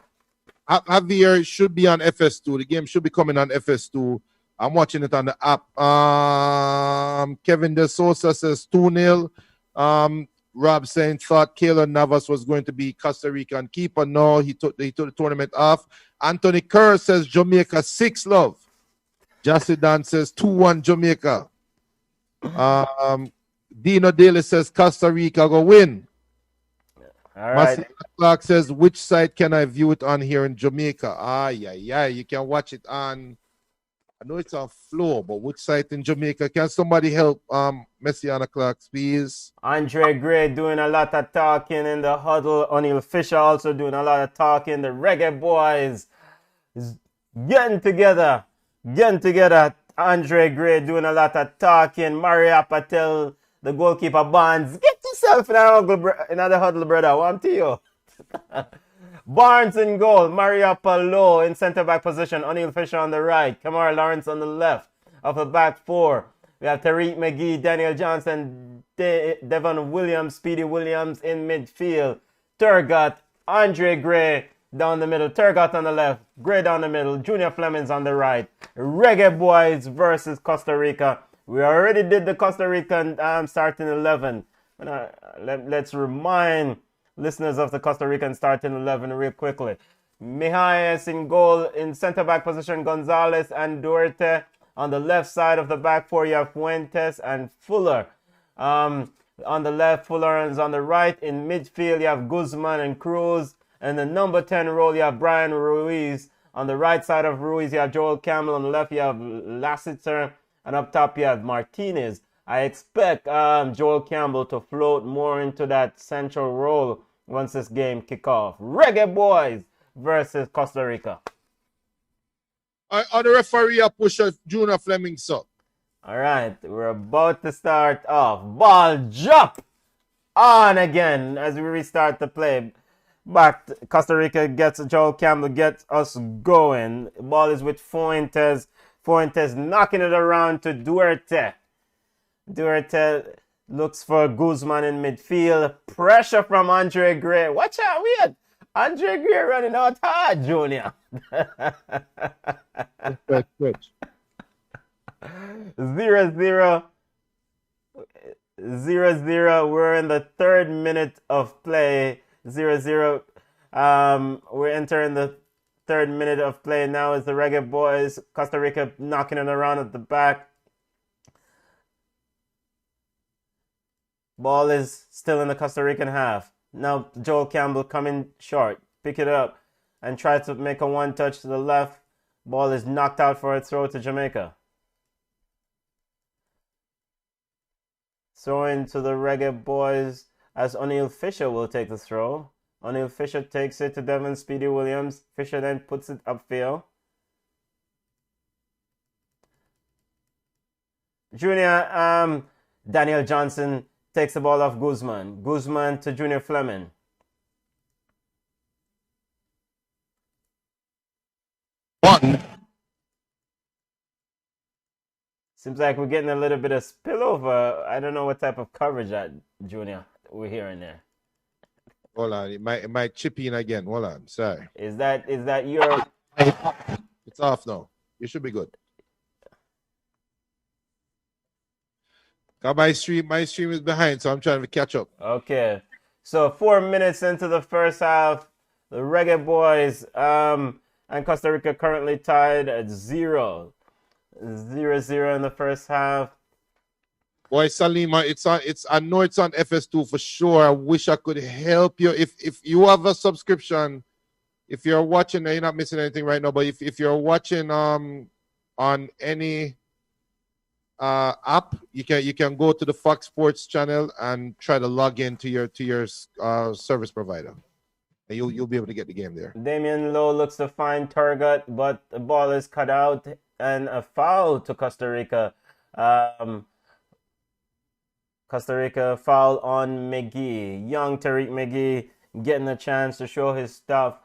Javier should be on FS2. The game should be coming on FS2. I'm watching it on the app. Kevin De Sosa says 2-0. Rob saying thought Keylor Navas was going to be Costa Rican keeper. No, he took the tournament off. Anthony Kerr says Jamaica 6-love. Jassy Dan says 2-1 Jamaica. Dino Daly says Costa Rica go win. All right. Marciana Clark says, which site can I view it on here in Jamaica? Yeah. You can watch it on, I know it's on Flow, but which site in Jamaica? Can somebody help Marciana Clark, please? Andre Gray doing a lot of talking in the huddle. O'Neal Fisher also doing a lot of talking. The Reggae Boys is getting together. Andre Gray doing a lot of talking. Maria Patel, the goalkeeper, Barnes. Get yourself in another huddle, brother. One to you. Barnes in goal. Maria Palo in centre back position. O'Neal Fisher on the right. Kamara Lawrence on the left of the back four. We have Tariq McGee, Daniel Johnson, Devon Williams, Speedy Williams in midfield. Turgot, Andre Gray down the middle. Turgot on the left. Gray down the middle. Junior Flemings on the right. Reggae Boys versus Costa Rica. We already did the Costa Rican starting 11. Let's remind listeners of the Costa Rican starting 11 real quickly. Mijares in goal. In centre back position, Gonzalez and Duarte. On the left side of the back four, you have Fuentes and Fuller. On the left, Fuller is on the right. In midfield, you have Guzman and Cruz. And the number 10 role, you have Brian Ruiz. On the right side of Ruiz, you have Joel Campbell. On the left, you have Lassiter. And up top, you have Martinez. I expect Joel Campbell to float more into that central role once this game kick off. Reggae Boys versus Costa Rica. On the referee, I push Junior Flemings up. All right, we're about to start off. Ball drop on again as we restart the play. Back, Costa Rica gets Joel Campbell, gets us going. Ball is with Fuentes. Fuentes knocking it around to Duarte. Duarte looks for Guzman in midfield. Pressure from Andre Gray. Watch out, we had Andre Gray running out hard, Junior. 0-0. 0-0. We're in the 3rd minute of play. 0-0. We're entering the 3rd minute of play now as the Reggae Boys, Costa Rica knocking it around at the back. Ball is still in the Costa Rican half. Now Joel Campbell coming short. Pick it up and try to make a one touch to the left. Ball is knocked out for a throw to Jamaica. Throw into the Reggae Boys as O'Neal Fisher will take the throw. O'Neal Fisher takes it to Devon Speedy Williams. Fisher then puts it upfield. Junior, Daniel Johnson takes the ball off Guzman. Guzman to Junior Fleming. Seems like we're getting a little bit of spillover. I don't know what type of coverage that, Junior, we're hearing there. Hold on, it might chip in again. Hold on, sorry. Is that your... It's off now. You should be good. My stream is behind, so I'm trying to catch up. Okay. So 4 minutes into the first half, the Reggae Boys and Costa Rica currently tied at 0-0 in the first half. Boy, Salima, I know it's on FS2 for sure. I wish I could help you. If you have a subscription, if you're watching, you're not missing anything right now, but if you're watching on any app, you can go to the Fox Sports channel and try to log into your service provider. And you'll be able to get the game there. Damian Lowe looks to find Turgot, but the ball is cut out and a foul to Costa Rica. Costa Rica foul on McGee. Young Tariq McGee getting a chance to show his stuff.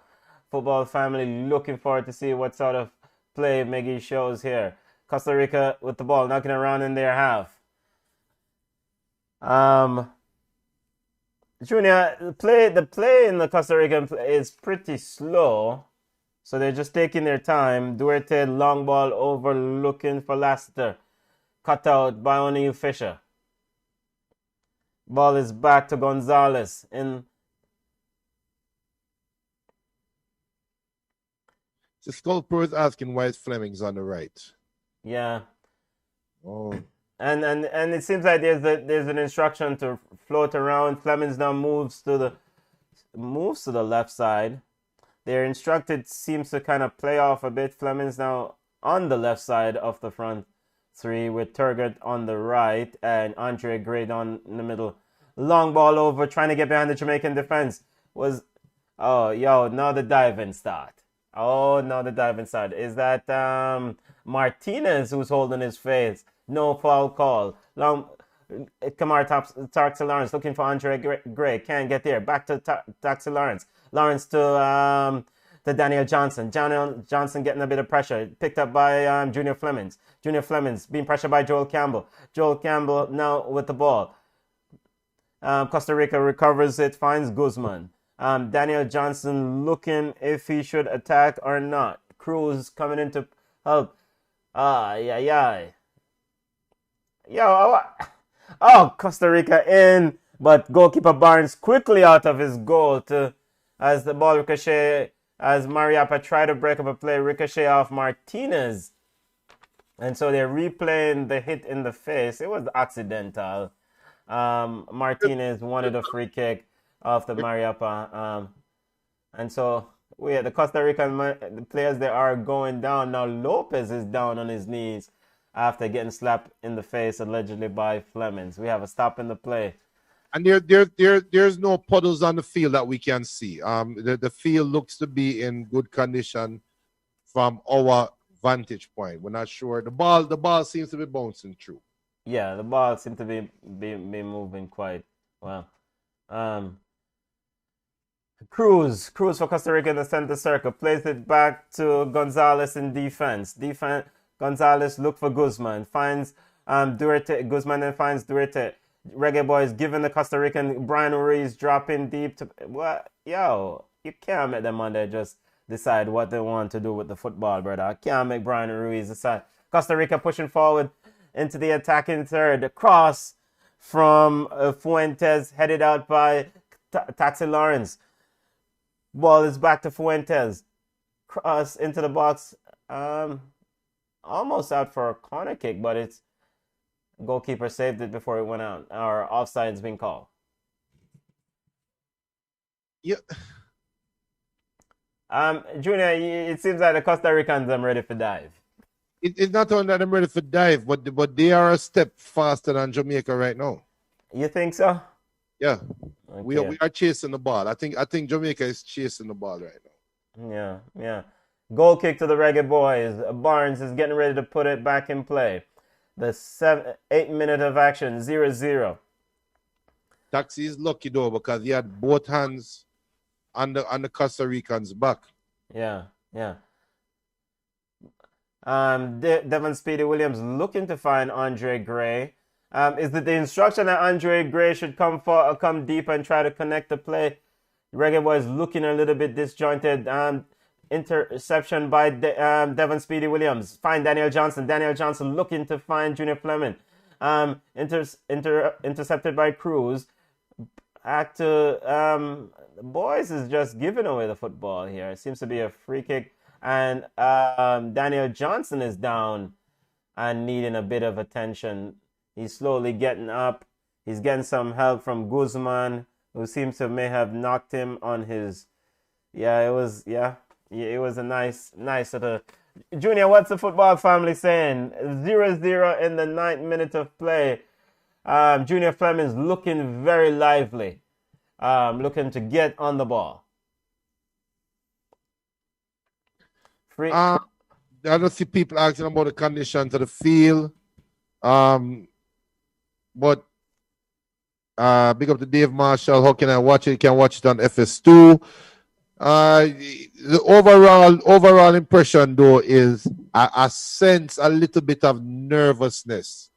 Football family looking forward to see what sort of play McGee shows here. Costa Rica with the ball, knocking around in their half. Junior, the play in the Costa Rican is pretty slow. So they're just taking their time. Duarte, long ball over, looking for Lassiter. Cut out by O'Neal Fisher. Ball is back to Gonzalez. The Skullpro is asking why is Fleming's on the right. Yeah. Oh. And it seems like there's an instruction to float around. Flemings now moves to the moves to the left side. They're instructed seems to kind of play off a bit. Fleming's now on the left side of the front three with Turgott on the right and Andre Gray down in the middle. Long ball over, trying to get behind the Jamaican defense. Now the diving start. Oh, now the diving start. Is that Martinez who's holding his face? No foul call. Kamar talks to Lawrence, looking for Andre Gray. Can't get there. Back to Taxi Lawrence. Lawrence to Daniel Johnson. Daniel Johnson getting a bit of pressure. Picked up by Junior Flemings. Junior Flemings being pressured by Joel Campbell. Joel Campbell now with the ball. Costa Rica recovers it, finds Guzman. Daniel Johnson looking if he should attack or not. Cruz coming in to help. Costa Rica in, but goalkeeper Barnes quickly out of his goal as the ball ricochet, as Mariappa tried to break up a play, ricochet off Martinez. And so they're replaying the hit in the face. It was accidental. Martinez wanted a free kick off the Mariappa. And so the Costa Rican players, they are going down. Now Lopez is down on his knees after getting slapped in the face allegedly by Flemings. We have a stop in the play. And there's no puddles on the field that we can see. The field looks to be in good condition from our vantage point. We're not sure. The ball seems to be bouncing through. Yeah, the ball seems to be moving quite well. Cruz for Costa Rica in the center circle. Plays it back to Gonzalez in defense. Gonzalez look for Guzman. Finds Duarte. Guzman then finds Duarte. Reggaeboyz giving the Costa Rican Brian Ruiz dropping deep to what? Yo, you can't make them on there just decide what they want to do with the football, brother. I can't make Brian Ruiz decide. Costa Rica pushing forward into the attacking third. The cross from Fuentes headed out by Taxi Lawrence. Ball is back to Fuentes. Cross into the box. Almost out for a corner kick, but it's goalkeeper saved it before it went out. Our offside's been called. Yeah. Junior, it seems like the Costa Ricans are ready for dive. It's not only that I'm ready for dive, but they are a step faster than Jamaica right now. You think so? Yeah. Okay. We are chasing the ball. I think Jamaica is chasing the ball right now. Yeah. Goal kick to the Reggaeboyz. Barnes is getting ready to put it back in play. The 8 minute of action, 0-0. Taxi is lucky though because he had both hands on the Costa Ricans' back. Yeah. Devon Speedy Williams looking to find Andre Gray. Is it the instruction that Andre Gray should come deep and try to connect the play? Reggaeboyz looking a little bit disjointed. Interception by Devon Speedy Williams. Find Daniel Johnson. Daniel Johnson looking to find Junior Fleming. Intercepted by Cruz. Back to the boys is just giving away the football here. It seems to be a free kick. And Daniel Johnson is down and needing a bit of attention. He's slowly getting up. He's getting some help from Guzman, who seems to may have knocked him on his. It was a nice sort of. Junior, what's the football family saying? 0-0 in the 9th minute of play. Junior Fleming's looking very lively, looking to get on the ball. Free. I don't see people asking about the conditions of the field. But big up to Dave Marshall. How can I watch it? You can watch it on FS2. The overall impression though is I sense a little bit of nervousness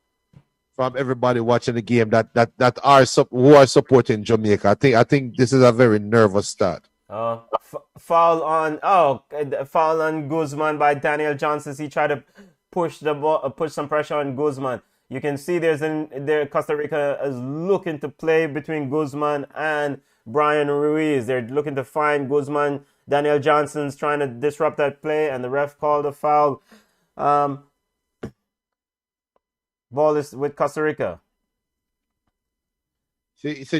from everybody watching the game who are supporting Jamaica. I think this is a very nervous start. Foul on Guzman by Daniel Johnson. He tried to push the ball, push some pressure on Guzman. You can see Costa Rica is looking to play between Guzman and Brian Ruiz. They're looking to find Guzman. Daniel Johnson's trying to disrupt that play, and the ref called a foul. Ball is with Costa Rica.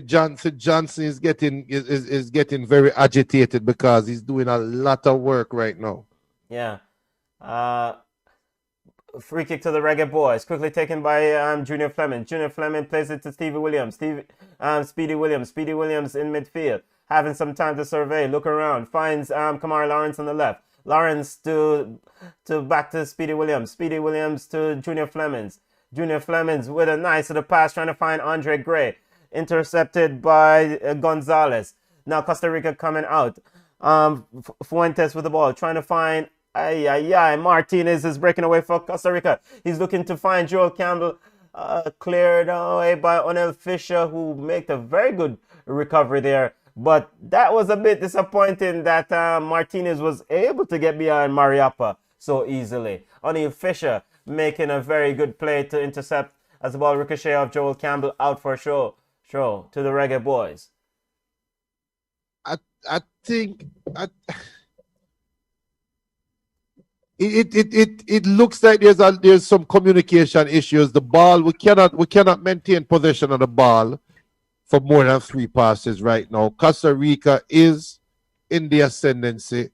Johnson is getting very agitated because he's doing a lot of work right now. Yeah. Free kick to the Reggaeboyz, quickly taken by Junior Fleming. Junior Fleming plays it to Stevie Williams. Speedy Williams. Speedy Williams in midfield, having some time to survey, look around, finds Kamar Lawrence on the left. Lawrence to back to Speedy Williams. Speedy Williams to Junior Flemings. Junior Flemings with a nice little pass, trying to find Andre Gray, intercepted by Gonzalez. Now Costa Rica coming out. Fuentes with the ball, trying to find. Martinez is breaking away for Costa Rica. He's looking to find Joel Campbell, cleared away by Onel Fisher, who made a very good recovery there. But that was a bit disappointing that Martinez was able to get behind Mariappa so easily. Onel Fisher making a very good play to intercept as the ball ricochet off Joel Campbell out for a show to the Reggaeboyz. I think it looks like there's some communication issues. The ball, we cannot maintain possession of the ball for more than 3 passes right now. Costa Rica is in the ascendancy.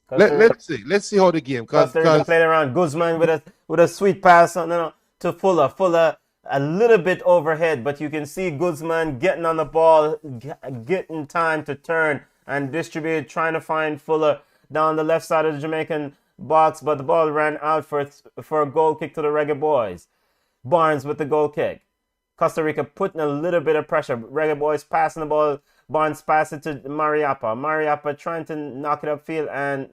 Let's see how the game. Costa Rica played around. Guzman with a sweet pass to Fuller. Fuller a little bit overhead, but you can see Guzman getting on the ball, getting time to turn and distribute, trying to find Fuller down the left side of the Jamaican box, but the ball ran out for a goal kick to the Reggaeboyz. Barnes with the goal kick. Costa Rica putting a little bit of pressure. Reggaeboyz passing the ball. Barnes passing to Mariappa. Mariappa trying to knock it upfield, and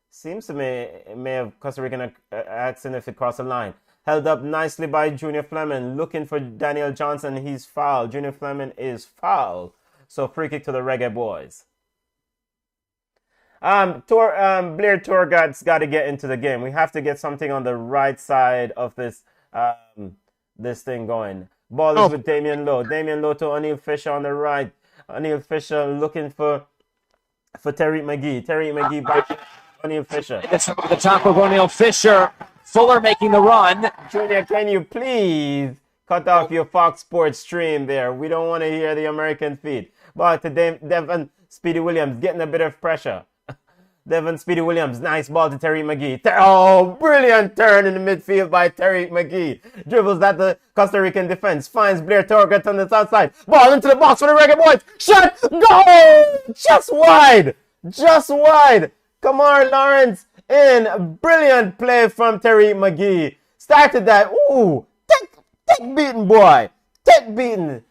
seems to me may have Costa Rican accident if it crossed the line. Held up nicely by Junior Fleming, looking for Daniel Johnson. He's fouled. Junior Fleming is fouled. So free kick to the Reggaeboyz. Blair Torgat's got to get into the game. We have to get something on the right side of this this thing going. Ball is with Damian Lowe. Damian Lowe to O'Neill Fisher on the right. O'Neill Fisher looking for Tariq McGee. Tariq McGee back to O'Neill Fisher. The top of O'Neill Fisher. Fuller making the run. Junior, can you please cut off your Fox Sports stream there? We don't want to hear the American feed. But to Devon Speedy Williams getting a bit of pressure. Devon Speedy Williams, nice ball to Tariq McGee. Brilliant turn in the midfield by Tariq McGee. Dribbles at the Costa Rican defense. Finds Blair Torgat on the south side. Ball into the box for the Reggaeboyz. Shot! Goal! Just wide. Kamar Lawrence in. Brilliant play from Tariq McGee. Started that. Ooh. Tech beaten, boy. Tech beaten.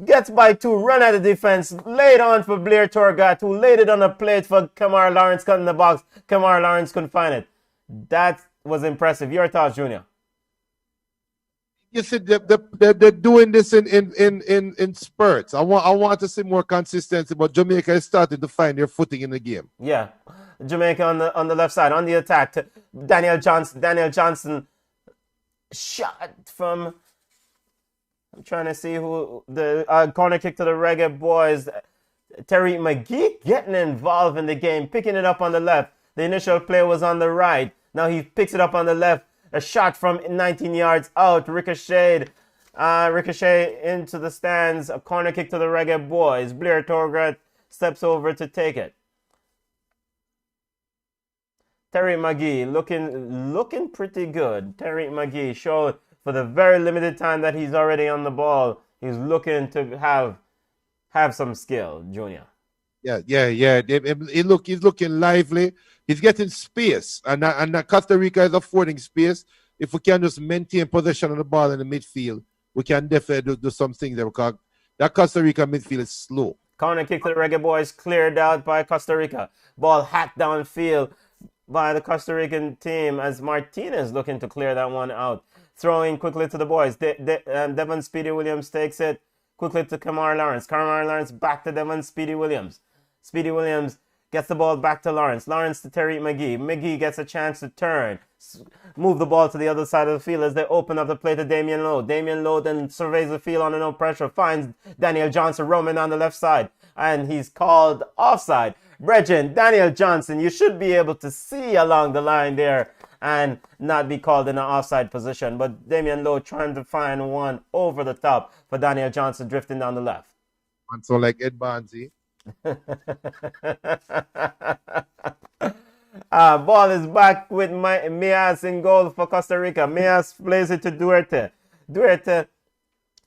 Gets by 2, run out of defense, laid on for Blair Torgat, who laid it on a plate for Kamar Lawrence, cut in the box. Kamar Lawrence couldn't find it. That was impressive. Your thoughts, Junior? You see, they're doing this in spurts. I want to see more consistency, but Jamaica is starting to find their footing in the game. Yeah, Jamaica on the left side, on the attack. Daniel Johnson shot from. I'm trying to see who the corner kick to the Reggaeboyz. Tariq McGee getting involved in the game, picking it up on the left. The initial play was on the right. Now he picks it up on the left. A shot from 19 yards out, ricochet into the stands. A corner kick to the Reggaeboyz. Blair Torgat steps over to take it. Tariq McGee looking pretty good. Tariq McGee showed. For the very limited time that he's already on the ball, he's looking to have some skill, Junior. Yeah. He's looking lively. He's getting space, and Costa Rica is affording space. If we can just maintain possession of the ball in the midfield, we can definitely do some things there, because that Costa Rica midfield is slow. Corner kick to the Reggaeboyz, cleared out by Costa Rica. Ball hacked downfield by the Costa Rican team as Martinez looking to clear that one out. Throwing quickly to the boys. Devon Speedy Williams takes it quickly to Kamar Lawrence. Kamar Lawrence back to Devon Speedy Williams. Speedy Williams gets the ball back to Lawrence. Lawrence to Tariq McGee. McGee gets a chance to turn. Move the ball to the other side of the field as they open up the play to Damian Lowe. Damian Lowe then surveys the field under no pressure. Finds Daniel Johnson roaming on the left side. And he's called offside. Brethren, Daniel Johnson, you should be able to see along the line there. and not be called in an offside position. But Damian Lowe trying to find one over the top for Daniel Johnson drifting down the left. And so like Ed Barnesy. Ball is back with Mias in goal for Costa Rica. Mias plays it to Duarte. Duarte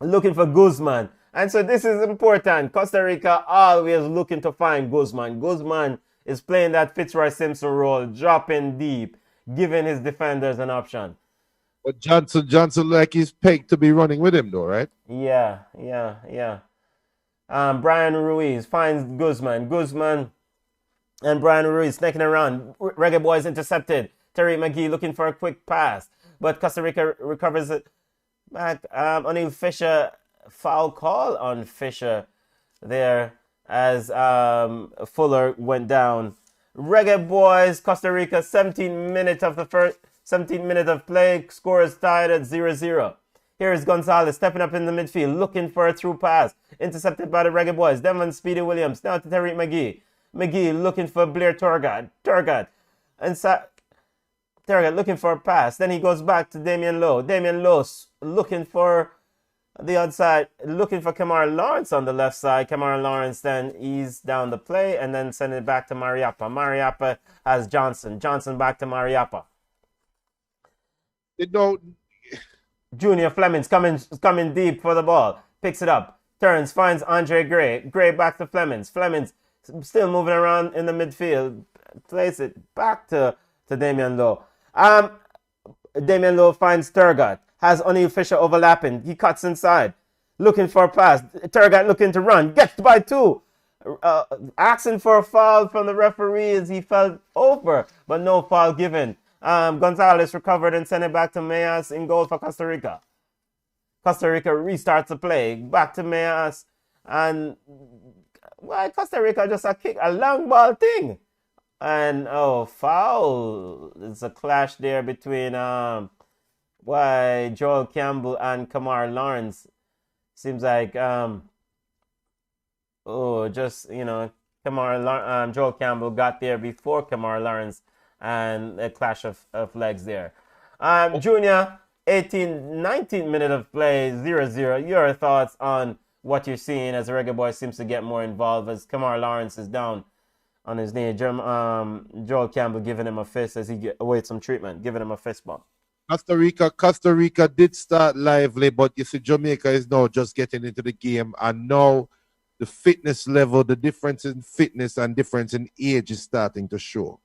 looking for Guzman. And so this is important. Costa Rica always looking to find Guzman. Guzman is playing that Fitzroy Simpson role, dropping deep, giving his defenders an option. But Johnson like he's pegged to be running with him though, right? Yeah. Brian Ruiz finds Guzman. Guzman and Brian Ruiz snaking around. Reggaeboyz intercepted. Terry McGee looking for a quick pass. But Costa Rica recovers it back. O'Neal Fisher, foul call on Fisher there as Fuller went down. Reggaeboyz, Costa Rica, 17 minutes of play. Score is tied at 0-0. Here is Gonzalez stepping up in the midfield, looking for a through pass. Intercepted by the Reggaeboyz. Devon Speedy Williams. Now to Tariq McGee. McGee looking for Blair Turgott. Turgott looking for a pass. Then he goes back to Damian Lowe. Damian Lowe looking for the outside, looking for Kamara Lawrence on the left side. Kamara Lawrence then eased down the play and then send it back to Mariappa. Mariappa has Johnson. Johnson back to Mariappa. Junior Fleming's coming deep for the ball. Picks it up. Turns, finds Andre Gray. Gray back to Flemings. Flemings still moving around in the midfield. Plays it back to Damian Lowe. Damian Lowe finds Turgott. Has O'Neal Fisher overlapping. He cuts inside. Looking for a pass. Turgott looking to run. Gets by two. Asking for a foul from the referee as he fell over. But no foul given. Gonzalez recovered and sent it back to Mayas in goal for Costa Rica. Costa Rica restarts the play. Back to Mayas. And Costa Rica just a long ball thing. And foul. It's a clash there between Joel Campbell and Kamar Lawrence. Seems like Joel Campbell got there before Kamar Lawrence. And a clash of legs there. Junior, 19 minute of play, 0-0. Your thoughts on what you're seeing as the Reggaeboyz seems to get more involved as Kamar Lawrence is down on his knee. Joel Campbell giving him a fist as he awaits some treatment, giving him a fist bump. Costa Rica did start lively, but you see Jamaica is now just getting into the game, and now the fitness level, the difference in fitness and difference in age is starting to show.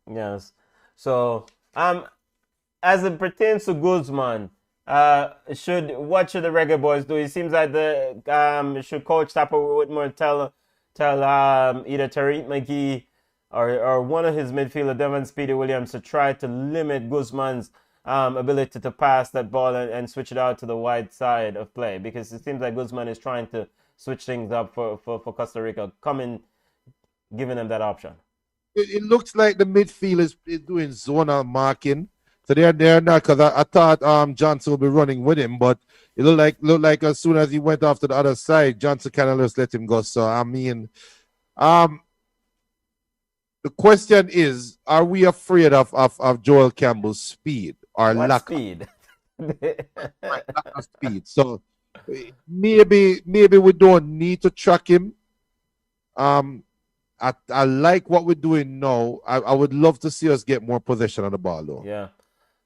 Yes. So, as it pertains to Guzman, what should the Reggaeboyz do? It seems like should Coach Tapper Whitmore tell either Tariq McGee or one of his midfielder, Devon Speedy Williams, to try to limit Guzman's ability to pass that ball and switch it out to the wide side of play, because it seems like Guzman is trying to switch things up for Costa Rica, giving them that option. It looks like the midfield is doing zonal marking. So they're not, because I thought Johnson would be running with him, but it looked like as soon as he went off to the other side, Johnson kind of just let him go. So I mean, the question is, are we afraid of Joel Campbell's speed or lack speed? Lack of speed. So maybe we don't need to track him. I like what we're doing now. I would love to see us get more possession on the ball, though. Yeah.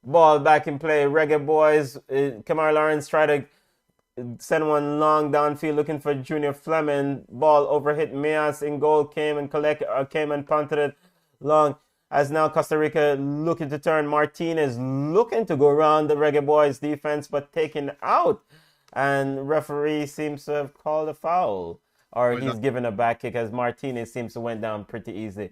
Ball back in play. Reggaeboyz. Kamar Lawrence tried to send one long downfield looking for Junior Fleming. Ball overhit Mias in goal. Came and punted it long. As now Costa Rica looking to turn. Martinez looking to go around the Reggaeboyz defense, but taken out. And referee seems to have called a foul. Or he's given a back kick as Martinez seems to went down pretty easy.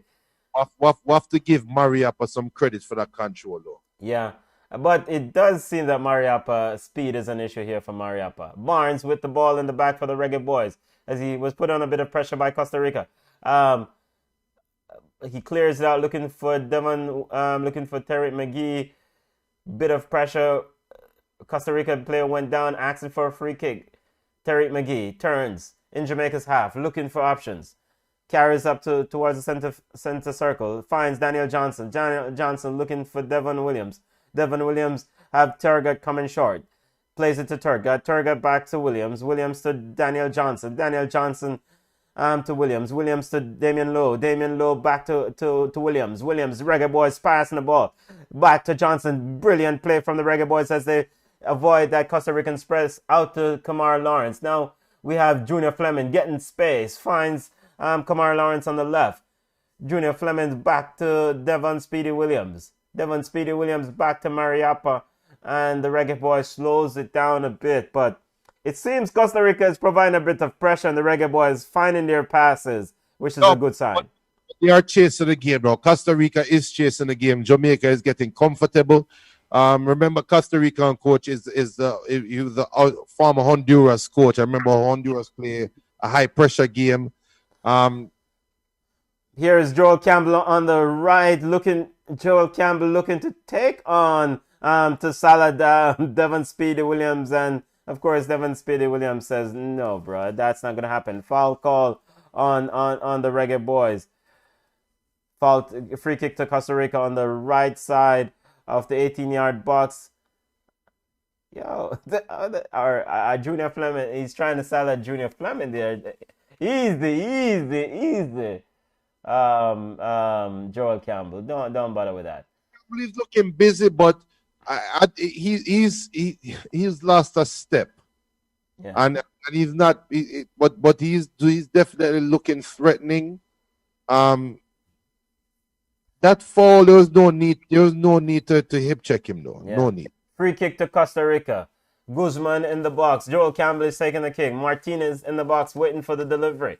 We'll have to give Mariappa some credit for that control, though. Yeah, but it does seem that Mariappa speed is an issue here for Mariappa. Barnes with the ball in the back for the Reggaeboyz as he was put on a bit of pressure by Costa Rica. He clears it out looking for Devon, looking for Terry McGee. Bit of pressure. Costa Rica player went down, asking for a free kick. Terry McGee turns in Jamaica's half, looking for options. carries up towards the center circle, finds Daniel Johnson. Daniel Johnson looking for Devon Williams. Devon Williams have Turgot coming short. Plays it to Turgot. Turgot back to Williams. Williams to Daniel Johnson. Daniel Johnson to Williams. Williams to Damian Lowe. Damian Lowe back to Williams. Williams, Reggaeboyz passing the ball. Back to Johnson. Brilliant play from the Reggaeboyz as they avoid that Costa Rican press out to Kamar Lawrence. Now we have Junior Fleming getting space. Finds Kamar Lawrence on the left. Junior Fleming back to Devon Speedy Williams. Devon Speedy Williams back to Mariappa. And the Reggaeboyz slows it down a bit, but it seems Costa Rica is providing a bit of pressure and the Reggaeboyz finding their passes, which is a good sign. They are chasing the game now. Costa Rica is chasing the game. Jamaica is getting comfortable. Remember, Costa Rican coach he was the former Honduras coach. I remember Honduras play a high pressure game. Here is Joel Campbell on the right, Joel Campbell looking to take on to Salah Devon Speedy Williams, and of course Devon Speedy Williams says no, bro, that's not gonna happen. Foul call on the Reggaeboyz. Free kick to Costa Rica on the right side of the 18-yard box. Yo, our Junior Fleming, he's trying to sell at Junior Fleming there. Easy. Joel Campbell, don't bother with that. He's looking busy, but he's lost a step. Yeah. And he's not. But he's definitely looking threatening. That fall, there's no need to hip check him though. Yeah. No need. Free kick to Costa Rica. Guzman in the box. Joel Campbell is taking the kick. Martinez in the box waiting for the delivery.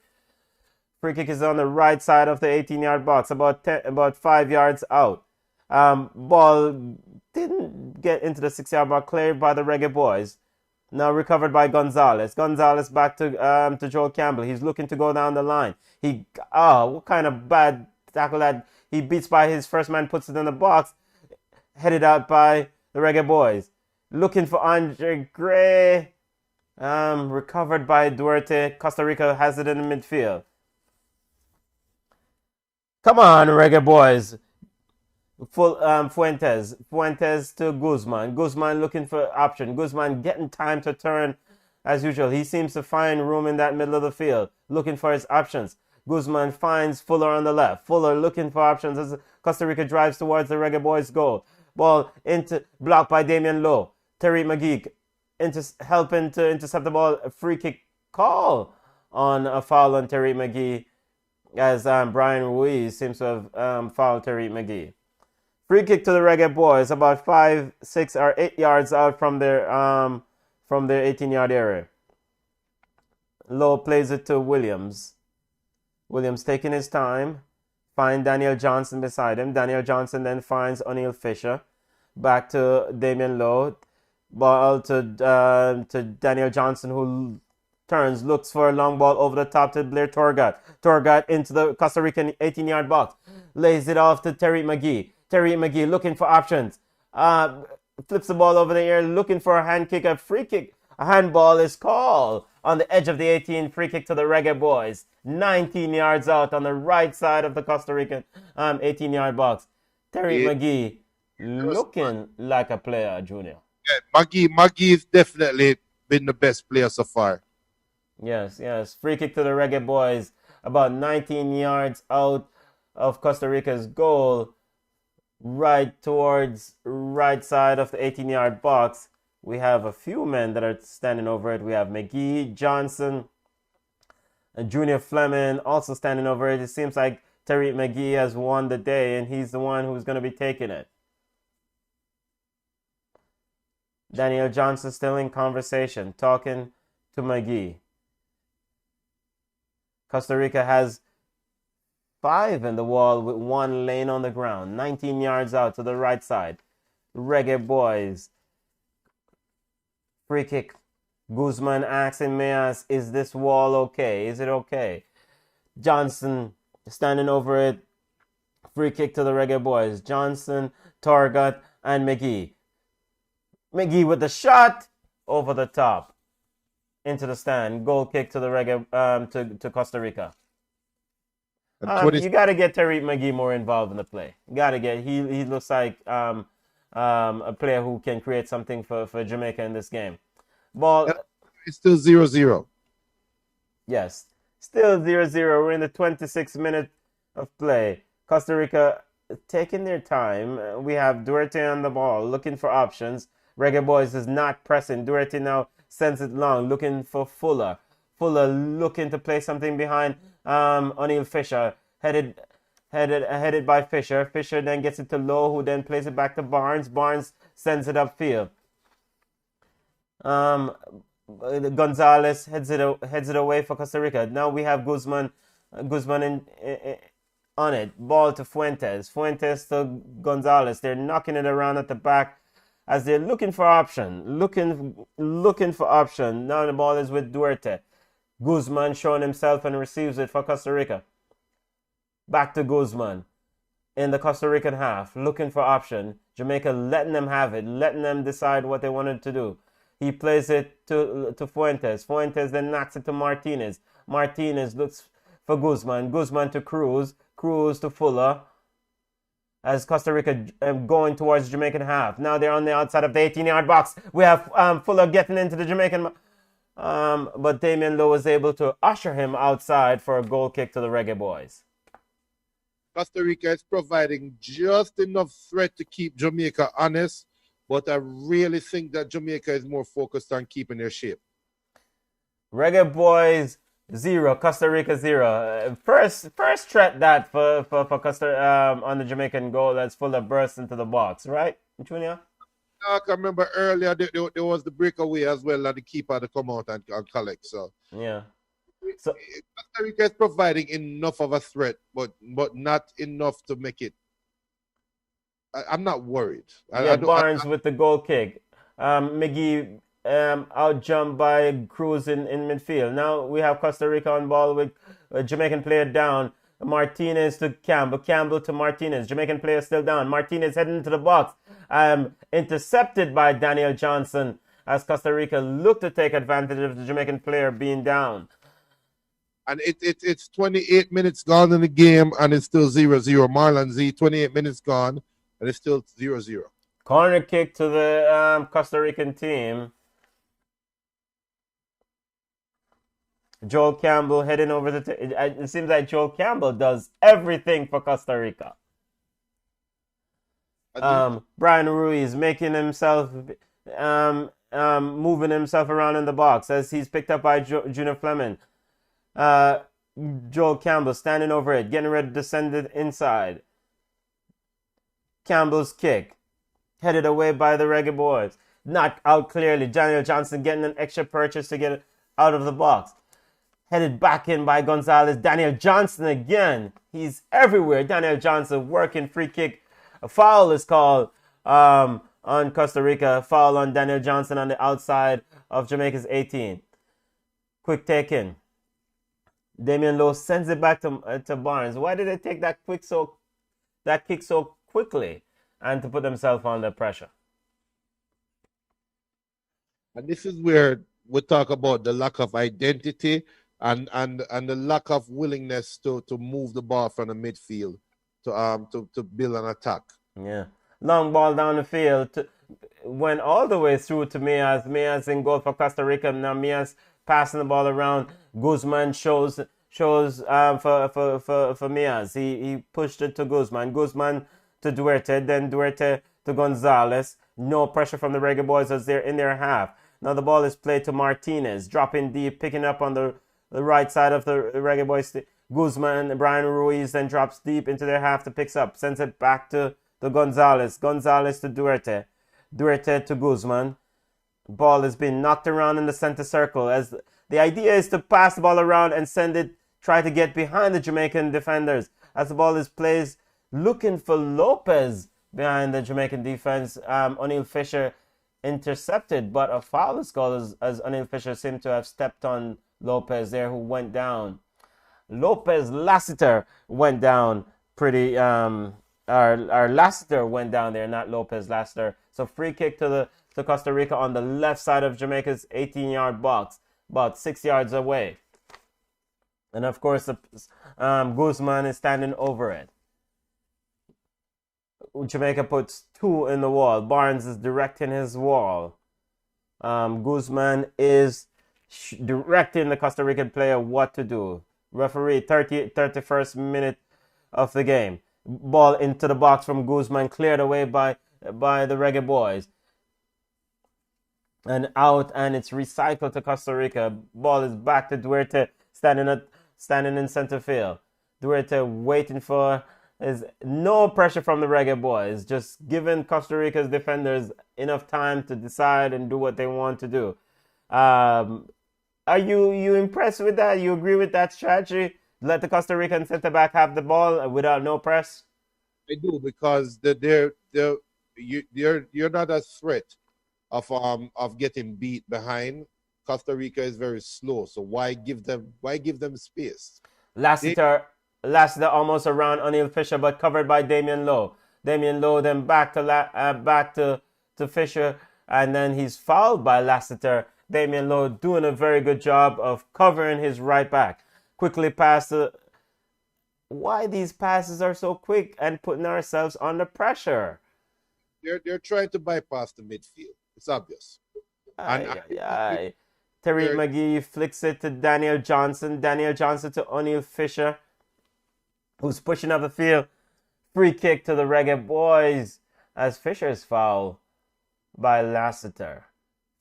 Free kick is on the right side of the 18-yard box, about 5 yards out. Ball didn't get into the 6-yard box, cleared by the Reggaeboyz. Now recovered by Gonzalez. Gonzalez back to Joel Campbell. He's looking to go down the line. What kind of bad tackle that he beats by his first man, puts it in the box, headed out by the Reggaeboyz. Looking for Andre Gray. Recovered by Duarte. Costa Rica has it in the midfield. Come on, Reggaeboyz. Fuentes to Guzman. Guzman looking for option. Guzman getting time to turn as usual. He seems to find room in that middle of the field, looking for his options. Guzman finds Fuller on the left. Fuller looking for options as Costa Rica drives towards the Reggaeboyz goal. Ball blocked by Damian Lowe. Terry McGee helping to intercept the ball. A free kick call on a foul on Terry McGee as Brian Ruiz seems to have fouled Terry McGee. Free kick to the Reggaeboyz, about 5, 6, or 8 yards out from their 18-yard area. Lowe plays it to Williams. Williams taking his time. Find Daniel Johnson beside him. Daniel Johnson then finds O'Neal Fisher. Back to Damian Lowe. Ball to Daniel Johnson, who turns, looks for a long ball over the top to Blair Torgat. Torgat into the Costa Rican 18-yard box. Lays it off to Terry McGee. Terry McGee looking for options. Flips the ball over the air, looking for a hand kick, a free kick. A handball is called on the edge of the 18. Free kick to the Reggaeboyz. 19 yards out on the right side of the Costa Rican 18-yard box. Terry McGee looking like a player, Junior. Yeah, McGee's definitely been the best player so far. Yes. Free kick to the Reggaeboyz. About 19 yards out of Costa Rica's goal. Right towards right side of the 18-yard box. We have a few men that are standing over it. We have McGee, Johnson, and Junior Fleming also standing over it. It seems like Terry McGee has won the day, and he's the one who's going to be taking it. Daniel Johnson still in conversation, talking to McGee. Costa Rica has 5 in the wall with 1 laying on the ground. 19 yards out to the right side. Reggaeboyz. Free kick. Guzman asking Meas, is this wall okay? Is it okay? Johnson standing over it. Free kick to the Reggaeboyz. Johnson, Torgat, and McGee. McGee with the shot over the top into the stand. Goal kick to the to Costa Rica. And 20, You got to get Tariq McGee more involved in the play. Got to get. He looks like a player who can create something for Jamaica in this game. Ball. it's still 0-0. Yes, still 0-0. We're in the 26th minute of play. Costa Rica taking their time. We have Duarte on the ball, looking for options. Reggaeboyz is not pressing. Duarte now sends it long, looking for Fuller. Fuller looking to play something behind O'Neal Fisher, headed by Fisher. Fisher then gets it to Lowe, who then plays it back to Barnes. Barnes sends it upfield. Gonzalez heads it away for Costa Rica. Now we have Guzman on it. Ball to Fuentes. Fuentes to Gonzalez. They're knocking it around at the back as they're looking for option. Looking for option. Now the ball is with Duarte. Guzman showing himself and receives it for Costa Rica. Back to Guzman in the Costa Rican half, looking for option. Jamaica letting them have it, letting them decide what they wanted to do. He plays it to Fuentes. Fuentes then knocks it to Martinez. Martinez looks for Guzman. Guzman to Cruz. Cruz to Fuller. As Costa Rica going towards Jamaican half. Now they're on the outside of the 18-yard box. We have Fuller getting into the Jamaican, but Damian Lowe was able to usher him outside for a goal kick to the Reggaeboyz. Costa Rica is providing just enough threat to keep Jamaica honest, but I really think that Jamaica is more focused on keeping their shape. Reggaeboyz 0, Costa Rica 0. First threat that for Costa on the Jamaican goal that's Fuller burst into the box, right, Junior? I can remember earlier there was the breakaway as well, and the keeper had to come out and collect. So yeah. So Costa Rica is providing enough of a threat, but not enough to make it. I'm not worried. Barnes with the goal kick. McGee out jumped by Cruz in midfield. Now we have Costa Rica on ball with a Jamaican player down. Martinez to Campbell. Campbell to Martinez. Jamaican player still down. Martinez heading into the box. Intercepted by Daniel Johnson as Costa Rica look to take advantage of the Jamaican player being down. And it's 28 minutes gone in the game, and it's still 0-0. Marlon Z, 28 minutes gone, and it's still 0-0. Corner kick to the Costa Rican team. Joel Campbell heading over the... It seems like Joel Campbell does everything for Costa Rica. Brian Ruiz making himself... moving himself around in the box as he's picked up by Junior Fleming. Joel Campbell standing over it, getting ready to send it inside. Campbell's kick, headed away by the Reggaeboyz. Not out clearly. Daniel Johnson getting an extra purchase to get it out of the box. Headed back in by Gonzalez. Daniel Johnson again. He's everywhere. Daniel Johnson working free kick. A foul is called on Costa Rica. Foul on Daniel Johnson on the outside of Jamaica's 18. Quick take in. Damian Lowe sends it back to Barnes. Why did they take that kick so quickly and to put themselves under pressure? And this is where we talk about the lack of identity and the lack of willingness to move the ball from the midfield to build an attack. Yeah. Long ball down the field. Went all the way through to Miaz. Miaz in goal for Costa Rica. Now Miaz passing the ball around. Guzman shows for Miaz. He pushed it to Guzman. Guzman to Duarte. Then Duarte to Gonzalez. No pressure from the Reggaeboyz as they're in their half. Now the ball is played to Martinez. Dropping deep, picking up on the right side of the Reggaeboyz. Guzman, Brian Ruiz then drops deep into their half to picks up. Sends it back to Gonzalez. Gonzalez to Duarte. Duarte to Guzman. Ball is being knocked around in the center circle as the idea is to pass the ball around and send it, try to get behind the Jamaican defenders. As the ball is played, looking for Lopez behind the Jamaican defense. O'Neal Fisher intercepted, but a foul is called as O'Neal Fisher seemed to have stepped on Lopez there, who went down. Lopez Lassiter went down pretty... Our Lassiter went down there, not Lopez Lassiter. So free kick to Costa Rica on the left side of Jamaica's 18-yard box, about 6 yards away. And of course, Guzman is standing over it. Jamaica puts 2 in the wall. Barnes is directing his wall. Guzman is directing the Costa Rican player what to do. Referee, 31st minute of the game. Ball into the box from Guzman, cleared away by the Reggaeboyz. And out, and it's recycled to Costa Rica. Ball is back to Duarte, standing in center field. Duarte waiting for is no pressure from the Reggaeboyz, just giving Costa Rica's defenders enough time to decide and do what they want to do. Are you impressed with that? You agree with that strategy? Let the Costa Rican center back have the ball without no press? I do, because you're not a threat of getting beat behind. Costa Rica is very slow, so why give them space? Lassiter almost around O'Neal Fisher, but covered by Damian Lowe. Damian Lowe then back to Fisher, and then he's fouled by Lassiter. Damian Lowe doing a very good job of covering his right back. Quickly pass to... Why these passes are so quick and putting ourselves under pressure? They're trying to bypass the midfield. It's obvious. Tariq McGee flicks it to Daniel Johnson. Daniel Johnson to O'Neal Fisher, who's pushing up the field. Free kick to the Reggaeboyz as Fisher's foul by Lassiter.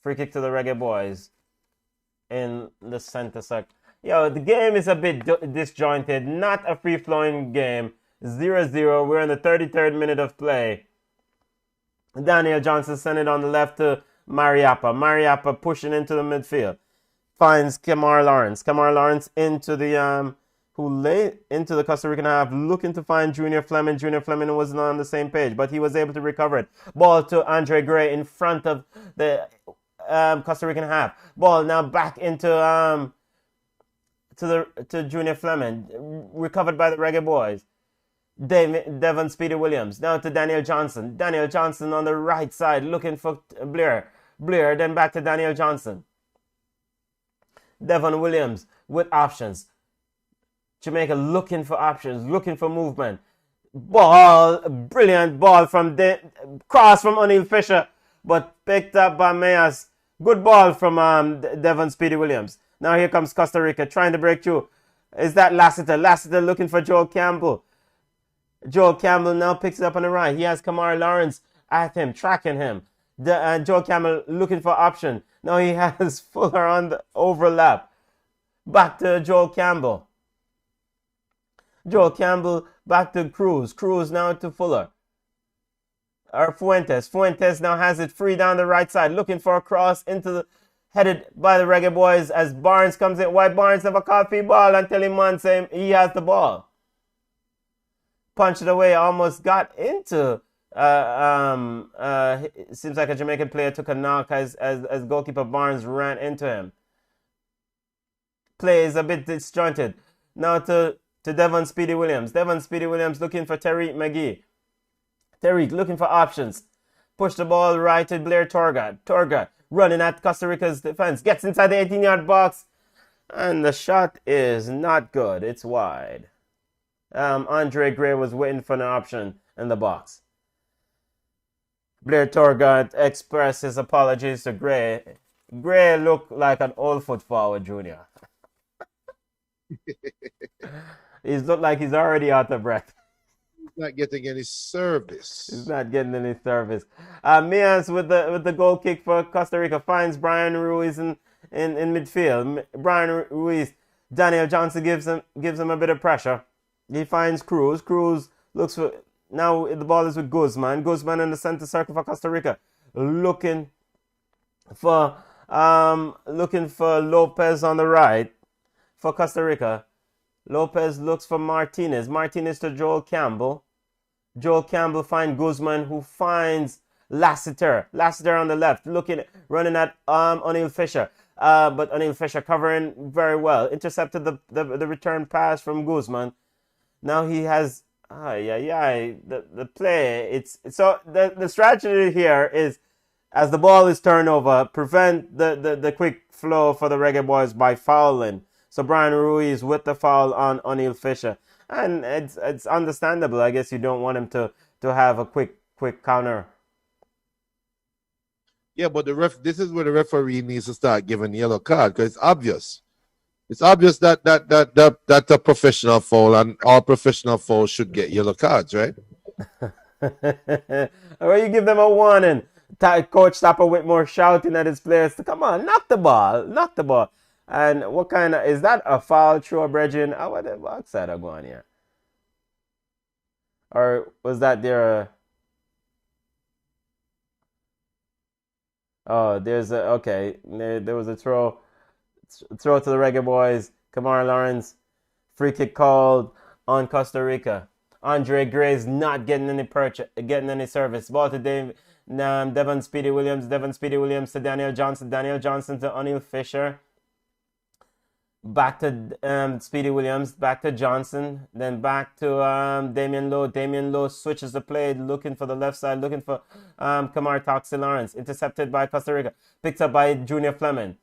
Free kick to the Reggaeboyz in the center circle. Yo, the game is a bit disjointed. Not a free-flowing game. 0-0. We're in the 33rd minute of play. Daniel Johnson sent it on the left to Mariappa. Mariappa pushing into the midfield. Finds Kemar Lawrence. Kemar Lawrence into the into the Costa Rican half, looking to find Junior Fleming. Junior Fleming wasn't on the same page, but he was able to recover it. Ball to Andre Gray in front of the Costa Rican half. Ball now back into to Junior Fleming, recovered by the Reggaeboyz. Devon Speedy Williams now to Daniel Johnson. Daniel Johnson on the right side looking for Blair. Blair then back to Daniel Johnson. Devon Williams with options. Jamaica looking for options, looking for movement. Brilliant ball from cross from O'Neal Fisher, but picked up by Mayas. Good ball from Devon Speedy Williams. Now here comes Costa Rica trying to break through. Is that Lassiter? Lassiter looking for Joel Campbell. Joel Campbell now picks it up on the right. He has Kemar Lawrence at him, tracking him. Joel Campbell looking for option. Now he has Fuller on the overlap. Back to Joel Campbell. Joel Campbell back to Cruz. Cruz now to Fuller. Or Fuentes. Fuentes now has it free down the right side. Looking for a cross into the... Headed by the Reggaeboyz as Barnes comes in. Why Barnes never caught free ball until Iman saying he has the ball. Punched it away. Almost got into... it seems like a Jamaican player took a knock as goalkeeper Barnes ran into him. Play is a bit disjointed. Now to Devon Speedy Williams. Devon Speedy Williams looking for Tariq McGee. Tariq looking for options. Push the ball right to Blair Torgat. Torgat running at Costa Rica's defense. Gets inside the 18-yard box. And the shot is not good. It's wide. Andre Gray was waiting for an option in the box. Blair Torgat expressed his apologies to Gray. Gray looked like an old foot forward junior. He looked like he's already out of breath. He's not getting any service. He's not getting any service. Mias with the goal kick for Costa Rica finds Brian Ruiz in midfield. Brian Ruiz, Daniel Johnson gives him a bit of pressure. He finds Cruz. Cruz looks for... Now the ball is with Guzman. Guzman in the center circle for Costa Rica. Looking for Lopez on the right for Costa Rica. Lopez looks for Martinez. Martinez to Joel Campbell. Joel Campbell finds Guzman, who finds Lassiter. Lassiter on the left, running at O'Neal Fisher. But O'Neal Fisher covering very well. Intercepted the return pass from Guzman. Now he has the play. It's so the strategy here is, as the ball is turned over, prevent the quick flow for the Reggaeboyz by fouling. So Brian Ruiz with the foul on O'Neal Fisher. And it's understandable. I guess you don't want him to have a quick counter. Yeah, but this is where the referee needs to start giving yellow card because it's obvious. It's obvious that that's a professional foul, and all professional fouls should get yellow cards, right? Or you give them a warning. Coach Tapper Whitmore shouting at his players to come on, knock the ball. And what kind of is that a foul throw, Bridging? Oh, what the box side are going here? Or was that their? Oh, there's a okay. There was a throw to the Reggaeboyz. Kamar Lawrence, free kick called on Costa Rica. Andre Gray's not getting any service. Ball to Devon Speedy Williams to Daniel Johnson to O'Neal Fisher. Back to Speedy Williams, back to Johnson, then back to Damian Lowe. Damian Lowe switches the play, looking for the left side, looking for Kamar Toxie Lawrence. Intercepted by Costa Rica, picked up by Junior Fleming.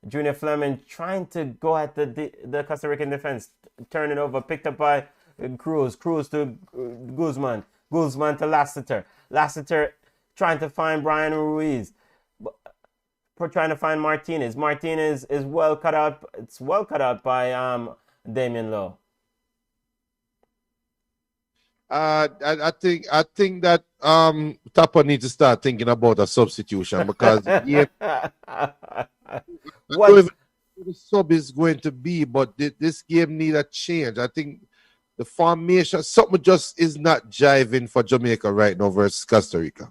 Junior Fleming trying to go at the Costa Rican defense, turn it over, picked up by Cruz to Guzman to Lassiter trying to find Brian Ruiz. Trying to find Martinez. Martinez is well cut out. It's well cut out by Damian Lowe. I think that Tapper needs to start thinking about a substitution because what the sub is going to be, but this game needs a change. I think the formation, something just is not jiving for Jamaica right now versus Costa Rica.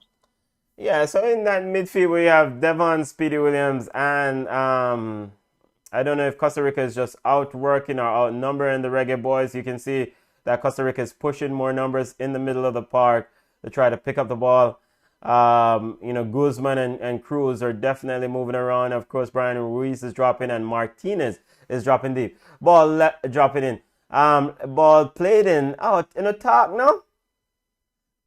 Yeah, so in that midfield we have Devon Speedy Williams and I don't know if Costa Rica is just outworking or outnumbering the Reggaeboyz. You can see that Costa Rica is pushing more numbers in the middle of the park to try to pick up the ball. Guzman and Cruz are definitely moving around. Of course, Brian Ruiz is dropping and Martinez is dropping deep. Ball dropping in. Ball played in a talk now.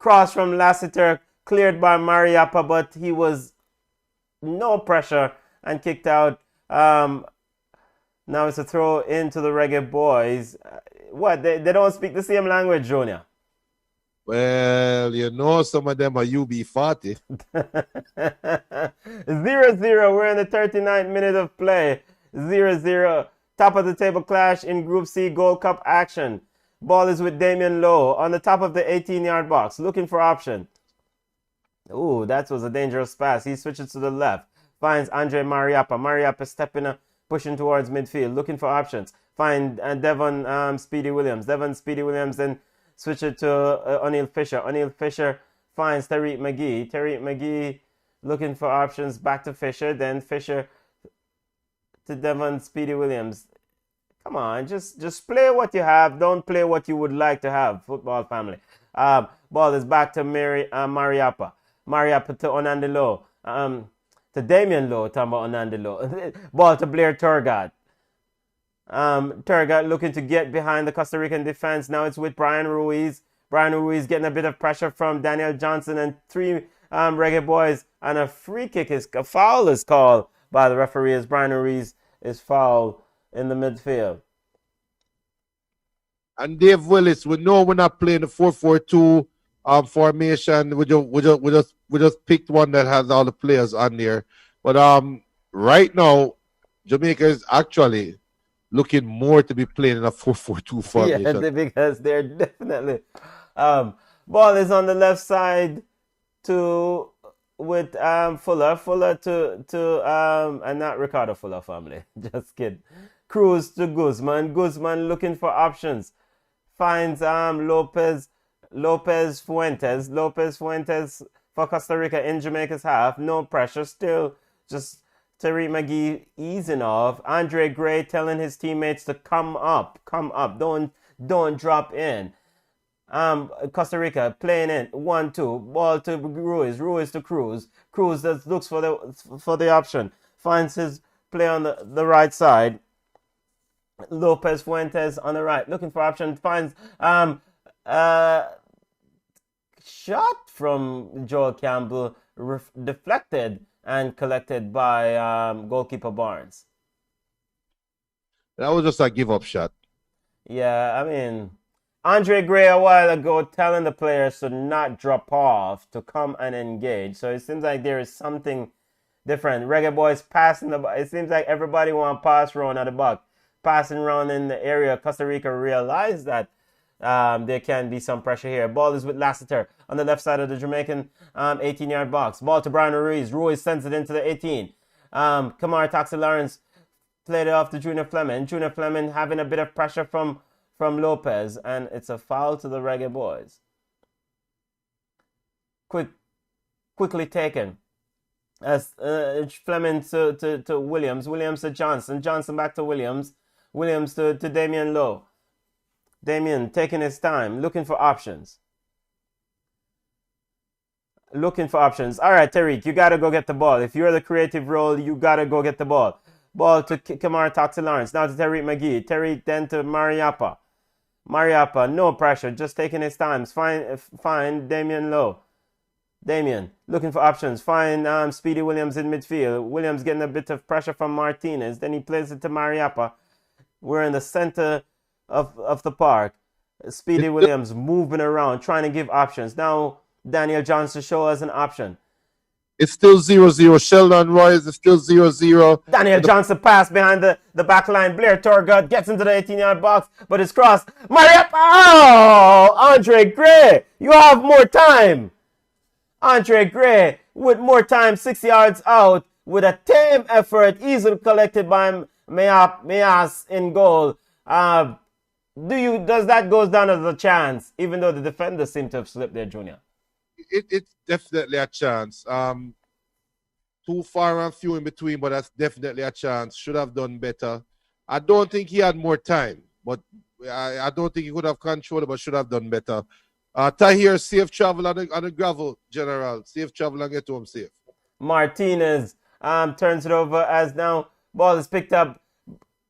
Cross from Lassiter, cleared by Mariappa, but he was no pressure and kicked out. Now it's a throw into the Reggaeboyz. What, they don't speak the same language, Junior? Well, some of them are UB40. 0-0. We're in the 39th minute of play. 0-0. Top of the table clash in Group C Gold Cup action. Ball is with Damian Lowe on the top of the 18-yard box, looking for option. Ooh, that was a dangerous pass. He switches to the left. Finds Andre Mariappa. Mariappa stepping up, pushing towards midfield, looking for options. Find Devon Speedy Williams. Devon Speedy Williams then switch it to O'Neal Fisher. O'Neal Fisher finds Tariq McGee. Tariq McGee looking for options. Back to Fisher. Then Fisher to Devon Speedy Williams. Come on, just play what you have. Don't play what you would like to have, football family. Ball is back to Mariappa. Mariappa to Onandi Lowe. To Damian Lowe, talking about Onandi Lowe. Ball to Blair Turgott. Turgott looking to get behind the Costa Rican defense. Now it's with Brian Ruiz. Brian Ruiz getting a bit of pressure from Daniel Johnson and three Reggaeboyz. And a foul is called by the referee as Brian Ruiz is fouled in the midfield. And Dave Willis, we know we're not playing the 4-4-2 formation. We just picked one that has all the players on there. But right now, Jamaica is actually looking more to be playing in a 4-4-2 formation. Yeah, because they're definitely. Ball is on the left side with Fuller to and not Ricardo Fuller family. Just kidding. Cruz to Guzman. Guzman looking for options. Finds Lopez Fuentes. Lopez Fuentes for Costa Rica in Jamaica's half. No pressure. Still just Tariq McGee easing off. Andre Gray telling his teammates to come up. Don't drop in. Costa Rica playing in 1-2. Ball to Ruiz to Cruz. Cruz looks for the option. Finds his play on the right side. Lopez Fuentes on the right, looking for option. Finds shot from Joel Campbell deflected and collected by goalkeeper Barnes. That was just a give up shot. Yeah, I mean, Andre Gray a while ago telling the players to not drop off, to come and engage. So it seems like there is something different. Reggaeboyz passing the ball. It seems like everybody want pass round at the buck. Passing around in the area. Costa Rica realized that there can be some pressure here. Ball is with Lassiter on the left side of the Jamaican 18-yard box. Ball to Brian Ruiz. Ruiz sends it into the 18. Kamar Taxi Lawrence played it off to Junior Fleming. Junior Fleming having a bit of pressure from Lopez, and it's a foul to the Reggaeboyz. Quickly taken. As Fleming to Williams. Williams to Johnson. Johnson back to Williams. Williams to Damian Lowe. Damian taking his time, looking for options. All right, Tariq, you got to go get the ball. If you're the creative role, you got to go get the ball. Ball to Kamara Toxie Lawrence. Now to Tariq McGee. Tariq then to Mariappa. No pressure, just taking his time. Find Damian Lowe. Damian looking for options. Find Speedy Williams in midfield. Williams getting a bit of pressure from Martinez. Then he plays it to Mariappa. We're in the center of the park. Speedy Williams moving around, trying to give options. Now Daniel Johnson show us an option. It's still 0-0. Sheldon Royce is still 0-0. Daniel Johnson pass behind the back line. Blair Torgut gets into the 18-yard box, but it's crossed. Mariappa! Oh! Andre Gray, you have more time. Andre Gray with more time, 6 yards out, with a tame effort, easily collected by Mayas in goal. Does that goes down as a chance, even though the defenders seem to have slipped there, Junior? It's definitely a chance. Too far and few in between, but that's definitely a chance. Should have done better. I don't think he had more time, but I don't think he could have controlled it, but should have done better. Tahir, safe travel on the gravel, General. Safe travel and get home safe. Martinez turns it over as now ball is picked up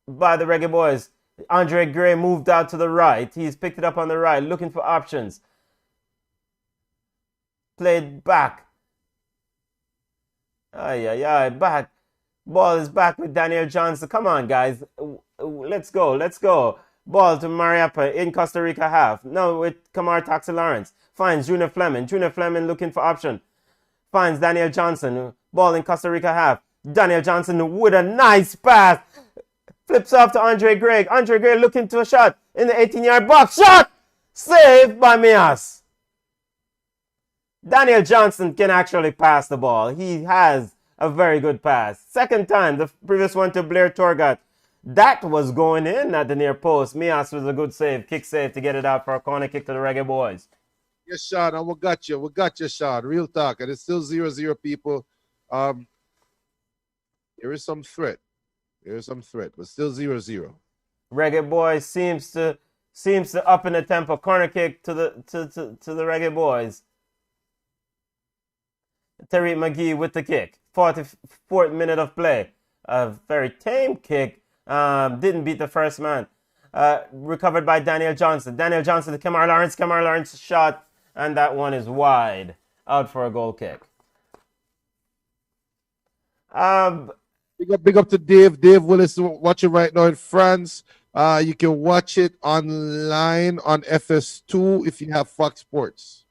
by the Reggaeboyz. Andre Gray moved out to the right. He's picked it up on the right, looking for options. Played back. Back. Ball is back with Daniel Johnson. Come on, guys. Let's go. Ball to Mariappa in Costa Rica half. Now with Kamar Taxi Lawrence. Finds Junior Fleming. Junior Fleming looking for option. Finds Daniel Johnson. Ball in Costa Rica half. Daniel Johnson with a nice pass. Flips off to Andre Gray. Andre Gray looking to a shot in the 18-yard box. Shot! Saved by Mias. Daniel Johnson can actually pass the ball. He has a very good pass. Second time, the previous one to Blair Torgut. That was going in at the near post. Mias was a good save, kick save to get it out for a corner kick to the Reggaeboyz. Yes, Sean, and we got you, Sean. Real talk. And it's still 0-0, people. There is some threat. But still 0-0. Reggaeboyz seems to up in the tempo. Corner kick to the Reggaeboyz. Tariq McGee with the kick. 44th minute of play. A very tame kick. Didn't beat the first man. Recovered by Daniel Johnson. Daniel Johnson to Kamar Lawrence. Kamar Lawrence shot, and that one is wide. Out for a goal kick. Big up to Dave. Dave Willis watching right now in France. You can watch it online on FS2 if you have Fox Sports.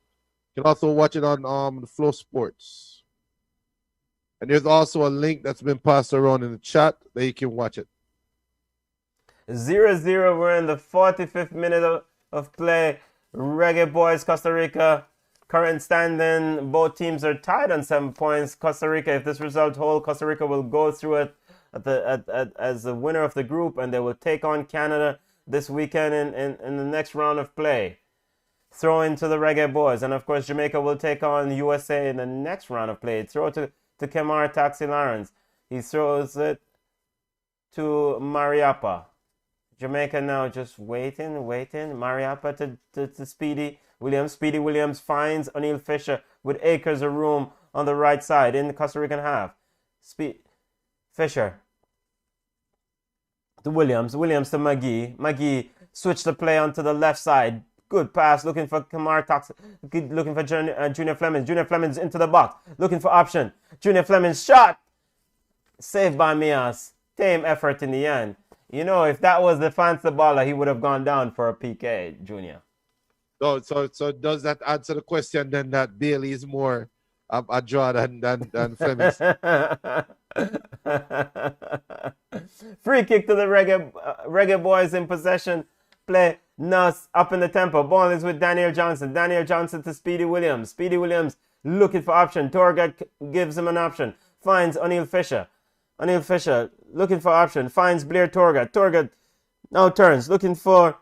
You can also watch it on Flow Sports. And there's also a link that's been passed around in the chat that you can watch it. 0-0. We're in the 45th minute of play. Reggaeboyz, Costa Rica. Current standing, both teams are tied on 7 points. Costa Rica, if this result holds, Costa Rica will go through it as the winner of the group, and they will take on Canada this weekend in the next round of play. Throw into the Reggaeboyz, and of course Jamaica will take on USA in the next round of play. Throw to Kamar Taxi Lawrence. He throws it to Mariappa. Jamaica now just waiting. Mariappa to Speedy Williams. Speedy Williams finds O'Neal Fisher with acres of room on the right side in the Costa Rican half. Fisher to Williams. Williams to McGee. McGee switched the play onto the left side. Good pass, looking for Kamar Tox, looking for Junior Fleming. Junior Fleming's into the box, looking for option. Junior Fleming's shot. Saved by Mias. Tame effort in the end. You know, if that was the fancy baller, he would have gone down for a PK, Junior. So does that answer the question then that Bailey is more a draw than Fleming? Free kick to the Reggae Boys in possession. Play Nuss up in the tempo. Ball is with Daniel Johnson. Daniel Johnson to Speedy Williams. Speedy Williams looking for option. Torgat gives him an option. Finds O'Neill Fisher. O'Neill Fisher looking for option. Finds Blair Torgat. Torgat now turns. Looking for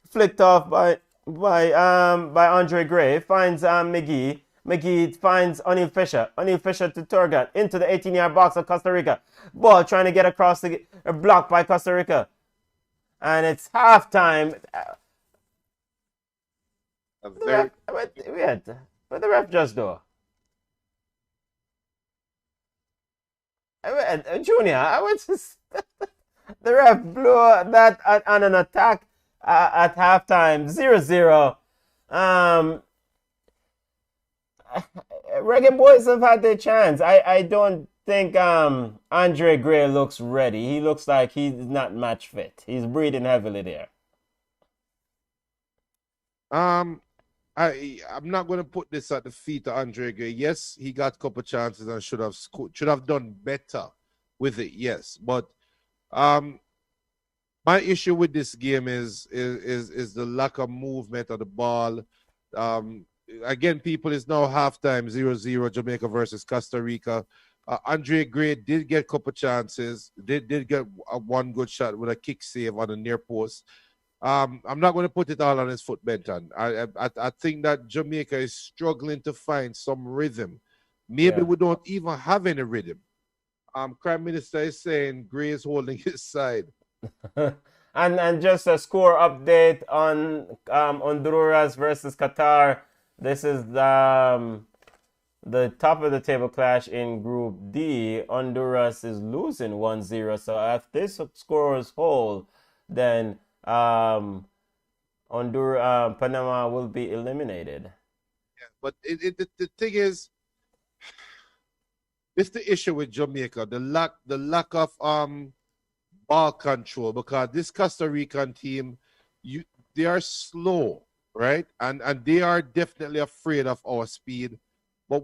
flicked off by Andre Gray. Finds McGee. McGee finds O'Neill Fisher. O'Neill Fisher to Torgat into the 18-yard box of Costa Rica. Ball trying to get across the block by Costa Rica. And it's halftime. What the ref just do? Junior, the ref blew that on an attack at halftime. 0-0. Reggae Boys have had their chance. I don't think Andre Gray looks ready. He looks like he's not match fit. He's breathing heavily there. I'm not going to put this at the feet of Andre Gray. Yes, he got a couple chances and should have done better with it. Yes, but my issue with this game is the lack of movement of the ball. Again, people, is now halftime 0-0 Jamaica versus Costa Rica. Andre Gray did get a couple chances. Did get one good shot with a kick save on the near post. I'm not going to put it all on his foot, Benton. I think that Jamaica is struggling to find some rhythm. Maybe we don't even have any rhythm. Prime Minister is saying Gray is holding his side. and just a score update on Honduras versus Qatar. This is the top of the table clash in Group D. Honduras is losing 1-0. So if this scores hold, then Panama will be eliminated. Yeah, but the thing is, it's the issue with Jamaica, the lack of ball control, because this Costa Rican team, they are slow, right? And they are definitely afraid of our speed. But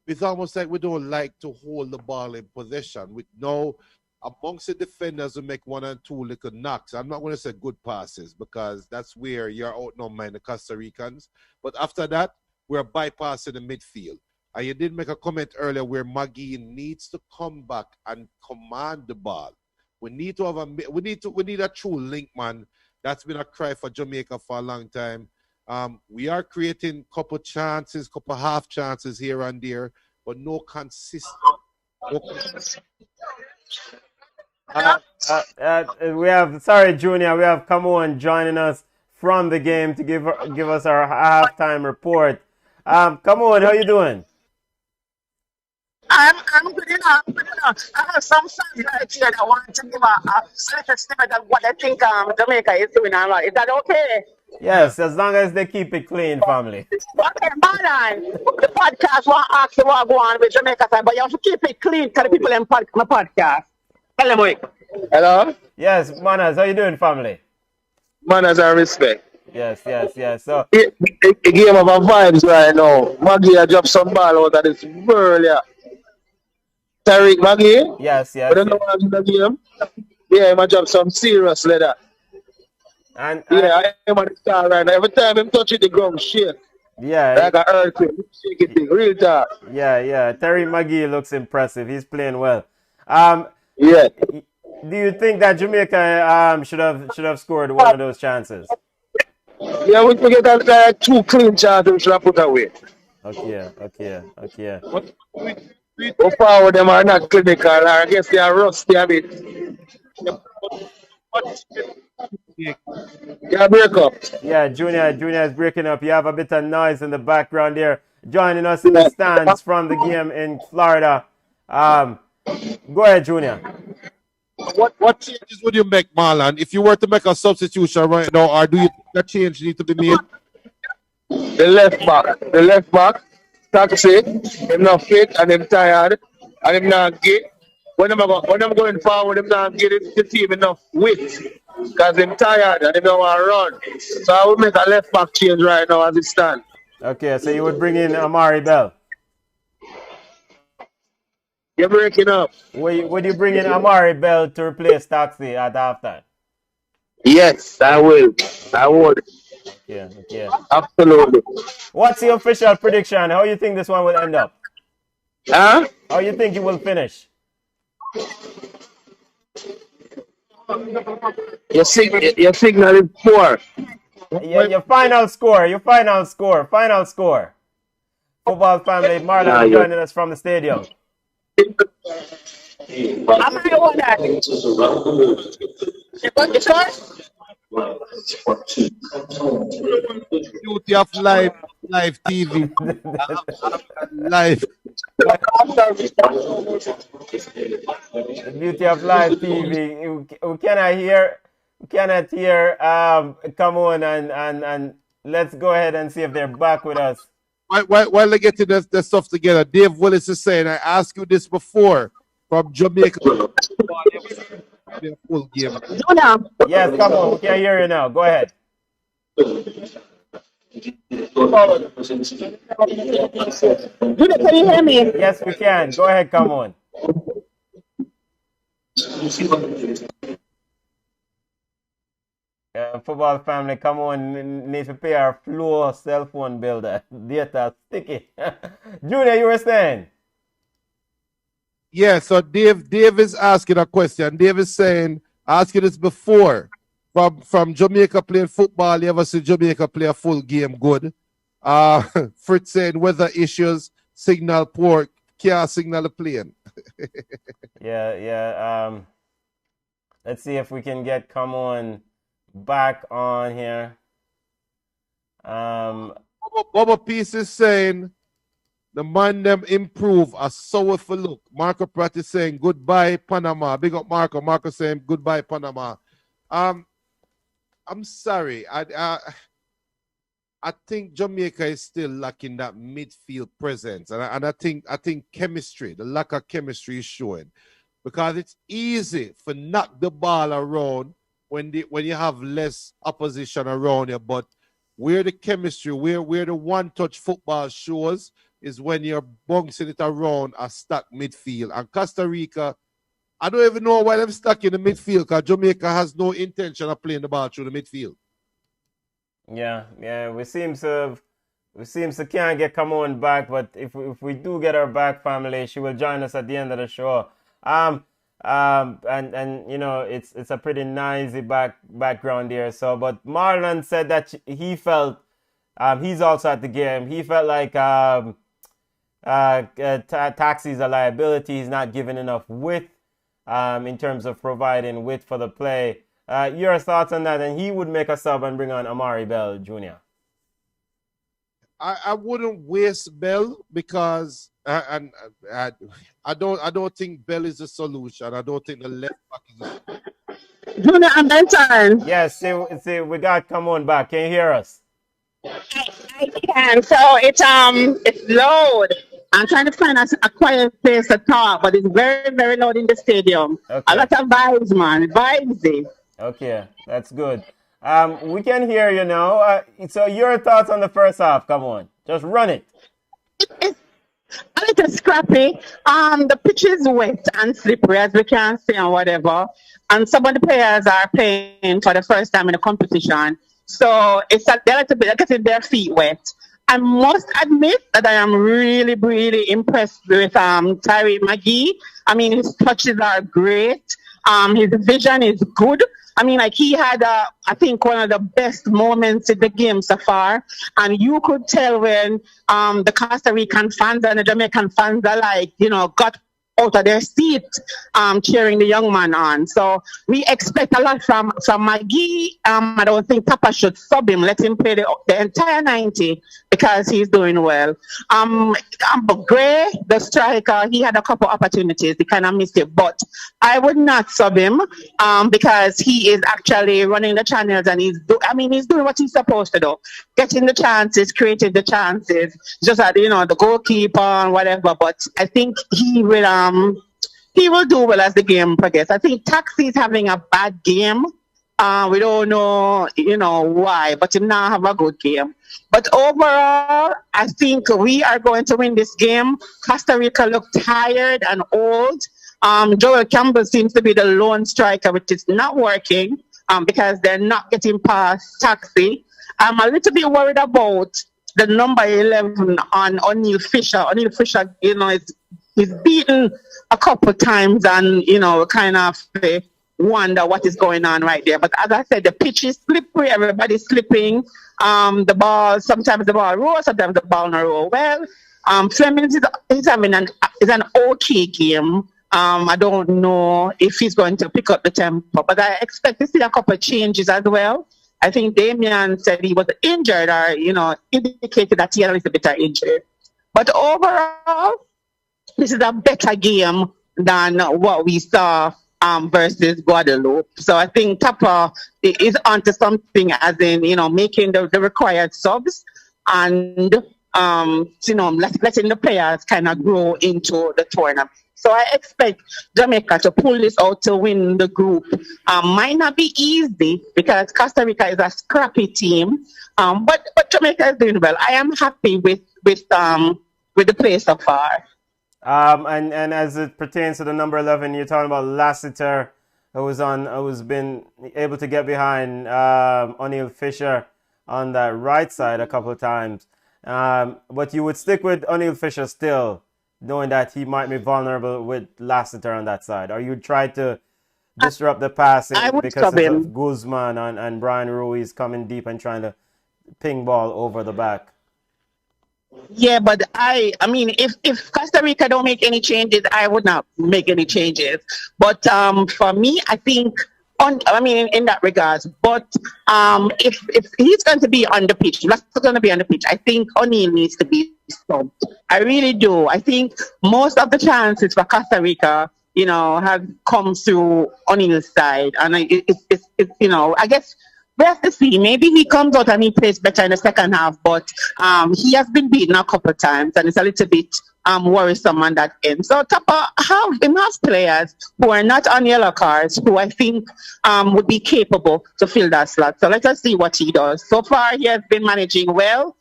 it's almost like we don't like to hold the ball in possession. We know amongst the defenders who make one and two little knocks. I'm not going to say good passes, because that's where you're outnumbering the Costa Ricans. But after that, we're bypassing the midfield. And you did make a comment earlier where McGee needs to come back and command the ball. We need to have we need a true link man. That's been a cry for Jamaica for a long time. We are creating couple chances, couple half chances here and there, but no consistent. We have Junior. We have Camon joining us from the game to give us our halftime report. Camon, how you doing? I'm good enough. I have some fans right here that want to give a special snippet of what they think Jamaica is doing. Is that okay? Yes, as long as they keep it clean, family. Okay, hold on. The podcast want to ask you what go on with Jamaica side, but you have to keep it clean because the people in my podcast. Tell them, wait. Hello? Yes, Manners, how you doing, family? Manners and respect. Yes. So It gave up a vibes right now. Maggie, I dropped some ball out of this earlier. Tariq Maggie? Yes. I don't know what I'm the game. Yeah, I dropped some serious leather. And I am on the star right now. Every time I'm touching the ground, shit. Yeah. Like an earthquake. Shake it, real talk. Yeah. Terry McGee looks impressive. He's playing well. Yeah. Do you think that Jamaica should have scored one of those chances? Yeah, we get two clean chances we should have put away. Okay. How far them are not clinical, or I guess they are rusty a bit. Yeah, break up. Yeah, Junior is breaking up. You have a bit of noise in the background there. Joining us in the stands from the game in Florida. Go ahead, Junior. What changes would you make, Marlon, if you were to make a substitution right now, or do you think that change need to be made? The left back, taxi, him not fit and him tired and him not get. when I'm going forward, I'm not giving the team enough width because I'm tired and they don't want to run. So I will make a left back change right now as it stands. Okay, so you would bring in Amari Bell. You're breaking up. Would you bring in Amari Bell to replace Taxi at halftime? Yes, I will. I would. Yeah, okay. Absolutely. What's your official prediction? How you think this one will end up? Huh? How you think you will finish? Your signal is poor. Your final score. Your final score. Final score. Football family, Marlon joining us from the stadium. I'm not going that. Beauty of live TV. Live. The beauty of live TV. We cannot hear come on and let's go ahead and see if they're back with us. While they getting the stuff together, Dave Willis is saying, I asked you this before from Jamaica. Full game. Yes, come on. We can hear you now. Go ahead. Can you hear me? Yes, we can. Go ahead. Come on. Football family, come on. Need to pay our floor cell phone bill. That data sticky. Junior, you were saying? Yeah, so Dave is asking a question. Dave is saying, I asked you this before. From Jamaica playing football, you ever see Jamaica play a full game good? Fritz saying weather issues, signal poor, can't signal the plane. Yeah. Let's see if we can get come on back on here. Bubba Peace is saying the man them improve a sorrowful look. Marco Pratt is saying goodbye Panama. Big up Marco. Marco saying goodbye Panama. I'm sorry. I think Jamaica is still lacking that midfield presence, and I think chemistry, the lack of chemistry is showing, because it's easy for knock the ball around when you have less opposition around you, but where the chemistry, where the one-touch football shows is when you're bouncing it around a stuck midfield. And Costa Rica, I don't even know why they're stuck in the midfield, because Jamaica has no intention of playing the ball through the midfield. Yeah. We seems to can't get come on back, but if we do get her back, family, she will join us at the end of the show. And you know, it's a pretty noisy background here. So, but Marlon said that he felt he's also at the game. He felt like Taxi's a liability. He's not giving enough width in terms of providing width for the play. Your thoughts on that? And he would make a sub and bring on Amari Bell Jr. I wouldn't waste Bell, because I don't think Bell is the solution. I don't think the left back is the solution. Junior, I'm entering. Yes, see, we got come on back. Can you hear us? I can. So it's loud. I'm trying to find a quiet place to talk, but it's very, very loud in the stadium. Okay. A lot of vibes, man. Vibes. Okay, that's good. We can hear you now. So your thoughts on the first half? Come on, just run it. It's a little scrappy. The pitch is wet and slippery, as we can see, and whatever. And some of the players are playing for the first time in the competition, so they're a little bit getting their feet wet. I must admit that I am really, really impressed with Tyree McGee. I mean, his touches are great. His vision is good. I mean, like, he had, I think, one of the best moments in the game so far. And you could tell when the Costa Rican fans and the Jamaican fans are like, you know, got out of their seat cheering the young man on. So we expect a lot from McGee. I don't think Papa should sub him. Let him play the entire 90 because he's doing well. Gray, the striker, he had a couple opportunities. He kind of missed it. But I would not sub him because he is actually running the channels, and he's doing what he's supposed to do. Getting the chances, creating the chances, just at, you know, the goalkeeper and whatever. But I think he will he will do well as the game progresses. I think Taxi is having a bad game. We don't know, why, but he now have a good game. But overall, I think we are going to win this game. Costa Rica look tired and old. Joel Campbell seems to be the lone striker, which is not working because they're not getting past Taxi. I'm a little bit worried about the number 11 on O'Neal Fisher. O'Neal Fisher, is beaten a couple times and, kind of wonder what is going on right there. But as I said, the pitch is slippery. Everybody's slipping. Sometimes the ball rolls, sometimes the ball not roll well. Fleming is having an okay game. I don't know if he's going to pick up the tempo, but I expect to see a couple of changes as well. I think Damian said he was injured or, indicated that he had a little bit of injury. But overall, this is a better game than what we saw versus Guadeloupe. So I think Tapa is onto something, as in, making the required subs and, letting the players kind of grow into the tournament. So I expect Jamaica to pull this out to win the group. Might not be easy because Costa Rica is a scrappy team, but Jamaica is doing well. I am happy with the play so far. And as it pertains to the number 11, you're talking about Lassiter, who's been able to get behind O'Neal Fisher on that right side a couple of times. But you would stick with O'Neal Fisher still, knowing that he might be vulnerable with Lassiter on that side, or you'd try to disrupt the passing because of Guzman and Brian Ruiz coming deep and trying to ping ball over the back. Yeah, but I mean, if Costa Rica don't make any changes, I would not make any changes. But for me, I think in that regards. But if he's going to be on the pitch, Lassiter's going to be on the pitch, I think O'Neal needs to be stopped. I really do. I think most of the chances for Costa Rica, have come through O'Neal's side, and it's I guess we have to see. Maybe he comes out and he plays better in the second half, but he has been beaten a couple of times, and it's a little bit worrisome on that end. So Tapa have enough players who are not on yellow cards who I think would be capable to fill that slot. So let us see what he does. So far, he has been managing well.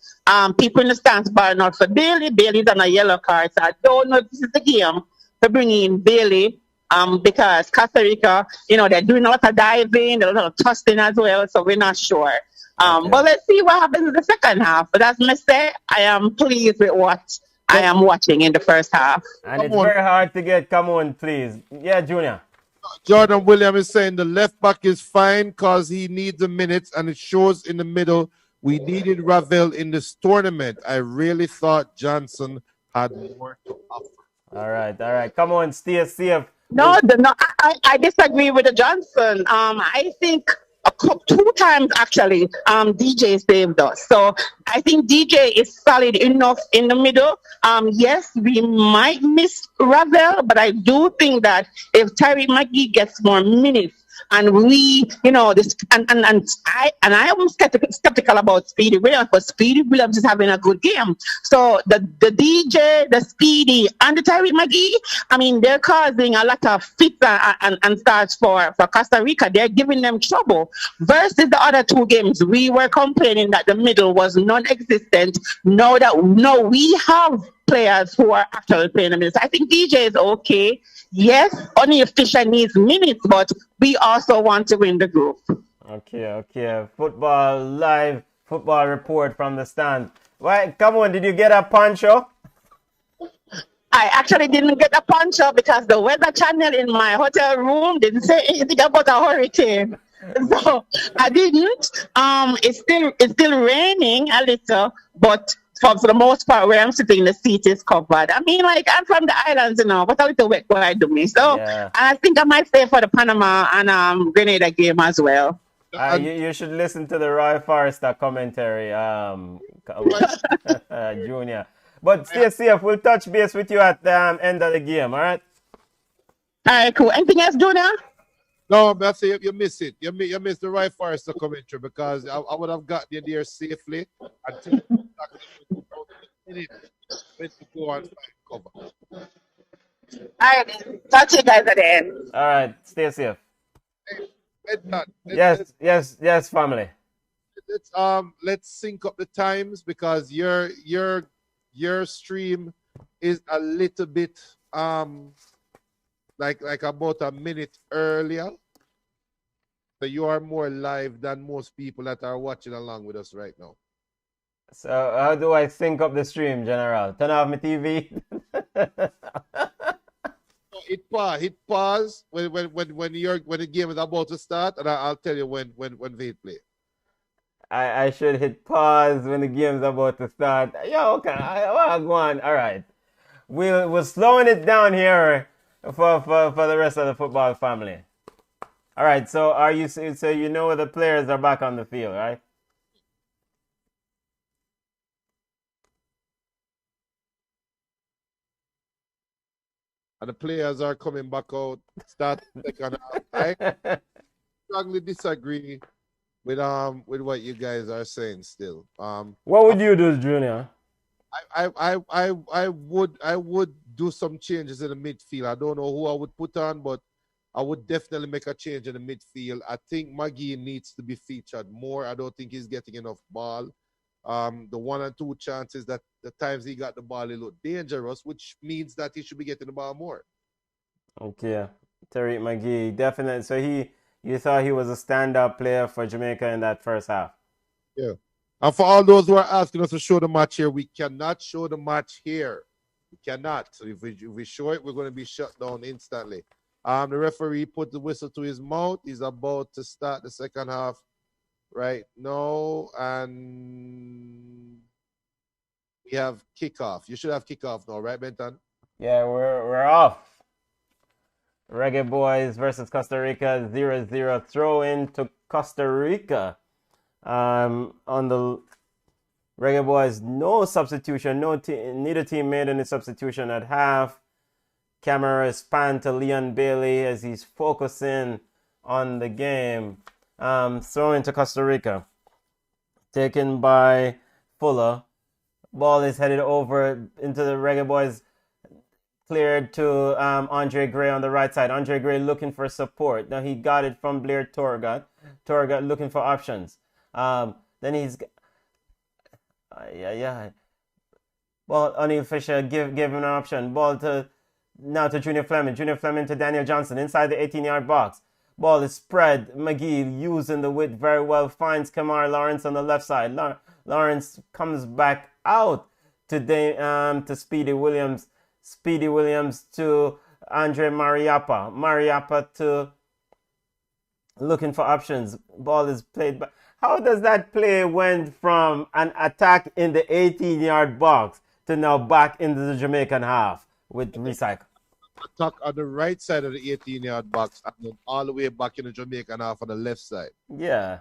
People in the stands bar not for Bailey. Bailey's on a yellow card, so I don't know if this is the game to bring in Bailey. Because Costa Rica, they're doing a lot of diving, a lot of tossing as well, so we're not sure. Okay. But let's see what happens in the second half. But as I say, I am pleased with what I am watching in the first half. And it's very hard to get. Come on, please. Yeah, Junior. Jordan Williams is saying the left back is fine because he needs the minutes, and it shows in the middle. We needed Ravel in this tournament. I really thought Johnson had more to offer. All right. Come on, stay safe. No, I disagree with the Johnson. I think two times actually, DJ saved us. So I think DJ is solid enough in the middle. Yes, we might miss Ravel, but I do think that if Tyree McGee gets more minutes, and we, this, and I am skeptical about Speedy Williams, but Speedy Williams is having a good game. So the DJ, the Speedy, and the Tyree McGee, I mean, they're causing a lot of fits and starts for Costa Rica. They're giving them trouble. Versus the other two games, we were complaining that the middle was non-existent. Now we have players who are actually playing the minutes. I think DJ is okay. Yes, O'Neal Fisher needs minutes, but we also want to win the group. Okay. Football report from the stand. Well, come on, did you get a poncho? I actually didn't get a poncho because the weather channel in my hotel room didn't say anything about a hurricane. So I didn't. It's still raining a little, but for the most part, where I'm sitting, the seat is covered. I mean, I'm from the islands, but a little wet boy do me. So yeah. I think I might stay for the Panama and Grenada game as well. You should listen to the Roy Forrester commentary, Junior. But stay safe. We'll touch base with you at the end of the game, all right? All right, cool. Anything else, Junior? No, that's it. You miss it. You miss the Roy Forrester commentary because I would have gotten you there safely until when to go and find cover. All right. Talk to you guys at the end. All right, stay safe. Let's, Yes, family. let's sync up the times because your stream is a little bit like about a minute earlier. So you are more live than most people that are watching along with us right now. So how do I sync up the stream, General? Turn off my TV. Hit pause when the game is about to start, and I'll tell you when they play. I should hit pause when the game's about to start. Yeah, okay. I'll go on. All right. We're slowing it down here for the rest of the football family. All right. So so you know the players are back on the field, right? And the players are coming back out. Start second half. I strongly disagree with what you guys are saying still. What would you do, Junior? I would do some changes in the midfield. I don't know who I would put on, but I would definitely make a change in the midfield. I think McGee needs to be featured more. I don't think he's getting enough ball. The 1 and 2 chances that the times he got the ball, he looked dangerous, which means that he should be getting the ball more. Okay, Tariq McGee, definitely. So you thought he was a stand-up player for Jamaica in that first half? Yeah. And for all those who are asking us to show the match here, we cannot show the match here. We cannot. So if we show it, we're going to be shut down instantly. The referee put the whistle to his mouth. He's about to start the second half right now, and we have kickoff. You should have kickoff now, right, Benton? Yeah, we're off. Reggaeboyz versus Costa Rica, 0-0 throw in to Costa Rica. On the Reggaeboyz, no substitution. Neither team made any substitution at half. Camera is panned to Leon Bailey as he's focusing on the game. Throw into Costa Rica. Taken by Fuller. Ball is headed over into the Reggaeboyz. Cleared to Andre Gray on the right side. Andre Gray looking for support. Now he got it from Blair Torgat. Torgat looking for options. Then he's... Ball, O'Neal Fisher give him an option. Ball now to Junior Fleming. Junior Fleming to Daniel Johnson inside the 18-yard box. Ball is spread. McGee using the width very well. Finds Kamar Lawrence on the left side. Lawrence comes back out to Speedy Williams. Speedy Williams to Andre Mariappa. Mariappa to looking for options. Ball is played back. How does that play went from an attack in the 18-yard box to now back into the Jamaican half with recycle? Attack on the right side of the 18-yard box and then all the way back in the Jamaican half on the left side. Yeah.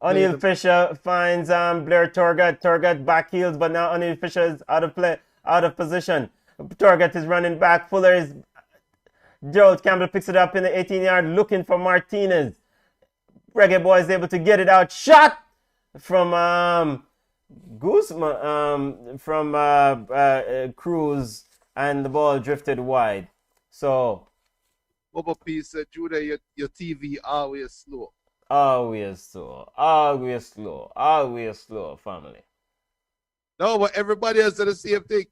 O'Neal Fisher finds Blair Torgat. Torgat back heels, but now O'Neal Fisher is out of position. Torgat is running back. Fuller is... Gerald Campbell picks it up in the 18-yard looking for Martinez. Reggaeboyz able to get it out. Shot from Guzman, from Cruz, and the ball drifted wide. So... Bubba P said, Judah, your TV always slow. Always slow, family. No, but everybody else said the same thing.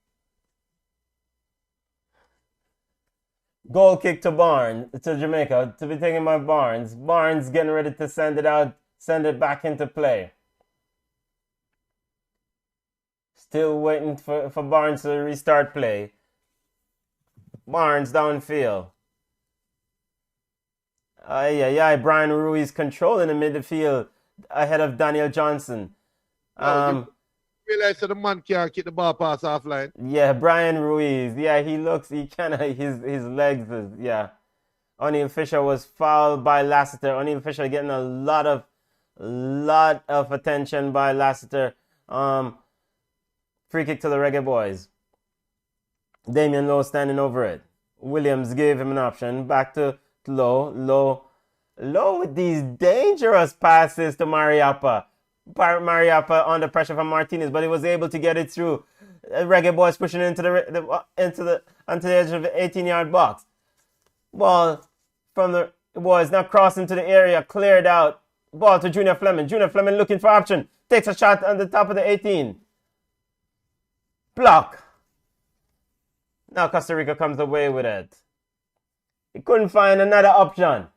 Goal kick to Barnes, to Jamaica, to be taken by Barnes. Barnes getting ready to send it back into play. Still waiting for Barnes to restart play. Barnes downfield. Brian Ruiz controlling the midfield ahead of Daniel Johnson. You realize that the man can't get the ball pass offline. Yeah, Brian Ruiz. Yeah, his legs is, yeah. O'Neal Fisher was fouled by Lassiter. O'Neal Fisher getting a lot of attention by Lassiter. Free kick to the Reggaeboyz. Damian Lowe standing over it. Williams gave him an option. Back to Lowe with these dangerous passes to Mariappa. Mariappa under pressure from Martinez, but he was able to get it through. Reggaeboyz pushing into onto the edge of the 18-yard box. Ball from the boys now crossing to the area, cleared out. Ball to Junior Fleming. Junior Fleming looking for option. Takes a shot on the top of the 18. Block. Now Costa Rica comes away with it. He couldn't find another option.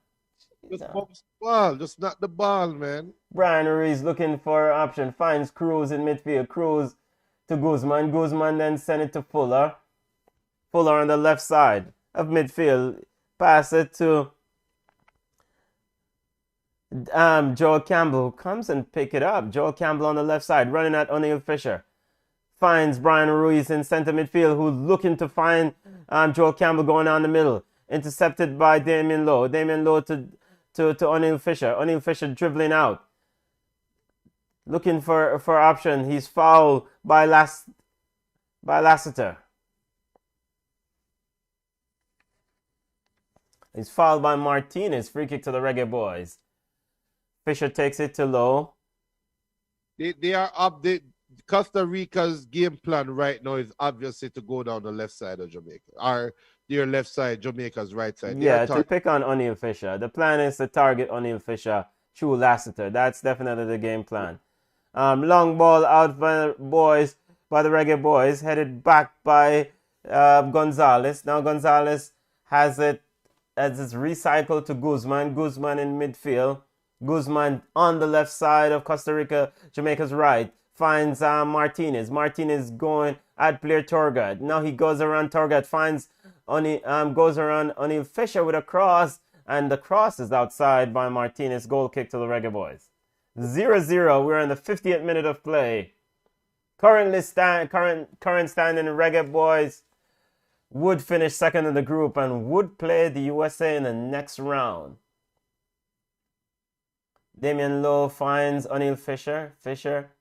Just box the ball. Just not the ball, man. Brian Ruiz looking for option. Finds Cruz in midfield. Cruz to Guzman. Guzman then send it to Fuller. Fuller on the left side of midfield. Pass it to Joel Campbell, who comes and pick it up. Joel Campbell on the left side, running at O'Neal Fisher. Finds Brian Ruiz in center midfield, who's looking to find Joel Campbell going down the middle. Intercepted by Damian Lowe. Damian Lowe to O'Neal Fisher. O'Neal Fisher dribbling out. Looking for option. He's fouled by Lassiter. He's fouled by Martinez. Free kick to the Reggaeboyz. Fisher takes it to Lowe. They are up. Costa Rica's game plan right now is obviously to go down the left side of Jamaica. Or their left side, Jamaica's right side. Yeah, to pick on O'Neal Fisher. The plan is to target O'Neal Fisher through Lassiter. That's definitely the game plan. Long ball out by the boys, by the Reggaeboyz, headed back by Gonzalez. Now Gonzalez has it as it's recycled to Guzman. Guzman in midfield. Guzman on the left side of Costa Rica, Jamaica's right. Finds Martinez. Martinez going at Blair Torgat. Now he goes around Torgat, finds goes around O'Neal Fisher with a cross, and the cross is outside by Martinez. Goal kick to the Reggaeboyz. 0-0. We're in the 50th minute of play. Current standing Reggaeboyz would finish second in the group and would play the USA in the next round. Damian Lowe finds O'Neal Fisher. Fisher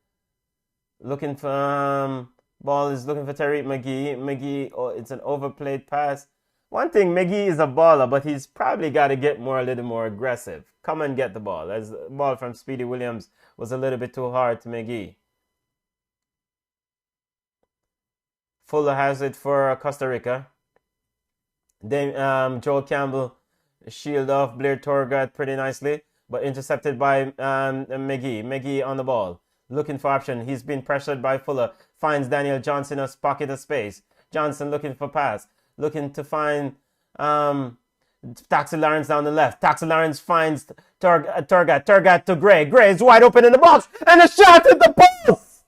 looking for ball is looking for Tariq McGee. McGee, it's an overplayed pass. One thing, McGee is a baller, but he's probably got to get a little more aggressive. Come and get the ball. As the ball from Speedy Williams was a little bit too hard to McGee. Fuller has it for Costa Rica. Then Joel Campbell shield off Blair Torgat pretty nicely, but intercepted by McGee. McGee on the ball, looking for option. He's been pressured by Fuller. Finds Daniel Johnson a pocket of space. Johnson looking for pass. Looking to find Taxi Lawrence down the left. Taxi Lawrence finds Turgat. Turgat to Gray. Gray is wide open in the box, and a shot at the post.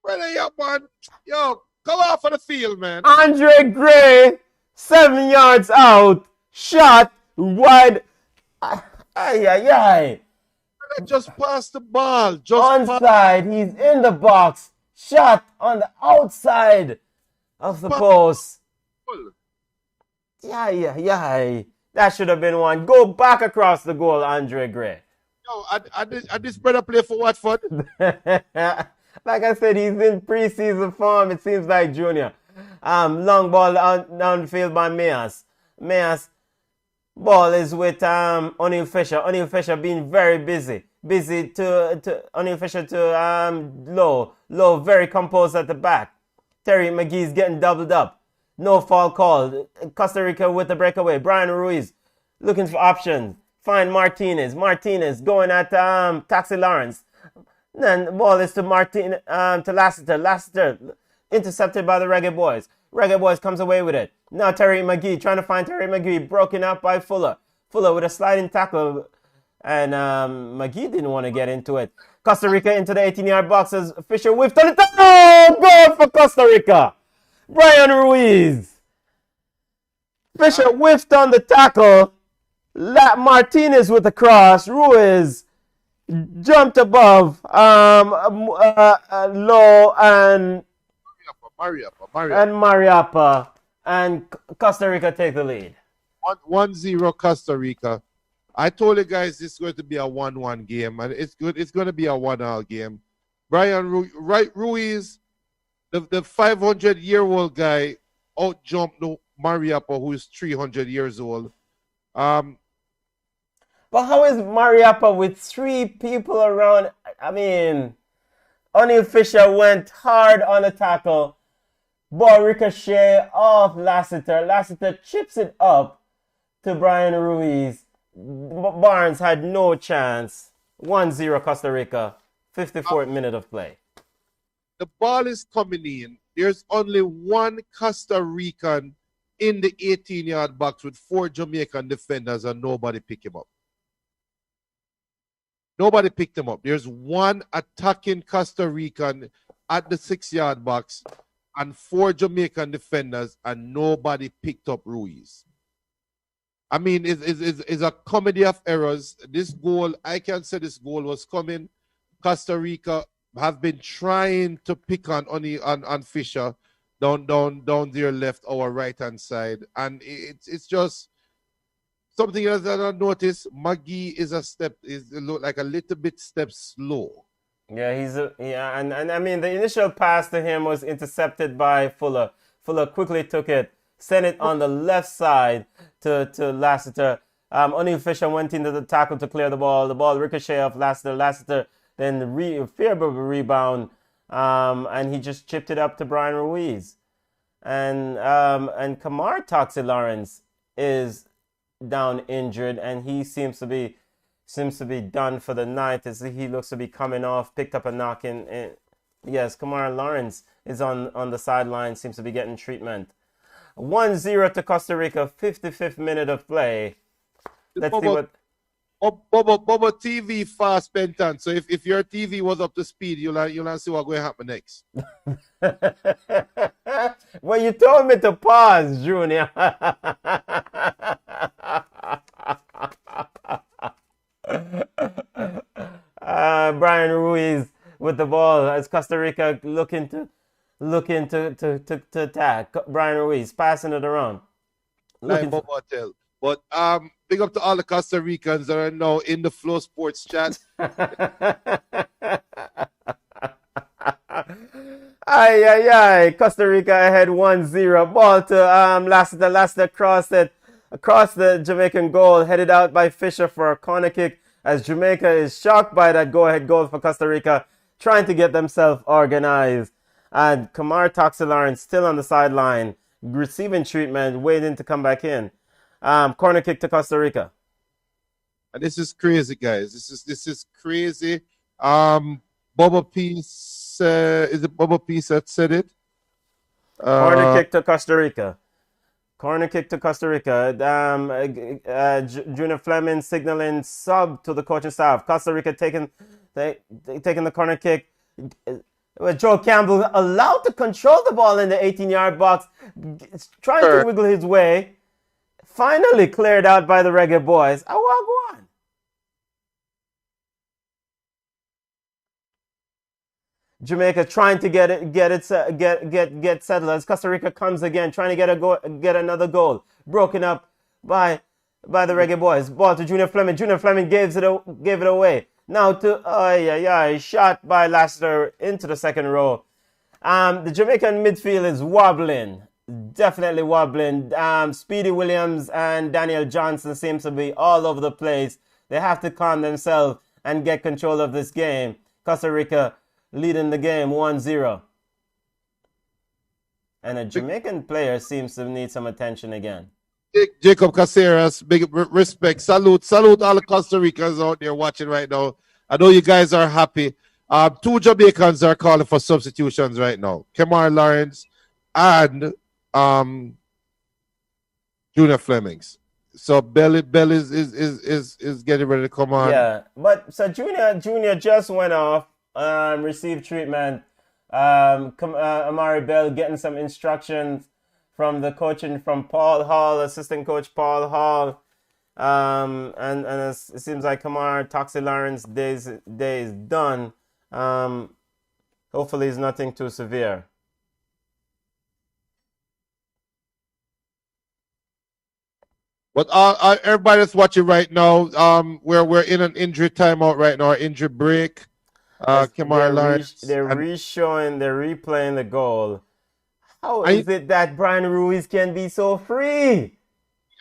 Brother, yo, man. Yo, come off of the field, man. Andre Gray, 7 yards out. Shot wide. Ay. Just pass the ball. Onside. He's in the box. Shot on the outside of the post. Yeah. That should have been one. Go back across the goal, Andre Gray. Yo, I this brother play for Watford. Like I said, he's in preseason form. It seems like Junior. Long ball downfield by Mayas. Mayas ball is with O'Neal Fisher. O'Neal Fisher being very busy. Busy to O'Neal Fisher to Lowe. Lowe very composed at the back. Terry McGee's getting doubled up. No foul called. Costa Rica with the breakaway. Brian Ruiz looking for options. Find Martinez. Martinez going at Taxi Lawrence. Then the ball is to to Lassiter. Lassiter intercepted by the Reggaeboyz. Reggaeboyz comes away with it. Now Terry McGee trying to find Terry McGee. Broken up by Fuller. Fuller with a sliding tackle. And McGee didn't want to get into it. Costa Rica into the 18-yard box as Fisher whiffed on it. Oh, goal for Costa Rica. Brian Ruiz. Fisher whiffed on the tackle. Martinez with the cross. Ruiz jumped above Lowe and Mariappa. And Costa Rica take the lead. 1-0 Costa Rica. I told you guys this is going to be a 1-1 game, and it's good. It's going to be a 1-all game. Brian Ruiz, the 500-year-old guy, out jumped Mariappa, who is 300 years old. But how is Mariappa with 3 people around? I mean, O'Neal Fisher went hard on the tackle. Ball ricochet off Lassiter. Lassiter chips it up to Brian Ruiz. Barnes had no chance. 1-0 Costa Rica. 54th minute of play. The ball is coming in. There's only one Costa Rican in the 18-yard box with 4 Jamaican defenders and nobody picked him up. Nobody picked him up. There's one attacking Costa Rican at the 6-yard box and 4 Jamaican defenders and nobody picked up Ruiz. I mean, it's a comedy of errors. This goal, I can say this goal was coming. Costa Rica have been trying to pick on Fisher down their left, our right-hand side. And it's just something else that I noticed. Maggie is look like a little bit step slow. Yeah, and I mean the initial pass to him was intercepted by Fuller. Fuller quickly took it, sent it on the left side to Lassiter. O'Neal Fisher went into the tackle to clear the ball. The ball ricochet off Lassiter. Lassiter then favorable rebound, and he just chipped it up to Brian Ruiz. And Kamar Toxie Lawrence is down injured, and he seems to be done for the night as he looks to be coming off, picked up a knock in. Yes, Kamar Lawrence is on the sideline, seems to be getting treatment. 1-0 to Costa Rica, 55th minute of play. Let's see what... Bubba TV fast pentant. So if your TV was up to speed, you'll see what's going to happen next. Well, you told me to pause, Junior. Brian Ruiz with the ball as Costa Rica looking to attack. Brian Ruiz passing it around. But big up to all the Costa Ricans that are now in the Flow Sports chat. Ay. Costa Rica ahead 1-0. Ball to Lassiter. Lassiter crossed it across the Jamaican goal, headed out by Fisher for a corner kick as Jamaica is shocked by that go-ahead goal for Costa Rica, trying to get themselves organized. And Kamar Toxie Lawrence still on the sideline, receiving treatment, waiting to come back in. Corner kick to Costa Rica. And this is crazy, guys. This is crazy. Bubba Peace, is it Bubba Peace that said it? Corner kick to Costa Rica. Corner kick to Costa Rica. Junior Fleming signaling sub to the coaching staff. Costa Rica taking the corner kick. Joe Campbell allowed to control the ball in the 18-yard box, trying to wiggle his way. Finally cleared out by the Reggaeboyz. Awagwan. Jamaica trying to get settled as Costa Rica comes again, trying to get another goal. Broken up by the Reggaeboyz. Ball to Junior Fleming. Junior Fleming gave it away. Now to shot by Lassiter into the second row. The Jamaican midfield is wobbling. Definitely wobbling. Speedy Williams and Daniel Johnson seems to be all over the place. They have to calm themselves and get control of this game. Costa Rica leading the game 1-0. And a Jamaican player seems to need some attention again. Jacob Caceres, big respect. Salute all the Costa Ricans out there watching right now. I know you guys are happy. 2 Jamaicans are calling for substitutions right now. Kamar Lawrence and Junior Flemings. So Bell is getting ready to come on. Yeah, but so Junior just went off, received treatment. Amari Bell getting some instructions from the coaching from Paul Hall, assistant coach Paul Hall. And it seems like Kamar Toxie Lawrence day is done. Hopefully it's nothing too severe. But everybody that's watching right now, we're in an injury timeout right now, injury break. Kamar Lawrence. They're replaying the goal. How is it that Brian Ruiz can be so free?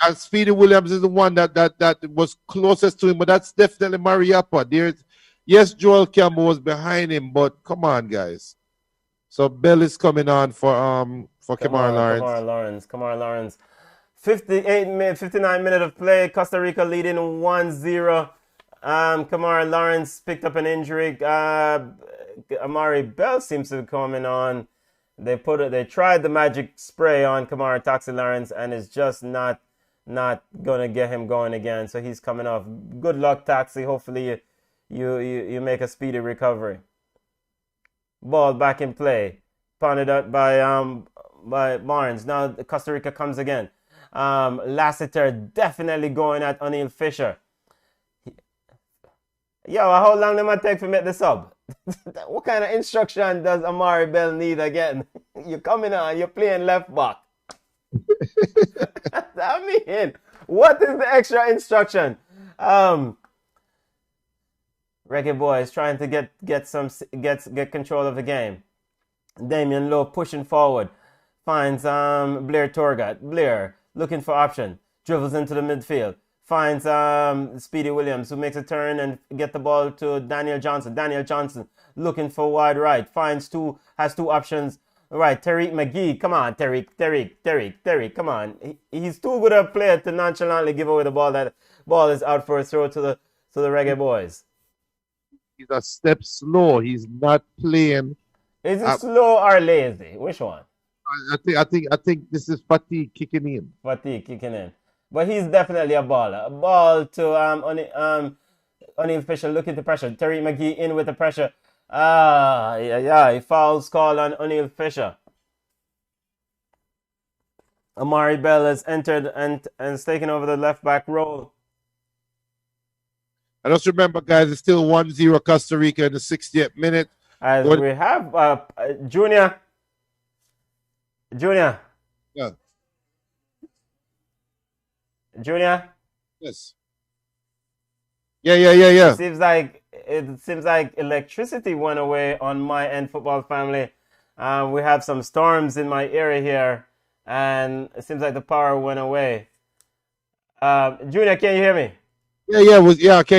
And Speedy Williams is the one that was closest to him, but that's definitely Mariappa. Yes, Joel Campbell was behind him, but come on, guys. So Bell is coming on for Kamar Lawrence. Kamar Lawrence. 59 minutes of play. Costa Rica leading 1-0. Kamar Lawrence picked up an injury. Amari Bell seems to be coming on. They tried the magic spray on Kamar Taxi Lawrence, and it's just not gonna get him going again. So he's coming off. Good luck, Taxi. Hopefully you make a speedy recovery. Ball back in play. Pounded out by Barnes. Now Costa Rica comes again. Lassiter definitely going at O'Neill Fisher. Yo, how long am I take to make the sub? What kind of instruction does Amari Bell need again? You're coming on, you're playing left back. I mean, what is the extra instruction? Reggaeboyz trying to get control of the game. Damian Lowe pushing forward. Finds Blair Torgat. Blair looking for option. Dribbles into the midfield. Finds Speedy Williams, who makes a turn and get the ball to Daniel Johnson. Daniel Johnson looking for wide right. Has two options. Right, Tariq McGee. Come on, Tariq. Come on. He's too good a player to nonchalantly give away the ball. That ball is out for a throw to the Reggaeboyz. He's a step slow. He's not playing. Is it slow or lazy? Which one? I think this is fatigue kicking in. But he's definitely a baller. A ball to O'Neill Fisher looking to pressure. Tariq McGee in with the pressure. Fouls called on O'Neill Fisher. Amari Bell has entered and is taking over the left back role. And just remember, guys, it's still 1-0 Costa Rica in the 60th minute. As we have Junior. Yeah. Junior. Yes. Yeah. It seems like electricity went away on my end, football family. We have some storms in my area here, and it seems like the power went away. Junior, can you hear me? Yeah. Okay.